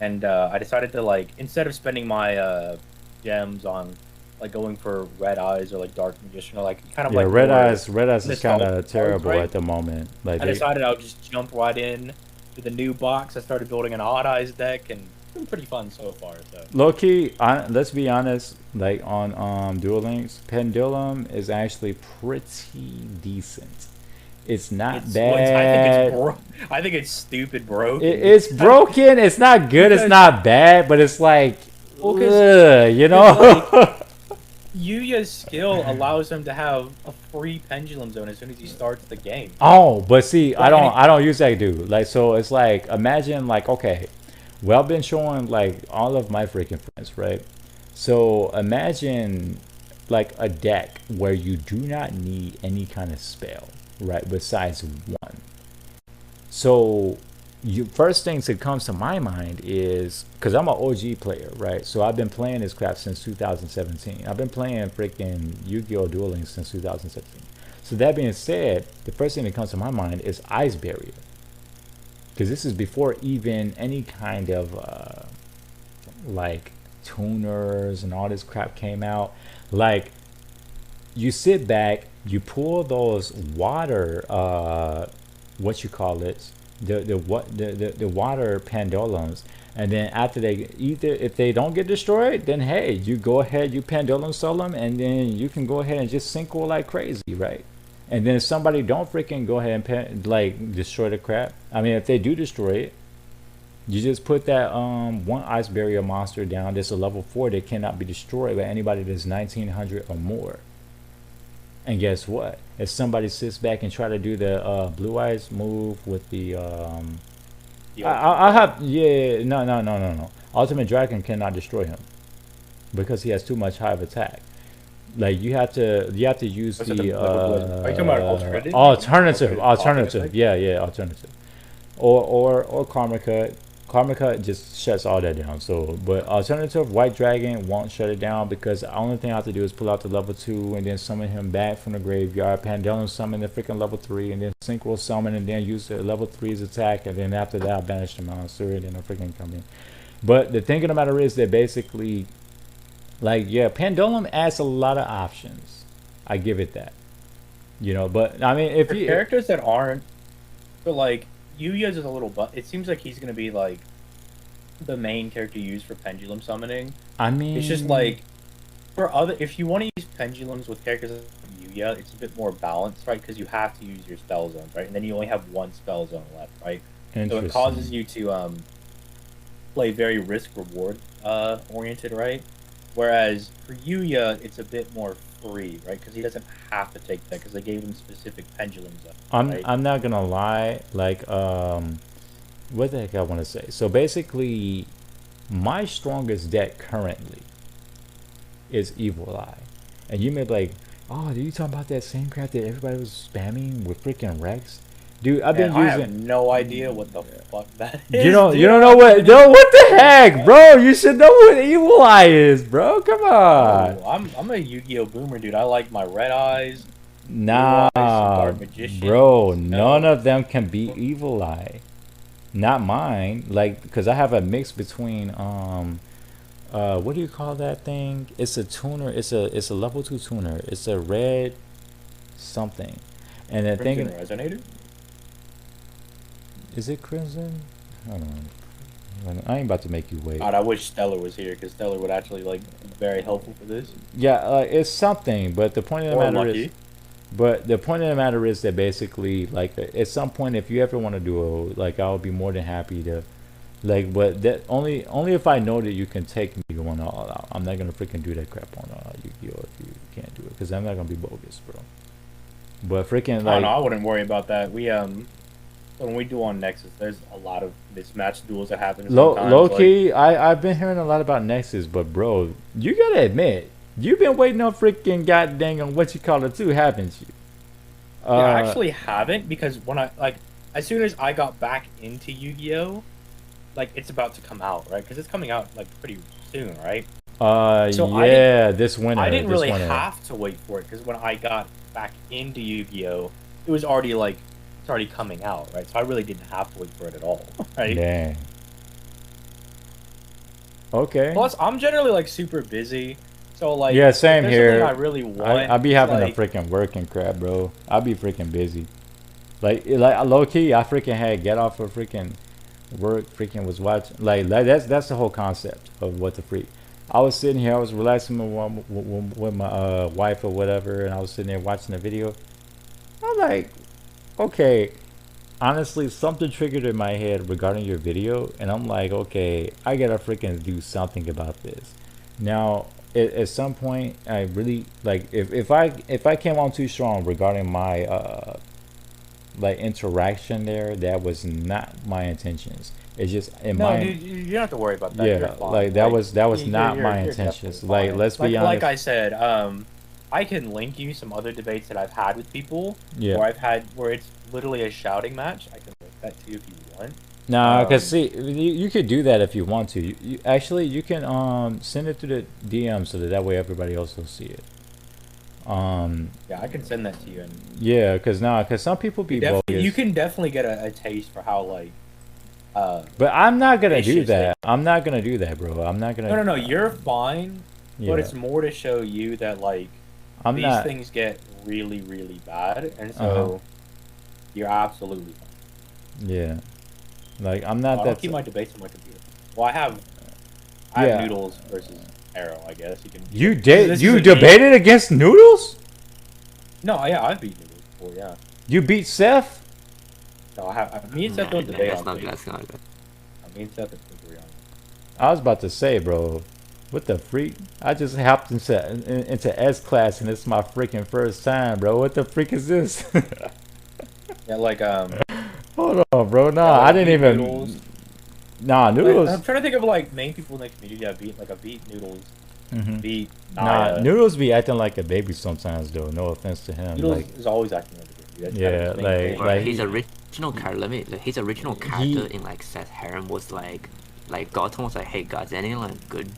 And I decided to like, instead of spending my gems on like going for Red Eyes or like Dark Magician or like kind of like Red Eyes is kind of terrible at the moment. Like I decided I'll just jump right in to the new box. I started building an Odd Eyes deck, and it's been pretty fun so far. So low key, let's be honest. Like on Duel Links, Pendulum is actually pretty decent. It's not bad. I think it's stupid broken. It's broken. It's not good. It's not bad, but it's like, Yugioh's skill allows him to have a free pendulum zone as soon as he starts the game. Oh, but see, I don't use that dude. Like, so it's like, imagine like, okay, well, I've been showing like all of my freaking friends, right? So imagine like a deck where you do not need any kind of spell. Right, besides one. So first things that comes to my mind is, because I'm an OG player, right? So I've been playing this crap since 2017. I've been playing freaking Yu-Gi-Oh! Duel Links since 2017. So that being said, the first thing that comes to my mind is Ice Barrier. Because this is before even any kind of like tuners and all this crap came out. Like, you sit back, you pull those water, what you call it, the water pendulums, and then after if they don't get destroyed, then hey, you go ahead, you pendulum sell them, and then you can go ahead and just synchro like crazy, right? And then if somebody don't freaking go ahead and like destroy the crap, I mean, if they do destroy it, You just put that one ice barrier monster down that's a level 4 that cannot be destroyed by anybody that's 1900 or more. And guess what? If somebody sits back and try to do the blue eyes move with the I have no. Ultimate Dragon cannot destroy him because he has too much high of attack. Like you have to use Are the you talking about alternative? alternative. Yeah, alternative. Or Karma Cut. Karma Cut just shuts all that down. So, but alternative White Dragon won't shut it down because the only thing I have to do is pull out the level 2 and then summon him back from the graveyard. Pandemonium summon the freaking level 3 and then Synchro summon and then use the level 3's attack and then after that I'll banish the monster and then I'll freaking come in. But the thing of the matter is that basically, like, yeah, Pendulum adds a lot of options. I give it that. You know, but I mean, if for characters that aren't, but like Yugioh is a little, but it seems like he's gonna be like the main character used for pendulum summoning. I mean, it's just like for other, if you want to use pendulums with characters like Yugioh, it's a bit more balanced, right? Because you have to use your spell zones, right? And then you only have one spell zone left, right? So it causes you to play very risk reward oriented, right? Whereas for Yugioh, it's a bit more free, right? Because he doesn't have to take that because they gave him specific pendulums. Right? I'm not gonna lie, like what the heck I want to say. So basically, my strongest deck currently is Evil Eye, and you may be like, oh, are you talking about that same crap that everybody was spamming with freaking Rex? Dude, I've been using. I have no idea what the fuck that is. You don't know what? No, what the heck, bro? You should know what Evil Eye is, bro. Come on. Oh, I'm a Yu-Gi-Oh boomer, dude. I like my red eyes. Nah, bro. None of them can beat Evil Eye. Not mine. Like, because I have a mix between what do you call that thing? It's a tuner. It's a level 2 tuner. It's a red something, and the thing. Resonator. Is it Crimson? I don't know. I ain't about to make you wait. God, I wish Stellar was here because Stellar would actually like be very helpful for this. Yeah, it's something, but the point of the matter is, that basically, like, at some point, if you ever want to do like, I'll be more than happy to, like, but that only if I know that you can take me going all out. I'm not gonna freaking do that crap on Yugioh if you can't do it, because I'm not gonna be bogus, bro. But freaking like, oh no, I wouldn't worry about that. When we do on Nexus, there's a lot of mismatched duels that happen. Low key, I've been hearing a lot about Nexus, but bro, you gotta admit, you've been waiting on freaking goddamn on what you call it too, haven't you? Yeah, I actually haven't, because when as soon as I got back into Yu-Gi-Oh, like, it's about to come out, right? Because it's coming out like pretty soon, right? This winter. I didn't really have to wait for it because when I got back into Yu-Gi-Oh, it was already like. It's already coming out, right? So I really didn't have to wait for it at all, right? Dang. Okay. Plus, I'm generally like super busy, so like yeah, same here. I really want. I be having a freaking working crap, bro. I be freaking busy. Like low key, I freaking had get off of freaking work. Freaking was watching. Like that's the whole concept of what the freak. I was sitting here, I was relaxing with my wife or whatever, and I was sitting there watching the video. I'm like, okay, honestly, something triggered in my head regarding your video, and I'm like, okay, I gotta freaking do something about this. Now, at some point, I really like if I came on too strong regarding my like interaction there, that was not my intentions. It's just in my. Dude, you don't have to worry about that. Yeah, like that was not my intentions. Like, let's be honest. Like I said, I can link you some other debates that I've had with people. Yeah. Where it's literally a shouting match. I can link that to you if you want. Nah, cause see, you could do that if you want to. You actually you can send it to the DM so that way everybody else will see it. Yeah, I can send that to you. Yeah, cause some people be bogus. You can definitely get a taste for how like. But I'm not gonna do that. I'm not gonna do that, bro. I'm not gonna. No. You're fine. Yeah. But it's more to show you that like. These things get really, really bad, and so you're absolutely fine. Yeah, like I'm not that. I'll keep my debates on my computer. Well, I have Noodles versus Arrow. I guess you can. You debated against Noodles? No, yeah, I've beat Noodles before. Yeah. You beat Seth? No, I have. Me and Seth don't debate on. That's not good. Me and Seth agree on it. I was about to say, bro, what the freak? I just hopped into S class and it's my freaking first time, bro. What the freak is this? Yeah, like Hold on, bro. Nah, yeah, like I didn't even. Noodles. Nah, Noodles. Like, I'm trying to think of like main people in the community that beat Noodles. Beat Nah, Noodles be acting like a baby sometimes, though. No offense to him. Noodles like, is always acting like a baby. That's yeah, kind of like his original character. His original character in like Seth Harem was like Gotham was like, hey guys, anyone good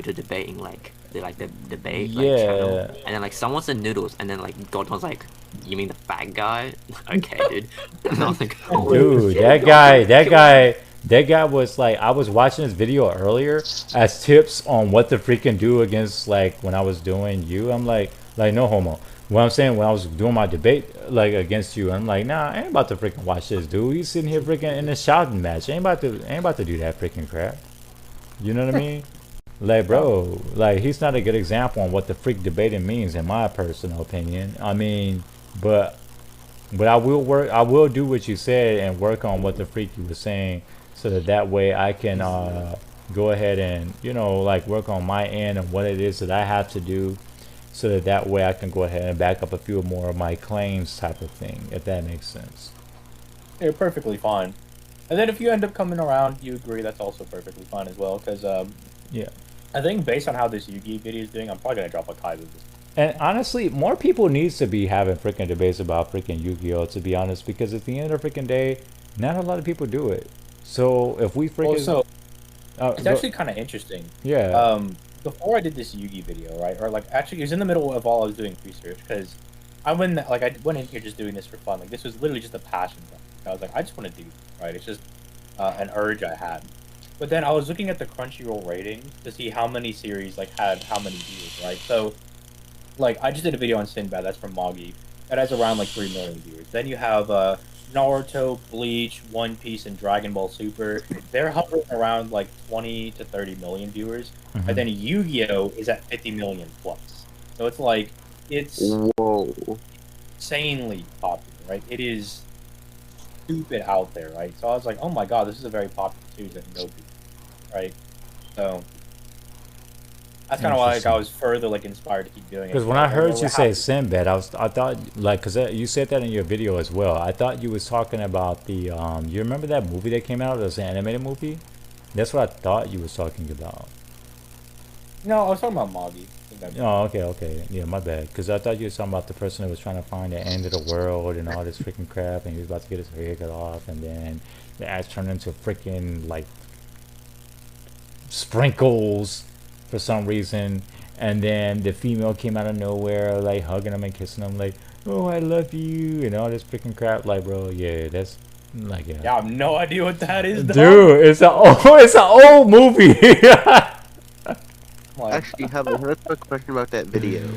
to debate in like the debate like channel? And then like someone said Noodles, and then like Gotham was like, you mean the fat guy? Okay, dude. And I was like, oh, dude, shit, that guy was like, I was watching this video earlier as tips on what to freaking do against like when I was doing you. I'm like no homo. What I'm saying, when I was doing my debate like against you, I'm like, nah, I ain't about to freaking watch this dude. He's sitting here freaking in a shouting match. Ain't about to do that freaking crap. You know what I mean? Like, bro, like he's not a good example on what the freak debating means, in my personal opinion. I mean, but I will do what you said and work on what the freak you were saying, so that way I can go ahead and like work on my end and what it is that I have to do, so that way I can go ahead and back up a few more of my claims, type of thing, if that makes sense. You're perfectly fine. And then if you end up coming around, you agree, that's also perfectly fine as well. Because yeah, I think based on how this Yugi video is doing, I'm probably gonna drop a Kaiba this. And honestly, more people needs to be having freaking debates about freaking Yu-Gi-Oh, to be honest, because at the end of the freaking day, not a lot of people do it. So if we freaking it's actually kind of interesting. Yeah. Before I did this Yugi video, right, or like actually it was in the middle of all I was doing research, because I went in here just doing this for fun. Like this was literally just a passion project. I was like, I just want to do this, right? It's just an urge I had. But then I was looking at the Crunchyroll ratings to see how many series like had how many views, right? So like I just did a video on Sinbad, that's from Moggy. That has around like 3 million viewers. Then you have Naruto, Bleach, One Piece, and Dragon Ball Super. They're hovering around like 20 to 30 million viewers. And then Yu-Gi-Oh is at 50 million plus. So it's like it's insanely popular, right? It is stupid out there, right? So I was like, oh my god, this is a very popular series that no people, right? So that's kind of why like, I was further like inspired to keep doing it. Because when I heard you say Sinbad, I thought like, because you said that in your video as well. I thought you was talking about the you remember that movie that came out? It was an animated movie. That's what I thought you was talking about. No, I was talking about Moggy. Oh, okay. Yeah, my bad. Because I thought you were talking about the person that was trying to find the end of the world and all this freaking crap, and he was about to get his hair cut off, and then the ass turned into freaking like sprinkles for some reason, and then the female came out of nowhere like hugging him and kissing him like, oh, I love you, and all this freaking crap. Like, bro, yeah, that's like, yeah. I have no idea what that is, dude. It's an old movie. Actually, I have a quick question about that video.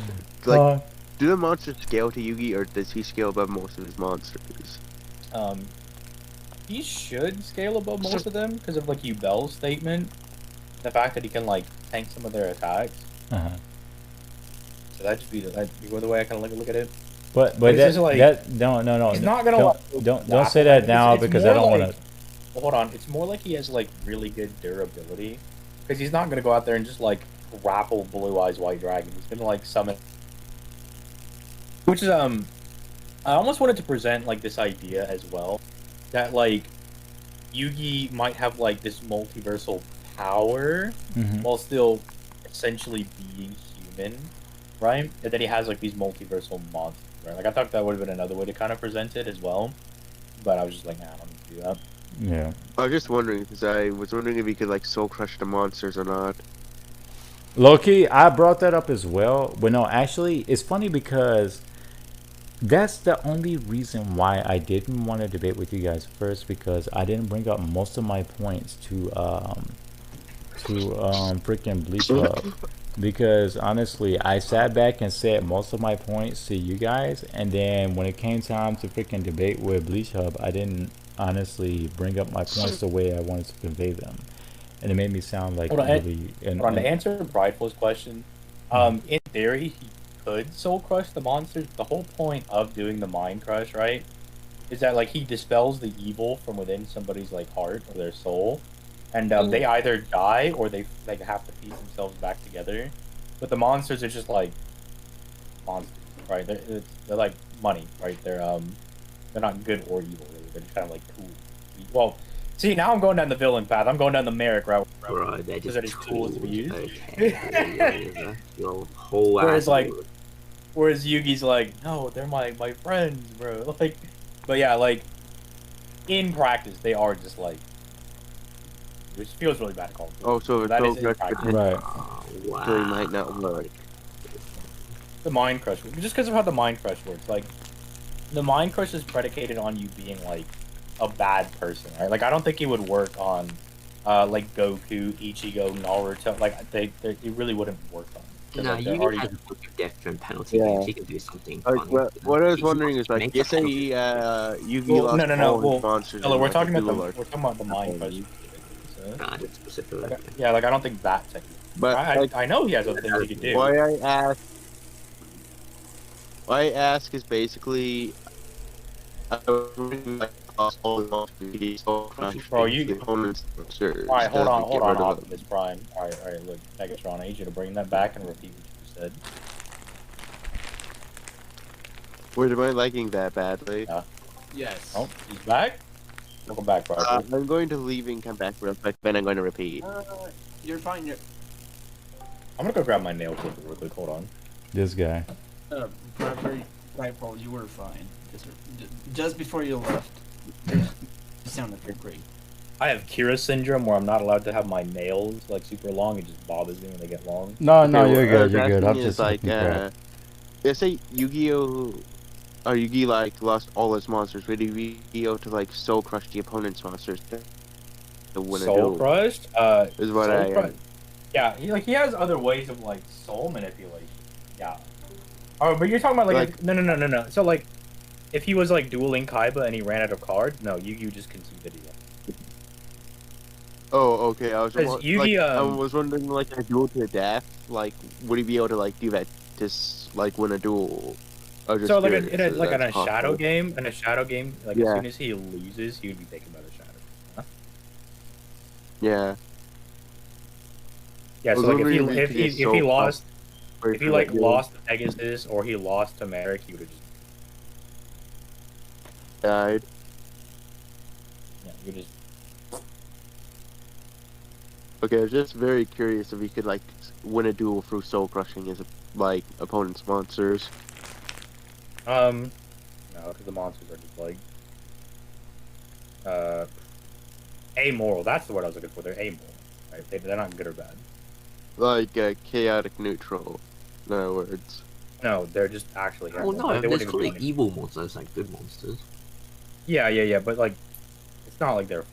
Like, do the monsters scale to Yugi, or does he scale above most of his monsters? He should scale above most of them because of like Yubel's statement, the fact that he can like tank some of their attacks. So that should be the way I kind of look at it. But no. He's not gonna don't say that now, because I don't want to. Hold on, it's more like he has like really good durability, because he's not gonna go out there and just like grapple Blue Eyes White Dragon. He's gonna like summon, which is I almost wanted to present like this idea as well, that like Yugi might have like this multiversal power while still essentially being human, right? And then he has like these multiversal monsters, right? Like I thought that would have been another way to kind of present it as well, but I was just like, nah, I don't need to do that. Yeah. I was just wondering, because I was wondering if he could like soul crush the monsters or not. Low-key, I brought that up as well. But no, actually, it's funny because that's the only reason why I didn't want to debate with you guys first, because I didn't bring up most of my points to freaking BleachHub. Because honestly, I sat back and said most of my points to you guys, and then when it came time to freaking debate with BleachHub, I didn't honestly bring up my points the way I wanted to convey them. And it made me sound like really... to answer Brideful's question, in theory, he could soul crush the monsters. The whole point of doing the mind crush, right, is that like he dispels the evil from within somebody's like heart or their soul, and they either die or they like have to piece themselves back together. But the monsters are just like monsters, right? They're like money, right? They're not good or evil, really. They're just kind of like tools. Well, see, now I'm going down the villain path. I'm going down the Merrick route. Bro, they're just tools to be used. Okay. Your whole whereas Yugi's like, no, they're my friends, bro. Like, but yeah, like in practice, they are just like. Which feels really bad to call. Oh, so that is right. Wow. So he might not work. The mind crush, just because of how the mind crush works, like the mind crush is predicated on you being like a bad person, right? Like I don't think it would work on like Goku, Ichigo, Naruto. Like it really wouldn't work on. No, like, you already have a different penalty games. He can do something. Like, what I was wondering is like, you say Yugi lost no. monsters. Well, we're talking about the mind crush. Nah, just specifically. Yeah, like I don't think that technique. But I know he has other things he can do. Why I ask is basically, bro, you. Alright, hold on, Optimus Prime. Alright, look, Megatron, I need you to bring that back and repeat what you said. Wait, am I liking that badly? Yeah. Yes. Oh, he's back? Welcome back, bro. I'm going to leave and come back real quick, then I'm going to repeat. You're fine. I'm gonna go grab my nail clipper real quick. Hold on. This guy. Right, Paul, you were fine. Just before you left, you sounded great. I have Kira syndrome where I'm not allowed to have my nails like super long. It just bothers me when they get long. No, you're good. You're good. I'm just like, they say Yugioh, or Yugi like lost all his monsters. Would Yugioh to like soul crush the opponent's monsters to win a duel? Soul crushed? Is what yeah, he has other ways of like soul manipulation. Yeah. Oh, but you're talking about like no. So like, if he was like dueling Kaiba and he ran out of cards, no, Yu just conceded he won. Oh, okay. I was Yugi, I was wondering like a duel to the death. Like, would he be able to like do that to like win a duel? So like in a shadow game, like as soon as he loses, he would be taken by the shadow. Huh? Yeah. Yeah. So like if he lost. If he like lost to Pegasus or he lost to Merrick, he would have just died. Yeah, he just. Okay, I was just very curious if he could like win a duel through soul crushing his like opponent's monsters. No, because the monsters are just like amoral. That's the word I was looking for. They're amoral, right? They're not good or bad. Like chaotic neutral. In other words. No, they're just actually. Oh no, there's called evil monsters, like good monsters. Yeah, but like, it's not like they're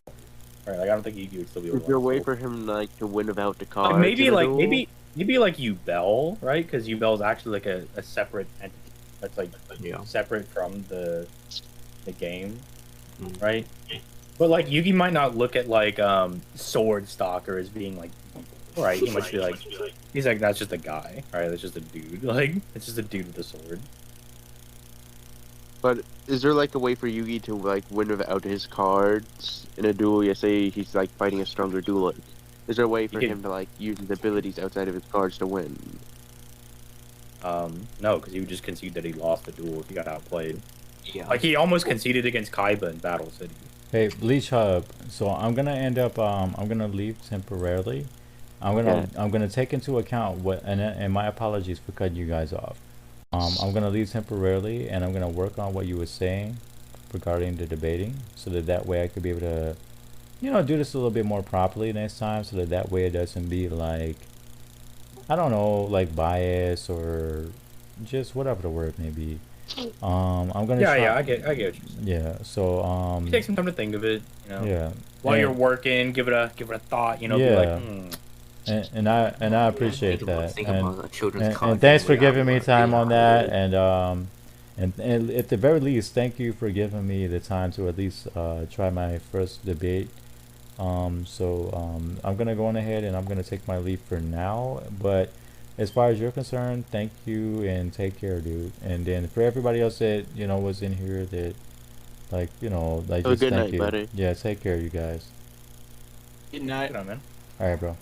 right. Like I don't think Yugioh would still be able. Is there a way for him like to win without the cards? Maybe like Yubel, right? Because Yubel's actually like a separate entity that's like separate from the game, right? But like Yugi might not look at like Sword Stalker as being like. Right, he might be like, he's like, that's just a guy, right? That's just a dude, like, it's just a dude with a sword. But is there like a way for Yugi to like win without his cards in a duel? You say he's like fighting a stronger duelist. Is there a way for him to like use his abilities outside of his cards to win? No, because he would just concede that he lost the duel if he got outplayed. Yeah. Like he almost conceded against Kaiba in Battle City. Hey, BleachHub. So I'm gonna end up. I'm gonna leave temporarily. I'm gonna take into account what and my apologies for cutting you guys off. I'm gonna leave temporarily and I'm gonna work on what you were saying regarding the debating, so that way I could be able to, do this a little bit more properly next time, so that way it doesn't be like, I don't know, like bias or just whatever the word may be. I'm gonna. I get what you're saying. Yeah. So take some time to think of it. Yeah. While you're working, give it a thought. Be like. And I appreciate that, and thanks for giving me time on that, and at the very least, thank you for giving me the time to at least try my first debate. I'm gonna go on ahead and I'm gonna take my leave for now. But as far as you're concerned, thank you and take care, dude. And then for everybody else that was in here that, like just good thank night, you. buddy. Yeah, take care, you guys. Good night. Good on, man. All right, bro.